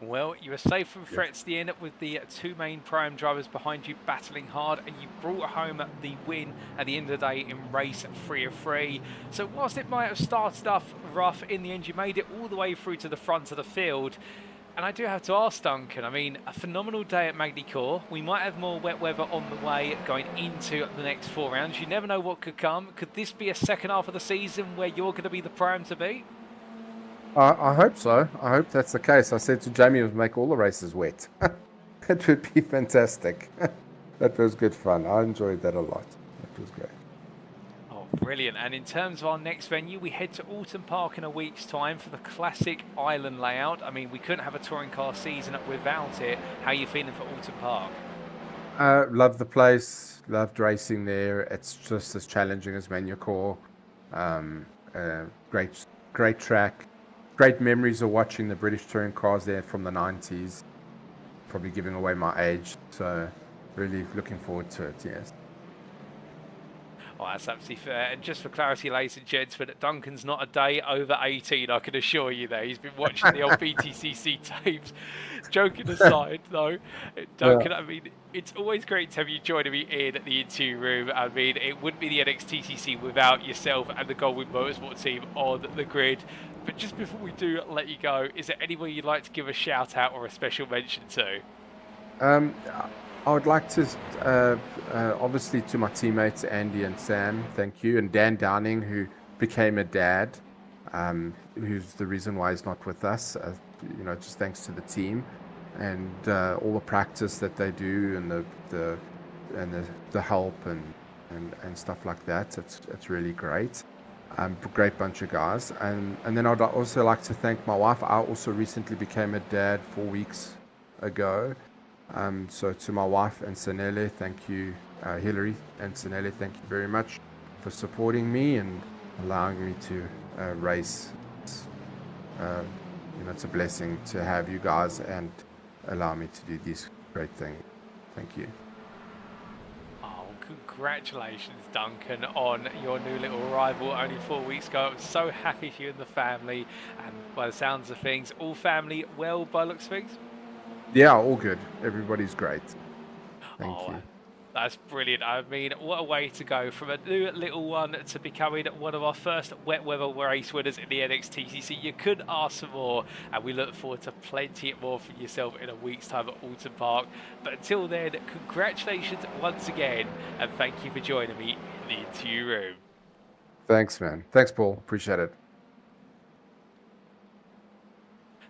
Well, you were safe from threats at the end with the two main Pro-Am drivers behind you battling hard, and you brought home the win at the end of the day in race 3 of 3. So whilst it might have started off rough, in the end you made it all the way through to the front of the field. And I do have to ask Duncan, I mean, a phenomenal day at Magny-Cours. We might have more wet weather on the way going into the next 4 rounds. You never know what could come. Could this be a second half of the season where you're going to be the Pro-Am to beat? I hope so. I hope that's the case. I said to Jamie, we'll make all the races wet. It would be fantastic. That was good fun. I enjoyed that a lot. It was great. Oh, brilliant. And in terms of our next venue, we head to Alton Park in a week's time for the classic island layout. I mean, we couldn't have a touring car season without it. How are you feeling for Alton Park? Love the place. Loved racing there. It's just as challenging as Magny-Cours. Great track. Great memories of watching the British touring cars there from the 90s. Probably giving away my age. So really looking forward to it, yes. Oh, that's absolutely fair. And just for clarity, ladies and gentlemen, Duncan's not a day over 18, I can assure you there. He's been watching the old BTCC tapes. Joking aside, though, Duncan, I mean, it's always great to have you joining me in the interview room. I mean, it wouldn't be the NXTCC without yourself and the Goldwing Motorsport team on the grid. But just before we do let you go, is there anyone you'd like to give a shout out or a special mention to? I would like to, obviously, to my teammates Andy and Sam, thank you, and Dan Downing, who became a dad, who's the reason why he's not with us. You know, just thanks to the team and all the practice that they do, and the help and stuff like that. It's really great. Great bunch of guys, and then I'd also like to thank my wife. I also recently became a dad 4 weeks ago. So to my wife and Sanele, thank you, Hillary and Sanele, thank you very much for supporting me and allowing me to race. You know, it's a blessing to have you guys and allow me to do these great things. Thank you. Oh, congratulations, Duncan, on your new little arrival only 4 weeks ago. I'm so happy for you and the family, and by the sounds of things, all family well by looks of things? Yeah, all good. Everybody's great. Thank you. That's brilliant. I mean, what a way to go from a new little one to becoming one of our first wet weather race winners in the NXTCC. You couldn't ask for more, and we look forward to plenty more for yourself in a week's time at Alton Park. But until then, congratulations once again, and thank you for joining me in the interview room. Thanks, man. Thanks, Paul. Appreciate it.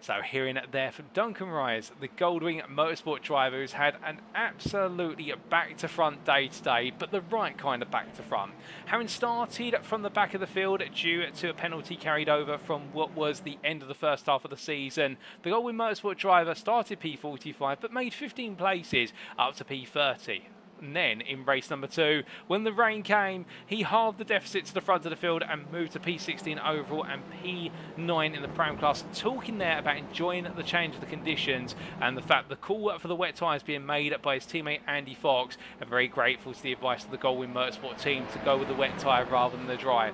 So hearing it there from Duncan Rise, the Goldwing Motorsport driver who's had an absolutely back-to-front day today, but the right kind of back-to-front. Having started from the back of the field due to a penalty carried over from what was the end of the first half of the season, the Goldwing Motorsport driver started P45 but made 15 places up to P30. And then in race number 2, when the rain came, he halved the deficit to the front of the field and moved to P16 overall and P9 in the Pro-Am class. Talking there about enjoying the change of the conditions and the fact the call for the wet tyres being made by his teammate Andy Fox, and very grateful to the advice of the Goldwing Motorsport team to go with the wet tyre rather than the dry.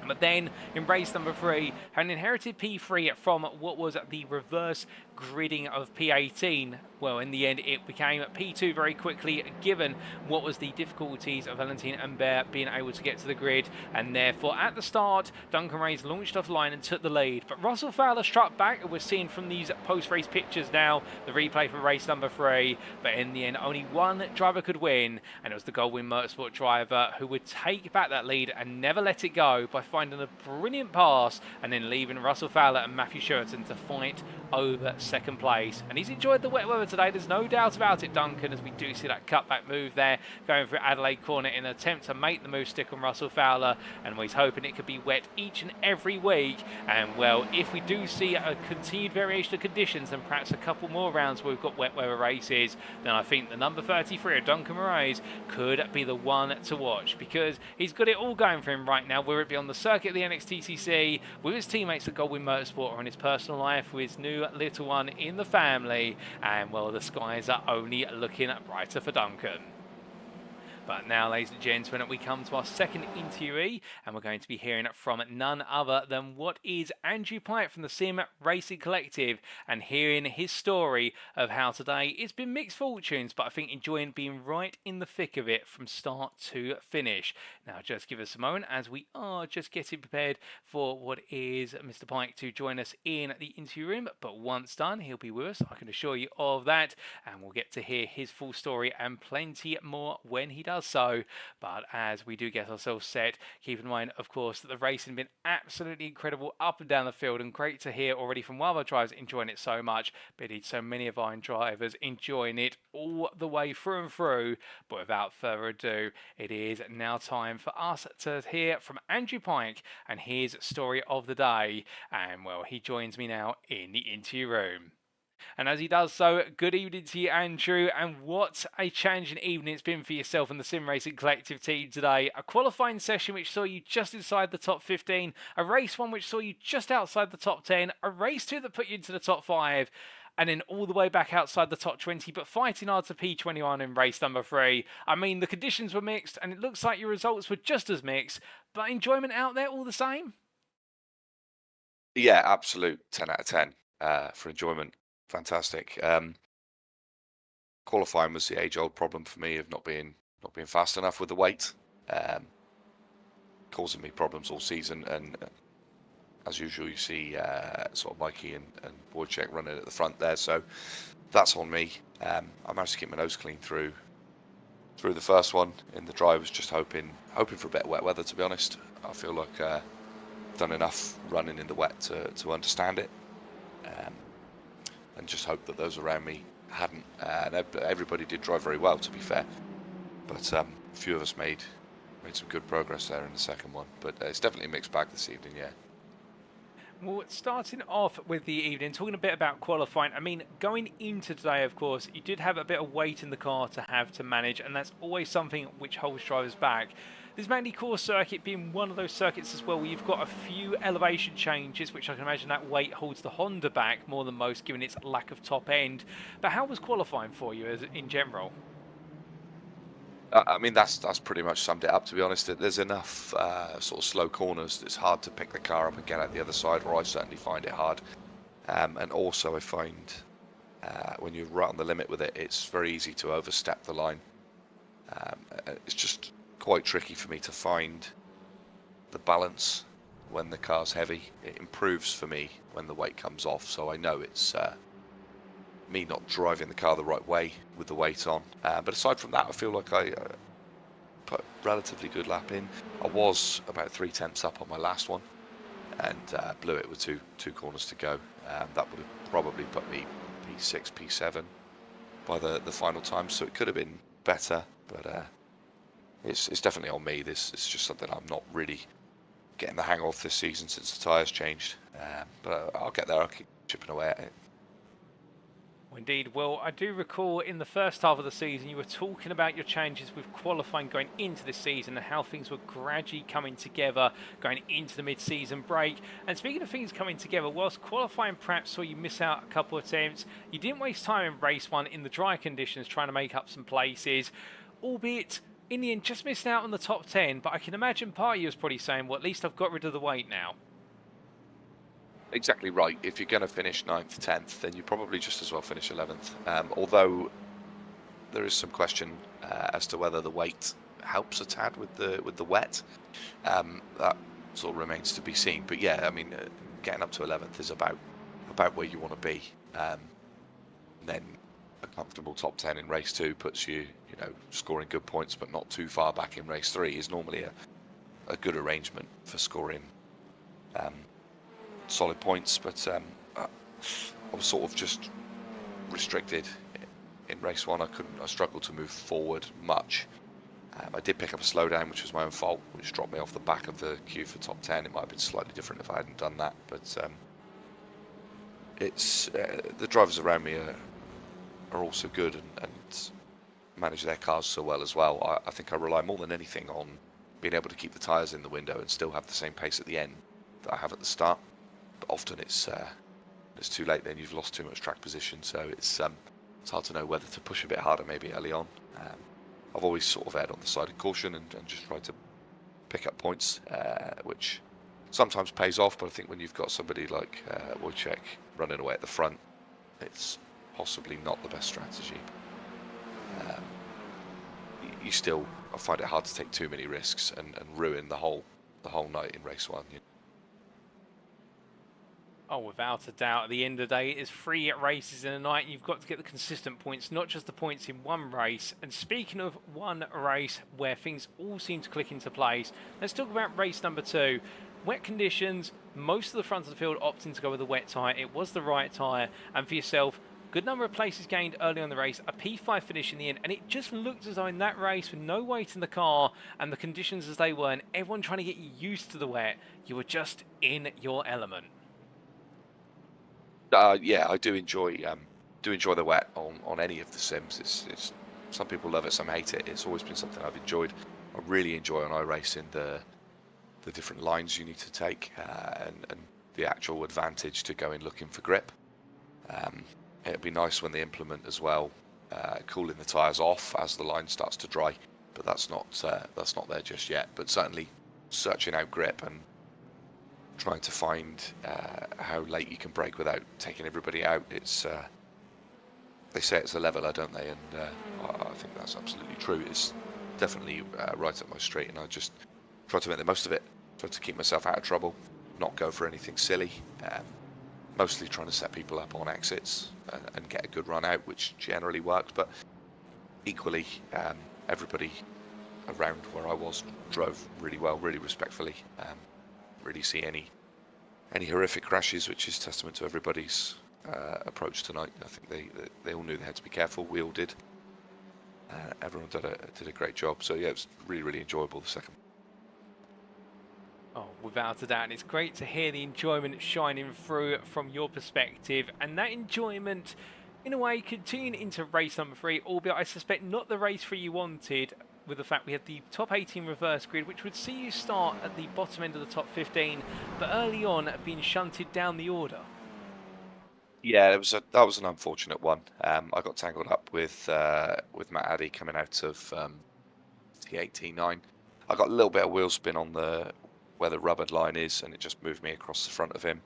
But then in race number 3, having inherited P3 from what was the reverse gridding of P18, well, in the end it became P2 very quickly, given what was the difficulties of Valentin Humbert being able to get to the grid, and therefore at the start Duncan Reyes launched off the line and took the lead, but Russell Fowler struck back, and we're seeing from these post-race pictures now the replay for race number 3, but in the end only one driver could win, and it was the Goldwing Motorsport driver who would take back that lead and never let it go by finding a brilliant pass and then leaving Russell Fowler and Matthew Sheraton to fight over second place. And he's enjoyed the wet weather today, there's no doubt about it, Duncan, as we do see that cutback move there going through Adelaide corner in an attempt to make the move stick on Russell Fowler, and he's hoping it could be wet each and every week. And well, if we do see a continued variation of conditions and perhaps a couple more rounds where we've got wet weather races, then I think the number 33 of Duncan Moraes could be the one to watch, because he's got it all going for him right now, whether it be on the circuit of the NXTCC, with his teammates at Goldwing Motorsport, or in his personal life with his new new little one in the family, and well, the skies are only looking brighter for Duncan. But now, ladies and gentlemen, we come to our second interviewee, and we're going to be hearing from none other than what is Andrew Pike from the Sim Racing Collective, and hearing his story of how today it's been mixed fortunes, but I think enjoying being right in the thick of it from start to finish. Now, just give us a moment as we are just getting prepared for what is Mr. Pike to join us in the interview room. But once done, he'll be with us, I can assure you of that, and we'll get to hear his full story and plenty more when he does so. But as we do get ourselves set, keep in mind, of course, that the racing has been absolutely incredible up and down the field, and great to hear already from one of our drivers enjoying it so much, but indeed so many of our drivers enjoying it all the way through and through. But without further ado, it is now time for us to hear from Andrew Pike and his story of the day. And well, he joins me now in the interview room. And as he does so, good evening to you, Andrew, and what a challenging evening it's been for yourself and the Sim Racing Collective team today. A qualifying session which saw you just inside the top 15, a race one which saw you just outside the top 10, a race two that put you into the top 5, and then all the way back outside the top 20, but fighting hard to P21 in race number 3. I mean, the conditions were mixed, and it looks like your results were just as mixed, but enjoyment out there all the same? Yeah, absolute 10 out of 10 for enjoyment. Fantastic. Qualifying was the age-old problem for me of not being fast enough with the weight, causing me problems all season. And as usual, you see sort of Mikey and Wojciech running at the front there, so that's on me. I managed to keep my nose clean through the first one. In the dry, was just hoping for a bit of wet weather. To be honest, I feel like I've done enough running in the wet to understand it. And just hope that those around me hadn't. And everybody did drive very well, to be fair. But a few of us made some good progress there in the second one. But it's definitely a mixed bag this evening, yeah. Well, starting off with the evening, talking a bit about qualifying. I mean, going into today, of course, you did have a bit of weight in the car to have to manage, and that's always something which holds drivers back. This Magny-Cours circuit being one of those circuits as well where you've got a few elevation changes, which I can imagine that weight holds the Honda back more than most, given its lack of top end. But how was qualifying for you in general? I mean, that's pretty much summed it up, to be honest. There's enough sort of slow corners. It's hard to pick the car up and get out the other side, or I certainly find it hard. And also I find when you're right on the limit with it, it's very easy to overstep the line. It's just quite tricky for me to find the balance when the car's heavy. It improves for me when the weight comes off, so I know it's me not driving the car the right way with the weight on. But aside from that, I feel like I put a relatively good lap in. I was about 3/10 up on my last one, and blew it with two corners to go. That would have probably put me P6, P7 by the final time, so it could have been better, but it's definitely on me. This is just something I'm not really getting the hang of this season since the tyres changed. But I'll get there. I'll keep chipping away at it. Indeed. Well, I do recall in the first half of the season you were talking about your changes with qualifying going into this season and how things were gradually coming together going into the mid-season break. And speaking of things coming together, whilst qualifying perhaps saw you miss out a couple of attempts, you didn't waste time in race one in the dry conditions trying to make up some places, albeit in the end just missed out on the top 10. But I can imagine part of you was probably saying, well, at least I've got rid of the weight now. Exactly right. If you're going to finish 9th, 10th, then you probably just as well finish 11th. Although there is some question as to whether the weight helps a tad with the wet. That sort of remains to be seen. But yeah, I mean, getting up to 11th is about where you want to be. Then a comfortable top 10 in race 2 puts you, scoring good points, but not too far back in race 3 is normally a good arrangement for scoring solid points. But I was sort of just restricted in race 1. I struggled to move forward much. I did pick up a slowdown, which was my own fault, which dropped me off the back of the queue for top 10. It might have been slightly different if I hadn't done that, but it's the drivers around me are also good and manage their cars so well as well. I think I rely more than anything on being able to keep the tyres in the window and still have the same pace at the end that I have at the start. But often it's it's too late, then you've lost too much track position. So it's hard to know whether to push a bit harder maybe early on. I've always sort of erred on the side of caution and just tried to pick up points, which sometimes pays off, but I think when you've got somebody like Wojciech running away at the front, it's possibly not the best strategy. You still, I find it hard to take too many risks and ruin the whole night in race 1. Oh, without a doubt, at the end of the day, it's 3 races in a night. You've got to get the consistent points, not just the points in one race. And speaking of one race where things all seem to click into place, let's talk about race number 2. Wet conditions, most of the front of the field opting to go with the wet tyre. It was the right tyre. And for yourself, good number of places gained early on in the race, a P5 finish in the end, and it just looked as though in that race, with no weight in the car and the conditions as they were, and everyone trying to get you used to the wet, you were just in your element. Yeah, I do enjoy the wet on any of the sims. It's some people love it, some hate it. It's always been something I've enjoyed. I really enjoy on iRacing the different lines you need to take and the actual advantage to go in looking for grip. It'd be nice when they implement as well cooling the tyres off as the line starts to dry, but that's not there just yet. But certainly searching out grip and trying to find how late you can brake without taking everybody out. It's they say it's a leveler, don't they? And I think that's absolutely true. It's definitely right up my street, and I just try to make the most of it. Try to keep myself out of trouble, not go for anything silly. Mostly trying to set people up on exits and get a good run out, which generally worked. But equally, everybody around where I was drove really well, really respectfully. Really see any horrific crashes, which is testament to everybody's approach tonight. I think they all knew they had to be careful. We all did. Everyone did a great job. So yeah, it was really enjoyable, the second. Oh, without a doubt, and it's great to hear the enjoyment shining through from your perspective, and that enjoyment, in a way, continuing into race number 3, albeit I suspect not the race 3 you wanted, with the fact we had the top 18 reverse grid, which would see you start at the bottom end of the top 15, but early on being shunted down the order. Yeah, that was an unfortunate one. I got tangled up with Matt Addy coming out of the 18-9. I got a little bit of wheel spin on where the rubbered line is, and it just moved me across the front of him.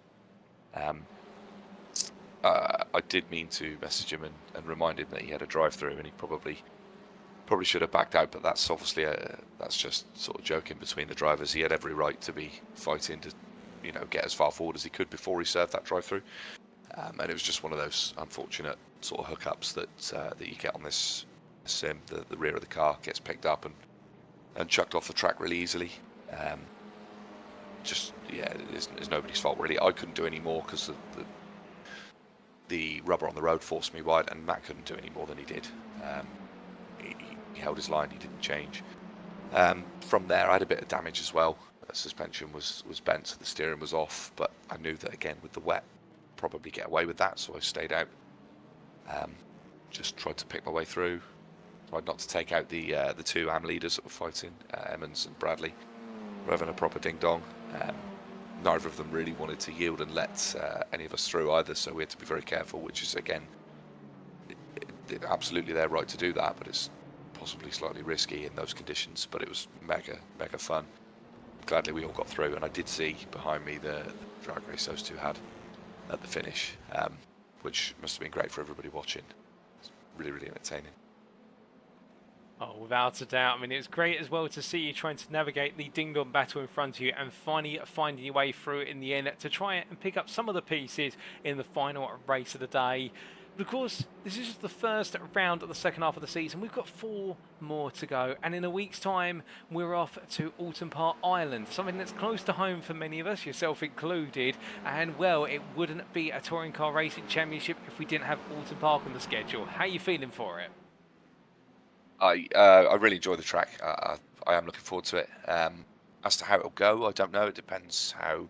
I did mean to message him and remind him that he had a drive-through, and he probably should have backed out, but that's obviously that's just sort of joking between the drivers. He had every right to be fighting to, get as far forward as he could before he served that drive-through. And it was just one of those unfortunate sort of hookups that you get on this sim. The rear of the car gets picked up and chucked off the track really easily. It's nobody's fault really. I couldn't do any more because the rubber on the road forced me wide, and Matt couldn't do any more than he did. He held his line, he didn't change. From there, I had a bit of damage as well. The suspension was bent, so the steering was off, but I knew that again with the wet, probably get away with that, so I stayed out. Just tried to pick my way through. Tried not to take out the 2 AM leaders that were fighting, Emmons and Bradley. We're having a proper ding-dong. Neither of them really wanted to yield and let any of us through either, so we had to be very careful, which is, again, absolutely their right to do that, but it's possibly slightly risky in those conditions, but it was mega fun. Gladly we all got through, and I did see behind me the drag race those 2 had at the finish, which must have been great for everybody watching. It's really entertaining. Oh, without a doubt. I mean, it was great as well to see you trying to navigate the ding-dong battle in front of you and finally finding your way through it in the end to try and pick up some of the pieces in the final race of the day. But of course, this is just the first round of the second half of the season. We've got 4 more to go, and in a week's time, we're off to Alton Park Island, something that's close to home for many of us, yourself included. And well, it wouldn't be a touring car racing championship if we didn't have Alton Park on the schedule. How are you feeling for it? I really enjoy the track. I am looking forward to it. As to how it'll go, I don't know. It depends how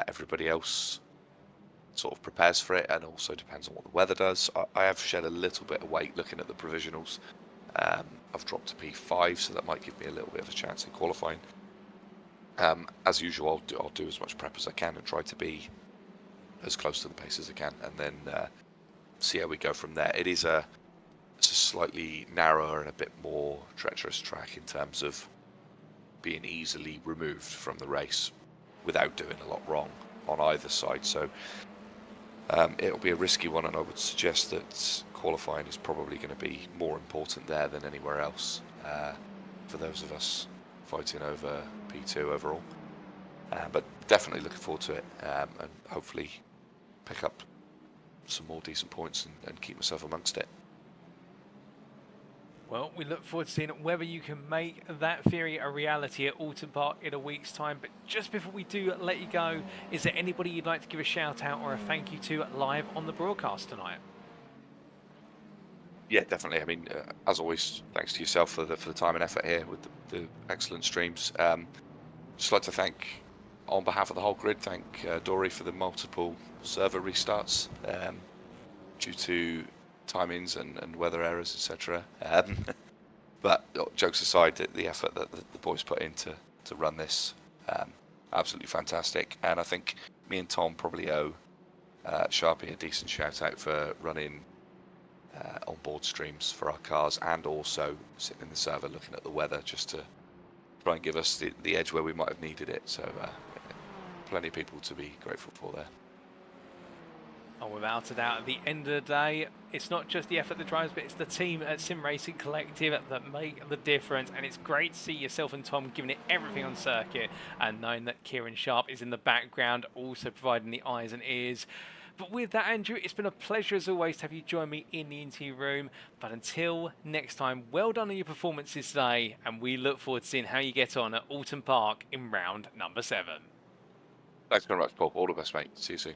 everybody else sort of prepares for it, and also depends on what the weather does. I have shed a little bit of weight looking at the provisionals. I've dropped to P5, so that might give me a little bit of a chance in qualifying. As usual, I'll do as much prep as I can and try to be as close to the pace as I can, and then see how we go from there. It's a slightly narrower and a bit more treacherous track in terms of being easily removed from the race without doing a lot wrong on either side. So it'll be a risky one, and I would suggest that qualifying is probably going to be more important there than anywhere else for those of us fighting over P2 overall. But definitely looking forward to it, and hopefully pick up some more decent points and keep myself amongst it. Well, we look forward to seeing whether you can make that theory a reality at Alton Park in a week's time. But just before we do let you go, is there anybody you'd like to give a shout out or a thank you to live on the broadcast tonight? Yeah, definitely. I mean, as always, thanks to yourself for the time and effort here with the excellent streams. Just like to thank, on behalf of the whole grid, thank Dory for the multiple server restarts due to timings and weather errors, etc. But jokes aside, the effort that the boys put in to run this, absolutely fantastic. And I think me and Tom probably owe Sharpie a decent shout out for running onboard streams for our cars, and also sitting in the server looking at the weather just to try and give us the edge where we might have needed it. So plenty of people to be grateful for there. Oh, without a doubt, at the end of the day, it's not just the effort that drives, but it's the team at Sim Racing Collective that make the difference. And it's great to see yourself and Tom giving it everything on circuit, and knowing that Kieran Sharp is in the background, also providing the eyes and ears. But with that, Andrew, it's been a pleasure as always to have you join me in the interview room. But until next time, well done on your performances today, and we look forward to seeing how you get on at Alton Park in round number 7. Thanks very much, Paul. All the best, mate. See you soon.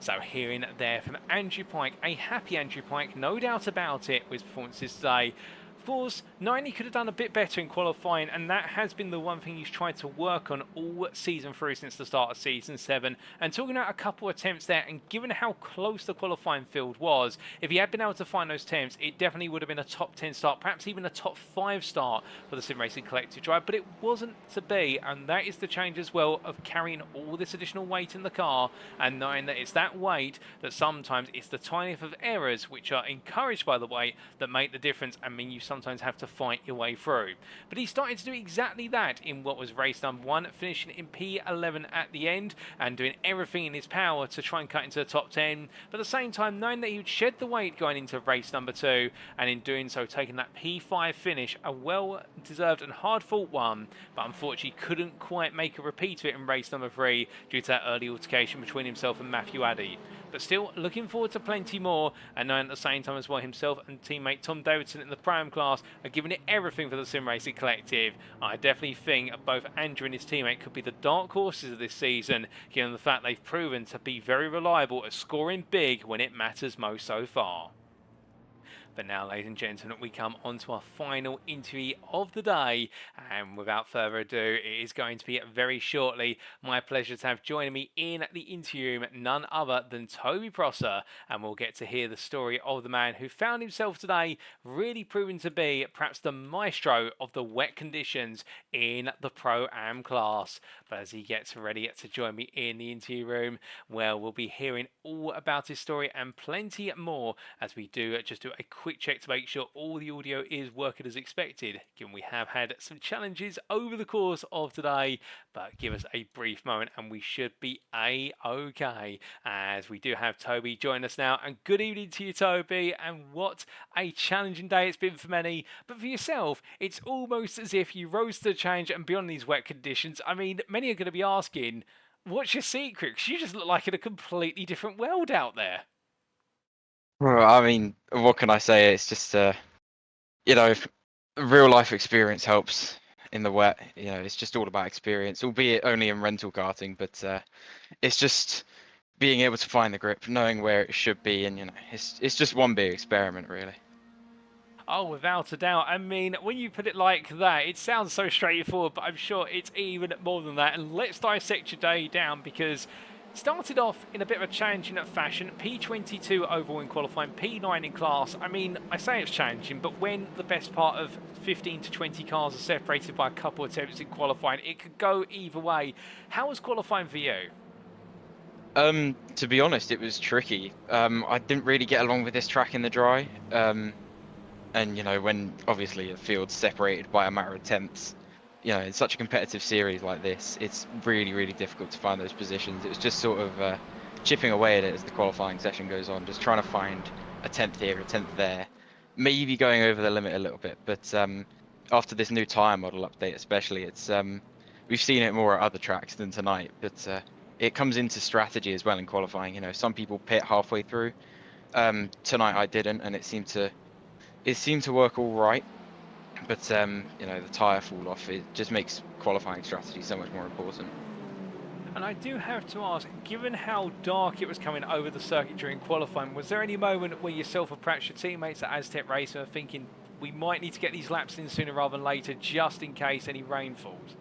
So hearing there from Andrew Pike, a happy Andrew Pike, no doubt about it, with his performances today. Of course, 90 could have done a bit better in qualifying, and that has been the one thing he's tried to work on all season through since the start of Season 7. And talking about a couple of attempts there, and given how close the qualifying field was, if he had been able to find those attempts, it definitely would have been a top 10 start, perhaps even a top 5 start for the Sim Racing Collective drive, but it wasn't to be, and that is the change as well of carrying all this additional weight in the car, and knowing that it's that weight that sometimes it's the tiniest of errors, which are encouraged by the weight, that make the difference and mean you sometimes have to fight your way through. But he started to do exactly that in what was race number 1, finishing in P11 at the end and doing everything in his power to try and cut into the top 10, but at the same time knowing that he would shed the weight going into race number 2, and in doing so taking that P5 finish, a well-deserved and hard-fought one, but unfortunately couldn't quite make a repeat of it in race number 3 due to that early altercation between himself and Matthew Addy. But still looking forward to plenty more, and knowing at the same time as well himself and teammate Tom Davidson in the Pro-Am class are giving it everything for the Sim Racing Collective. I definitely think both Andrew and his teammate could be the dark horses of this season, given the fact they've proven to be very reliable at scoring big when it matters most so far. But now, ladies and gentlemen, we come on to our final interview of the day, and without further ado, it is going to be very shortly my pleasure to have joining me in the interview room none other than Toby Prosser, and we'll get to hear the story of the man who found himself today really proving to be perhaps the maestro of the wet conditions in the Pro-Am class. But as he gets ready to join me in the interview room, well, we'll be hearing all about his story and plenty more as we do a quick check to make sure all the audio is working as expected, given we have had some challenges over the course of today. But give us a brief moment and we should be a-okay, as we do have Toby join us now. And good evening to you, Toby, and what a challenging day it's been for many, but for yourself it's almost as if you rose to the challenge and beyond these wet conditions. I mean, many are going to be asking, what's your secret? Because you just look like in a completely different world out there. Well, I mean, what can I say? It's just, real life experience helps in the wet. You know, it's just all about experience, albeit only in rental karting. But it's just being able to find the grip, knowing where it should be, and it's just one big experiment, really. Oh, without a doubt. I mean, when you put it like that, it sounds so straightforward, but I'm sure it's even more than that. And let's dissect your day down, because it started off in a bit of a challenging fashion. P22 overall in qualifying, P9 in class. I mean, I say it's challenging, but when the best part of 15 to 20 cars are separated by a couple of attempts in qualifying, it could go either way. How was qualifying for you? To be honest, it was tricky. I didn't really get along with this track in the dry. And, you know, when obviously a field's separated by a matter of tenths, you know, in such a competitive series like this, it's really, really difficult to find those positions. It was just sort of chipping away at it as the qualifying session goes on, just trying to find a tenth here, a tenth there, maybe going over the limit a little bit. But after this new tyre model update especially, it's we've seen it more at other tracks than tonight, but it comes into strategy as well in qualifying. You know, some people pit halfway through. Tonight I didn't, and it seemed to work all right. But you know, the tyre fall off, it just makes qualifying strategy so much more important. And I do have to ask, given how dark it was coming over the circuit during qualifying, was there any moment where yourself or perhaps your teammates at Aztec Race were thinking we might need to get these laps in sooner rather than later, just in case any rain falls?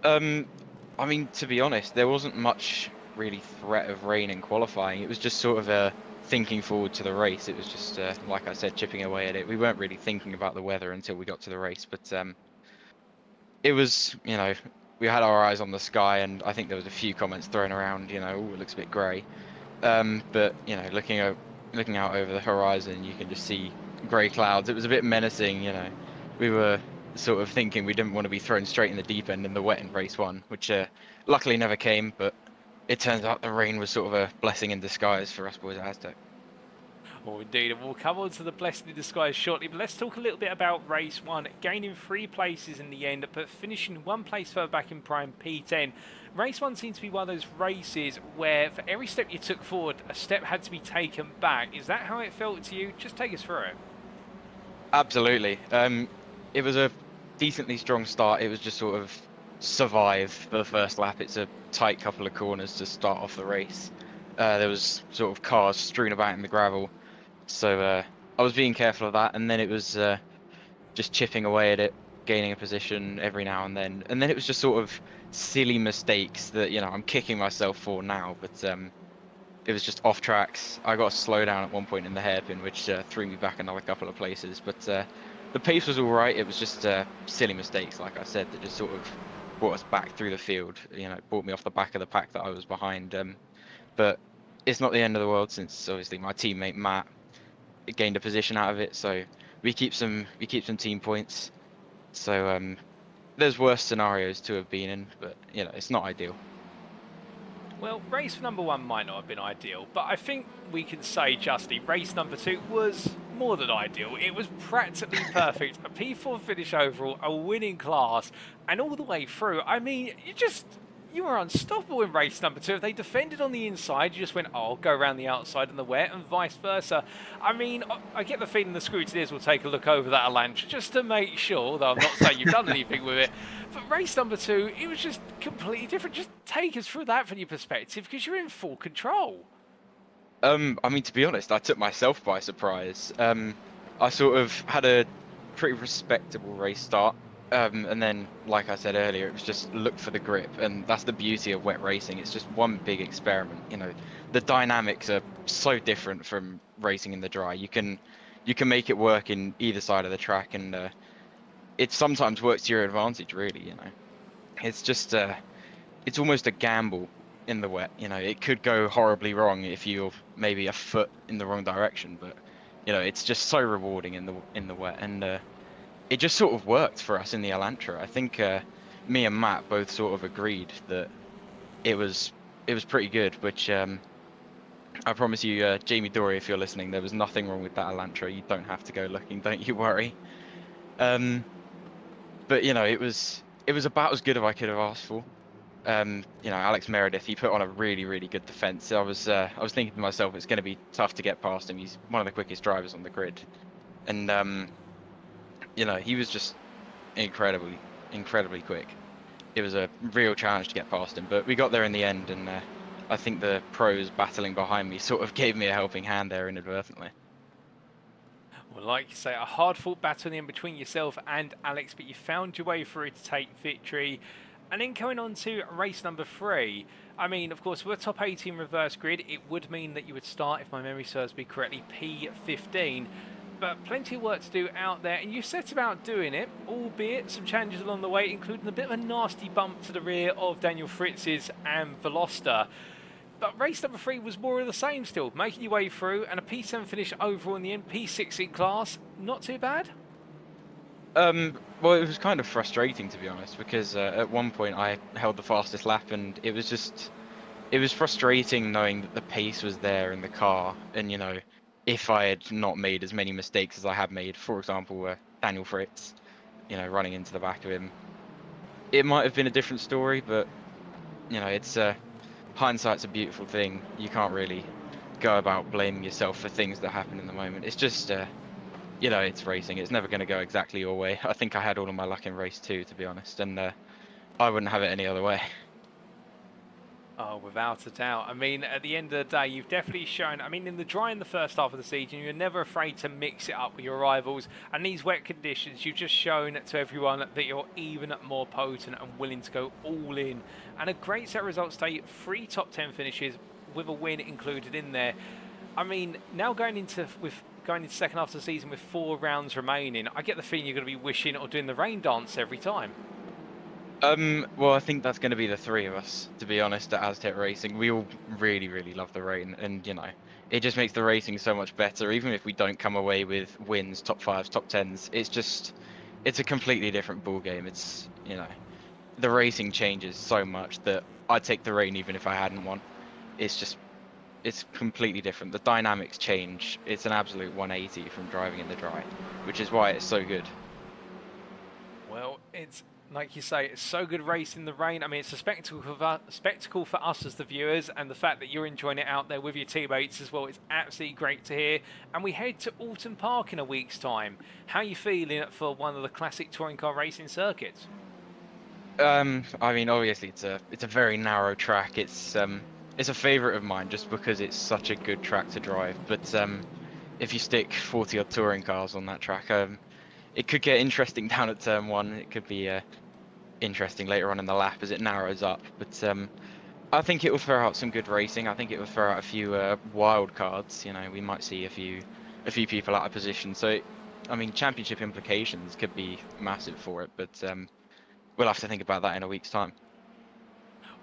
I mean, to be honest, there wasn't much really threat of rain in qualifying. It was just sort of a thinking forward to the race. It was just, like I said, chipping away at it. We weren't really thinking about the weather until we got to the race, but it was, you know, we had our eyes on the sky, and I think there was a few comments thrown around, you know, oh, it looks a bit grey. But, you know, looking out over the horizon, you can just see grey clouds. It was a bit menacing, you know. We were sort of thinking we didn't want to be thrown straight in the deep end in the wet in race 1, which luckily never came, but it turns out the rain was sort of a blessing in disguise for us boys at Aztec. Oh, indeed, and we'll come on to the blessing in disguise shortly, but let's talk a little bit about race 1, gaining 3 places in the end, but finishing 1 place further back in prime P10. Race 1 seems to be one of those races where for every step you took forward, a step had to be taken back. Is that how it felt to you? Just take us through it. Absolutely. It was a decently strong start. It was just sort of survive for the first lap. It's a tight couple of corners to start off the race. There was sort of cars strewn about in the gravel, so I was being careful of that, and then it was just chipping away at it, gaining a position every now and then it was just sort of silly mistakes that, you know, I'm kicking myself for now, but it was just off tracks. I got a slow down at one point in the hairpin, which threw me back another couple of places, but the pace was all right. It was just silly mistakes, like I said, that just sort of brought us back through the field. You know, brought me off the back of the pack that I was behind. But it's not the end of the world, since obviously my teammate Matt gained a position out of it. So we keep some team points. So there's worse scenarios to have been in, but you know, it's not ideal. Well, race number 1 might not have been ideal, but I think we can say justly race number 2 was more than ideal. It was practically perfect. A P4 finish overall, a winning class, and all the way through. I mean, you were unstoppable in race number 2. If they defended on the inside, you just went, oh, I'll go around the outside in the wet, and vice versa. I mean, I get the feeling the Scrutineers will take a look over that Elantra just to make sure, although I'm not saying you've done anything with it. But race number 2, it was just completely different. Just take us through that from your perspective, because you're in full control. I mean, to be honest, I took myself by surprise. I sort of had a pretty respectable race start. And then, like I said earlier, it was just look for the grip, and that's the beauty of wet racing. It's just one big experiment. You know, the dynamics are so different from racing in the dry. You can make it work in either side of the track, and it sometimes works to your advantage. Really, you know, it's just it's almost a gamble in the wet. You know, it could go horribly wrong if you're maybe a foot in the wrong direction, but you know, it's just so rewarding in the wet, and it just sort of worked for us in the Elantra. I think me and Matt both sort of agreed that it was pretty good, which I promise you, Jamie Dory, if you're listening, there was nothing wrong with that Elantra. You don't have to go looking, don't you worry. But you know, it was about as good as I could have asked for. You know, Alex Meredith, he put on a really, really good defense. I was thinking to myself, it's going to be tough to get past him. He's one of the quickest drivers on the grid, and you know, he was just incredibly quick. It was a real challenge to get past him, but we got there in the end, and I think the pros battling behind me sort of gave me a helping hand there inadvertently. Well, like you say, a hard-fought battle in between yourself and Alex, but you found your way through to take victory. And then going on to race number 3, I mean, of course, with a top 18 reverse grid, it would mean that you would start, if my memory serves me correctly, P15. but plenty of work to do out there, and you set about doing it, albeit some challenges along the way, including a bit of a nasty bump to the rear of Daniel Fritz's and Veloster. But race number 3 was more of the same still, making your way through, and a P7 finish overall in the end, P6 in class, not too bad? Well, it was kind of frustrating, to be honest, because at one point I held the fastest lap, and it was frustrating knowing that the pace was there in the car, and you know, if I had not made as many mistakes as I had made, for example, Daniel Fritz, you know, running into the back of him, it might have been a different story. But you know, it's hindsight's a beautiful thing. You can't really go about blaming yourself for things that happen in the moment. It's just you know, it's racing. It's never going to go exactly your way. I think I had all of my luck in race 2, to be honest, and I wouldn't have it any other way. Oh, without a doubt. I mean, at the end of the day, you've definitely shown, I mean, in the dry in the first half of the season, you're never afraid to mix it up with your rivals. And these wet conditions, you've just shown to everyone that you're even more potent and willing to go all in. And a great set of results today, 3 top 10 finishes with a win included in there. I mean, now going into second half of the season with 4 rounds remaining, I get the feeling you're going to be wishing or doing the rain dance every time. Well, I think that's going to be the 3 of us, to be honest, at Aztec Racing. We all really, really love the rain, and you know, it just makes the racing so much better. Even if we don't come away with wins, top 5s, top 10s, it's a completely different ball game. It's, you know, the racing changes so much that I'd take the rain even if I hadn't won. It's completely different. The dynamics change. It's an absolute 180 from driving in the dry, which is why it's so good. Well, it's like you say, it's so good racing in the rain. I mean, it's a spectacle for us as the viewers, and the fact that you're enjoying it out there with your teammates as well, it's absolutely great to hear. And we head to Alton Park in a week's time. How are you feeling for one of the classic touring car racing circuits? I mean, obviously it's a very narrow track. It's a favourite of mine just because it's such a good track to drive. But if you stick 40 odd touring cars on that track, it could get interesting down at turn 1. It could be interesting later on in the lap as it narrows up. But I think it will throw out some good racing. I think it will throw out a few wild cards. You know, we might see a few people out of position. So, I mean, championship implications could be massive for it. But we'll have to think about that in a week's time.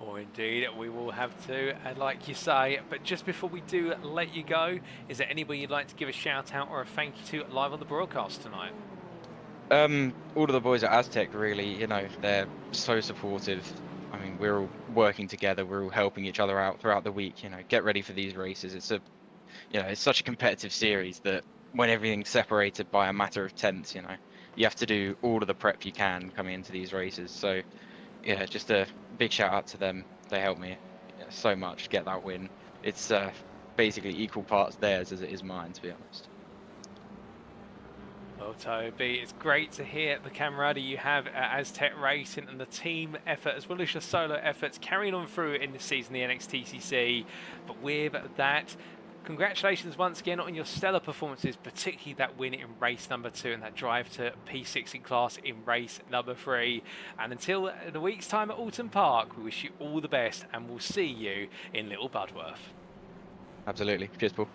Oh, indeed, we will have to, like you say. But just before we do let you go, is there anybody you'd like to give a shout out or a thank you to live on the broadcast tonight? All of the boys at Aztec, really, you know, they're so supportive. I mean, we're all working together, we're all helping each other out throughout the week, you know, get ready for these races. It's it's such a competitive series that when everything's separated by a matter of tenths, you know, you have to do all of the prep you can coming into these races. So, yeah, just a big shout out to them. They helped me so much to get that win. It's basically equal parts theirs as it is mine, to be honest. Well, Toby, it's great to hear the camaraderie you have at Aztec Racing and the team effort as well as your solo efforts carrying on through in this season, the NXTCC. But with that, congratulations once again on your stellar performances, particularly that win in race number 2 and that drive to P6 in class in race number 3. And until in a week's time at Alton Park, we wish you all the best and we'll see you in Little Budworth. Absolutely. Cheers, Paul.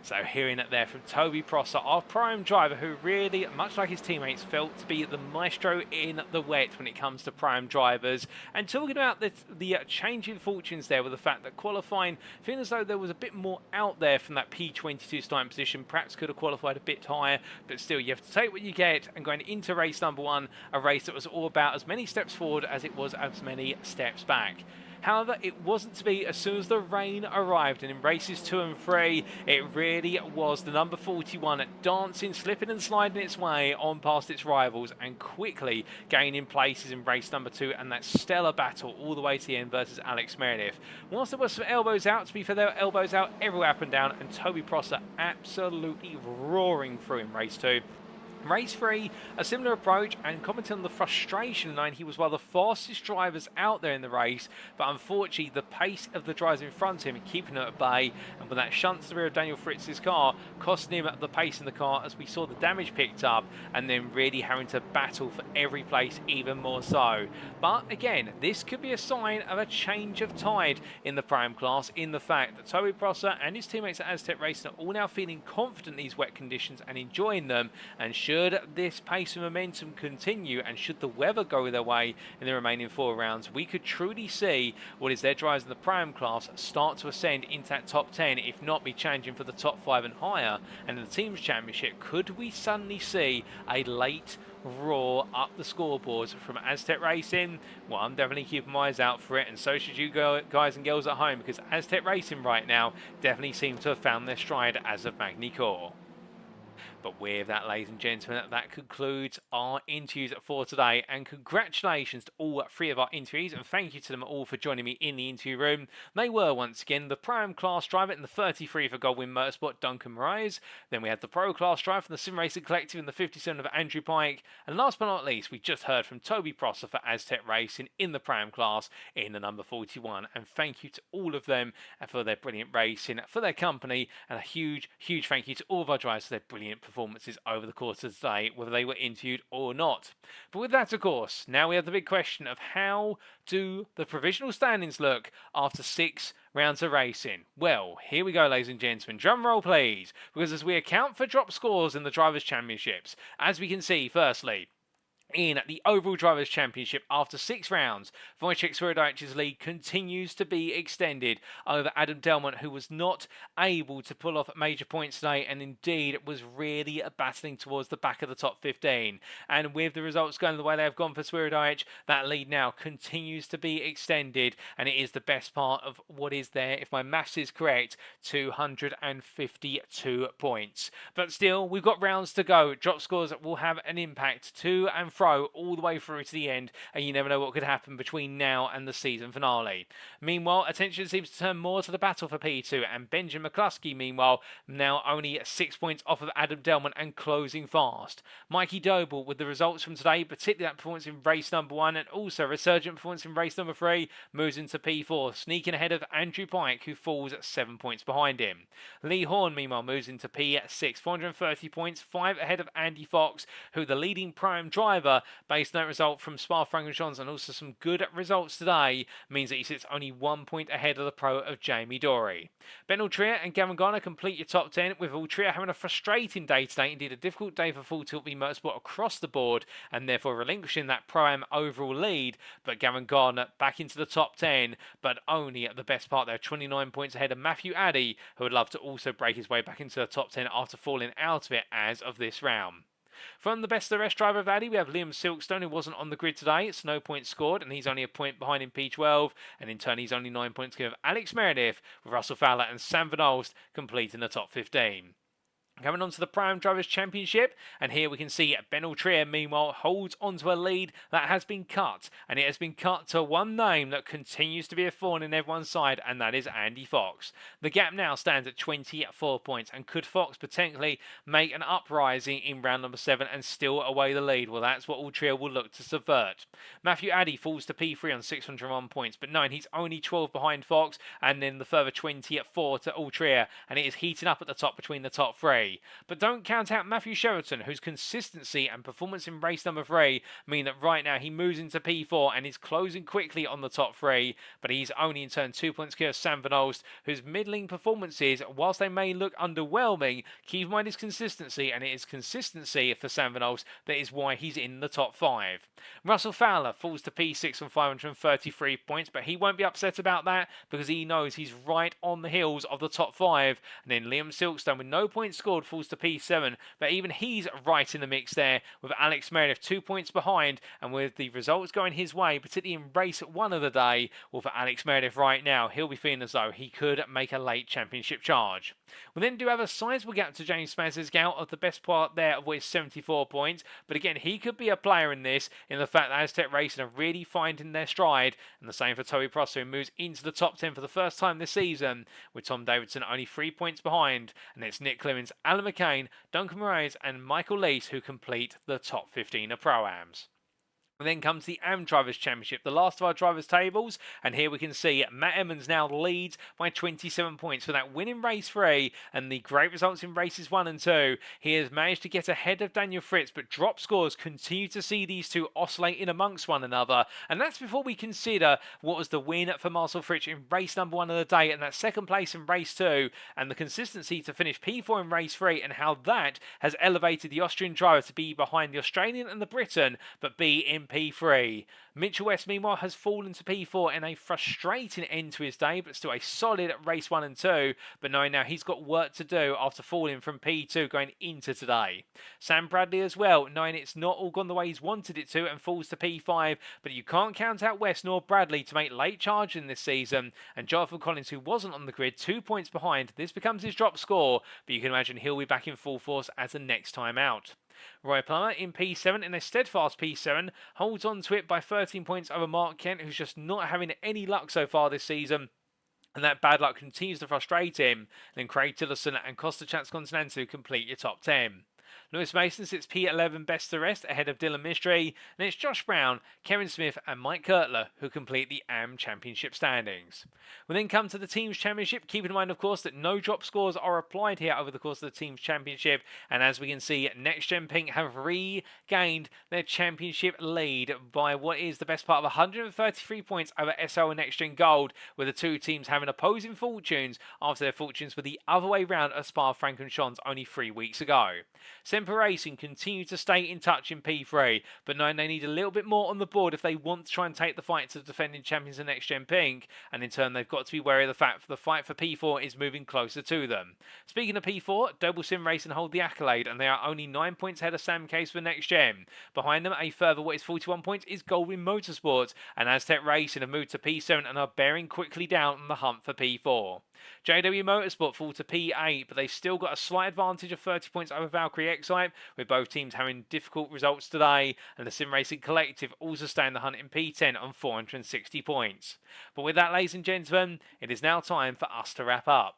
So hearing it there from Toby Prosser, our prime driver, who really, much like his teammates, felt to be the maestro in the wet when it comes to prime drivers. And talking about the changing fortunes there with the fact that qualifying, feeling as though there was a bit more out there from that P22 starting position, perhaps could have qualified a bit higher, but still you have to take what you get. And going into race number 1, a race that was all about as many steps forward as it was as many steps back. However, it wasn't to be as soon as the rain arrived, and in races 2 and 3, it really was the number 41 dancing, slipping and sliding its way on past its rivals and quickly gaining places in race number 2 and that stellar battle all the way to the end versus Alex Meredith. Whilst there were some elbows out, to be fair, there were elbows out everywhere up and down, and Toby Prosser absolutely roaring through in race 2. Race 3, a similar approach, and commenting on the frustration line, he was one of the fastest drivers out there in the race, but unfortunately the pace of the drivers in front of him keeping him at bay, and with that shunt to the rear of Daniel Fritz's car, costing him the pace in the car as we saw the damage picked up, and then really having to battle for every place even more so. But again, this could be a sign of a change of tide in the Pro-Am class, in the fact that Toby Prosser and his teammates at Aztec Racing are all now feeling confident in these wet conditions and enjoying them, and should this pace and momentum continue, and should the weather go their way in the remaining 4 rounds, we could truly see what is their drivers in the Pro-Am class start to ascend into that top 10, if not be challenging for the top 5 and higher. And in the Teams Championship, could we suddenly see a late roar up the scoreboards from Aztec Racing? Well, I'm definitely keeping my eyes out for it, and so should you guys and girls at home, because Aztec Racing right now definitely seem to have found their stride as of Magny-Cours. But with that, ladies and gentlemen, that concludes our interviews for today. And congratulations to all 3 of our interviews, and thank you to them all for joining me in the interview room. They were, once again, the Pro-Am class driver in the 33 for Goldwyn Motorsport, Duncan Moraes. Then we had the Pro class driver from the Sim Racing Collective in the 57 of Andrew Pike. And last but not least, we just heard from Toby Prosser for Aztec Racing in the Pro-Am class in the number 41. And thank you to all of them for their brilliant racing, for their company, and a huge, huge thank you to all of our drivers for their brilliant performances over the course of the day, whether they were interviewed or not. But with that, of course, now we have the big question of how do the provisional standings look after 6 rounds of racing? Well, here we go, ladies and gentlemen. Drum roll, please, because as we account for drop scores in the Drivers' Championships, as we can see, firstly, in the overall Drivers' Championship, after 6 rounds, Wojciech Swirydowicz's lead continues to be extended over Adam Delmont, who was not able to pull off major points today, and indeed was really battling towards the back of the top 15. And with the results going the way they have gone for Swirydowicz, that lead now continues to be extended, and it is the best part of what is there, if my maths is correct, 252 points. But still, we've got rounds to go. Drop scores will have an impact to and from all the way through to the end, and you never know what could happen between now and the season finale. Meanwhile, attention seems to turn more to the battle for P2, and Benjamin McCluskey, meanwhile, now only 6 points off of Adam Delmont and closing fast. Mikey Doble, with the results from today, particularly that performance in race number 1 and also a resurgent performance in race number 3, moves into P4, sneaking ahead of Andrew Pike, who falls 7 points behind him. Lee Horn, meanwhile, moves into P6, 430 points, 5 ahead of Andy Fox, who the leading Pro-Am driver, based on that result from Spa-Francorchamps and also some good results today, means that he sits only 1 point ahead of the pro of Jamie Dory. Ben Ultrier and Gavin Garner complete your top 10, with Ultrier having a frustrating day today, indeed a difficult day for Full Tilt V Motorsport across the board, and therefore relinquishing that Pro-Am overall lead. But Gavin Garner back into the top 10, but only at the best part there, 29 points ahead of Matthew Addy, who would love to also break his way back into the top 10 after falling out of it as of this round. From the best of the rest driver of Addy, we have Liam Silkstone, who wasn't on the grid today. It's no points scored, and he's only a point behind in P12. And in turn, he's only 9 points clear of Alex Meredith, with Russell Fowler and Sam Van Olst completing the top 15. Coming on to the Pro-Am Drivers' Championship, and here we can see Ben Ultrier, meanwhile, holds onto a lead that has been cut, and it has been cut to one name that continues to be a thorn in everyone's side, and that is Andy Fox. The gap now stands at 24 points, and could Fox potentially make an uprising in round number 7 and still away the lead? Well, that's what Ultrier will look to subvert. Matthew Addy falls to P3 on 601 points, but 9, he's only 12 behind Fox, and then the further 24 to Ultrier, and it is heating up at the top between the top 3. But don't count out Matthew Sheraton, whose consistency and performance in race number 3 mean that right now he moves into P4 and is closing quickly on the top 3, but he's only in turn 2 points clear of Sam Van Olst, whose middling performances, whilst they may look underwhelming, keep in mind his consistency, and it is consistency for Sam Van Olst that is why he's in the top 5. Russell Fowler falls to P6 on 533 points, but he won't be upset about that because he knows he's right on the heels of the top 5. And then Liam Silkstone, with no points scored, falls to P7, but even he's right in the mix there, with Alex Meredith 2 points behind, and with the results going his way, particularly in race 1 of the day, well, for Alex Meredith right now, he'll be feeling as though he could make a late championship charge. We then do have a sizable gap to James Mazesgout of the best part there, of which 74 points, but again, he could be a player in this, in the fact that Aztec Racing are really finding their stride, and the same for Toby Prosser, who moves into the top 10 for the first time this season, with Tom Davidson only 3 points behind, and it's Nick Clemens Alan McCain, Duncan Moraes and Michael Lees who complete the top 15 of Pro-Ams. And then comes the AM Drivers' Championship, the last of our drivers' tables. And here we can see Matt Emmons now leads by 27 points for that win in race 3 and the great results in races 1 and 2. He has managed to get ahead of Daniel Fritz, but drop scores continue to see these two oscillate in amongst one another. And that's before we consider what was the win for Marcel Fritz in race number 1 of the day and that second place in race 2 and the consistency to finish P4 in race 3 and how that has elevated the Austrian driver to be behind the Australian and the Briton, but be in P3. Mitchell West, meanwhile, has fallen to P4 in a frustrating end to his day, but still a solid race 1 and 2. But knowing now he's got work to do after falling from P2 going into today. Sam Bradley as well, knowing it's not all gone the way he's wanted it to and falls to P5. But you can't count out West nor Bradley to make late charge in this season. And Jonathan Collins, who wasn't on the grid, 2 points behind. This becomes his drop score, but you can imagine he'll be back in full force as the next time out. Roy Plummer in P7 in a steadfast P7 holds on to it by 13 points over Mark Kent, who's just not having any luck so far this season. And that bad luck continues to frustrate him. And then Craig Tillotson and Costa Chatscontinental complete your top 10. Lewis Mason sits P11 best to rest ahead of Dylan Mistry, and it's Josh Brown, Kevin Smith and Mike Kurtler who complete the AM Championship standings. We then come to the Teams Championship. Keep in mind, of course, that no drop scores are applied here over the course of the Teams Championship, and as we can see, NextGen Pink have regained their championship lead by what is the best part of 133 points over SL and NextGen Gold, with the two teams having opposing fortunes after their fortunes were the other way round at Spa-Francorchamps only 3 weeks ago. Semper Racing continue to stay in touch in P3, but knowing they need a little bit more on the board if they want to try and take the fight to the defending champions of NextGen Pink, and in turn they've got to be wary of the fact that the fight for P4 is moving closer to them. Speaking of P4, Doble Sim Racing hold the accolade, and they are only 9 points ahead of Sam Case for NextGen. Behind them, a further what is 41 points is Goldwyn Motorsports, and Aztec Racing have moved to P7 and are bearing quickly down on the hunt for P4. JW Motorsport fall to P8, but they've still got a slight advantage of 30 points over Valkyrie Excite, with both teams having difficult results today, and the Sim Racing Collective also stay in the hunt in P10 on 460 points. But with that, ladies and gentlemen, it is now time for us to wrap up.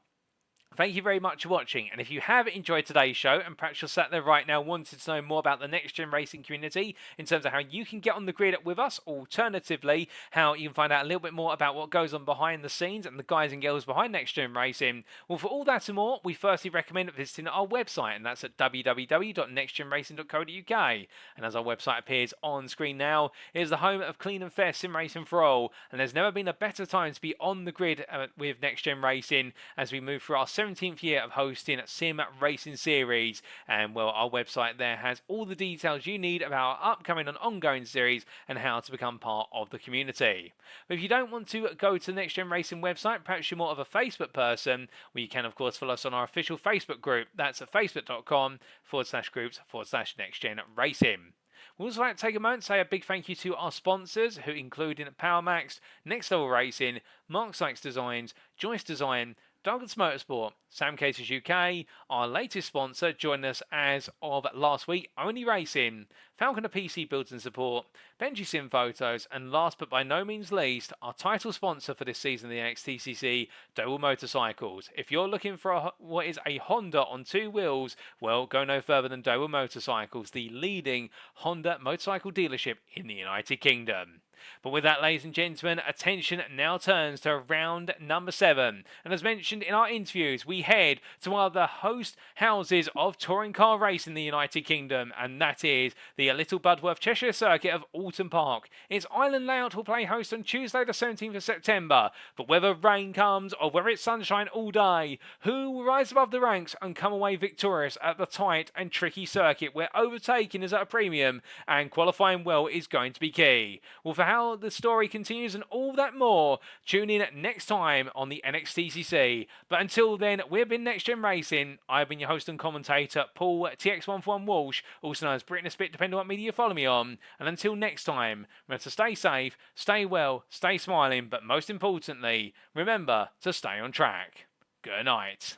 Thank you very much for watching, and if you have enjoyed today's show and perhaps you're sat there right now wanting to know more about the NextGen Racing community in terms of how you can get on the grid with us, alternatively how you can find out a little bit more about what goes on behind the scenes and the guys and girls behind NextGen Racing, well, for all that and more, we firstly recommend visiting our website, and that's at www.nextgenracing.co.uk. And as our website appears on screen now, it is the home of clean and fair sim racing for all, and there's never been a better time to be on the grid with NextGen Racing as we move through our 17th year of hosting Sim Racing Series. And well, our website there has all the details you need about our upcoming and ongoing series and how to become part of the community. But if you don't want to go to the NextGen Racing website, perhaps you're more of a Facebook person, well, you can of course follow us on our official Facebook group. That's at facebook.com/groups/NextGen Racing. We'd also like to take a moment to say a big thank you to our sponsors, who include PowerMax, Next Level Racing, Mark Sykes Designs, Joyce Design, Douglas Motorsport, Sam Cases UK, our latest sponsor, joined us as of last week, Only Racing, Falcon PC Builds and Support, Benji Sim Photos, and last but by no means least, our title sponsor for this season of the NXTCC, Doble Motorcycles. If you're looking for what is a Honda on 2 wheels, well, go no further than Doble Motorcycles, the leading Honda motorcycle dealership in the United Kingdom. But with that, ladies and gentlemen, attention now turns to round number 7. And as mentioned in our interviews, we head to one of the host houses of touring car racing in the United Kingdom, and that is the Little Budworth Cheshire Circuit of Alton Park. Its island layout will play host on Tuesday the 17th of September, but whether rain comes or whether it's sunshine all day, who will rise above the ranks and come away victorious at the tight and tricky circuit where overtaking is at a premium and qualifying well is going to be key? Well, for how the story continues and all that more, tune in next time on the NXTCC. But until then, we've been NextGen Racing. I've been your host and commentator, Paul TX141 Walsh, also known as Britain a Spit, depending on what media you follow me on. And until next time, remember to stay safe, stay well, stay smiling, but most importantly, remember to stay on track. Good night.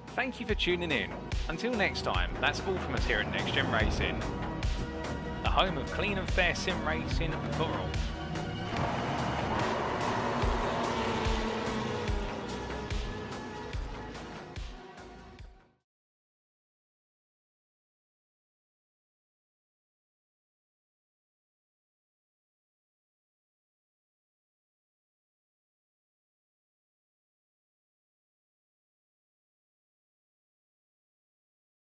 Thank you for tuning in. Until next time, that's all from us here at NextGen Racing, the home of clean and fair sim racing for all.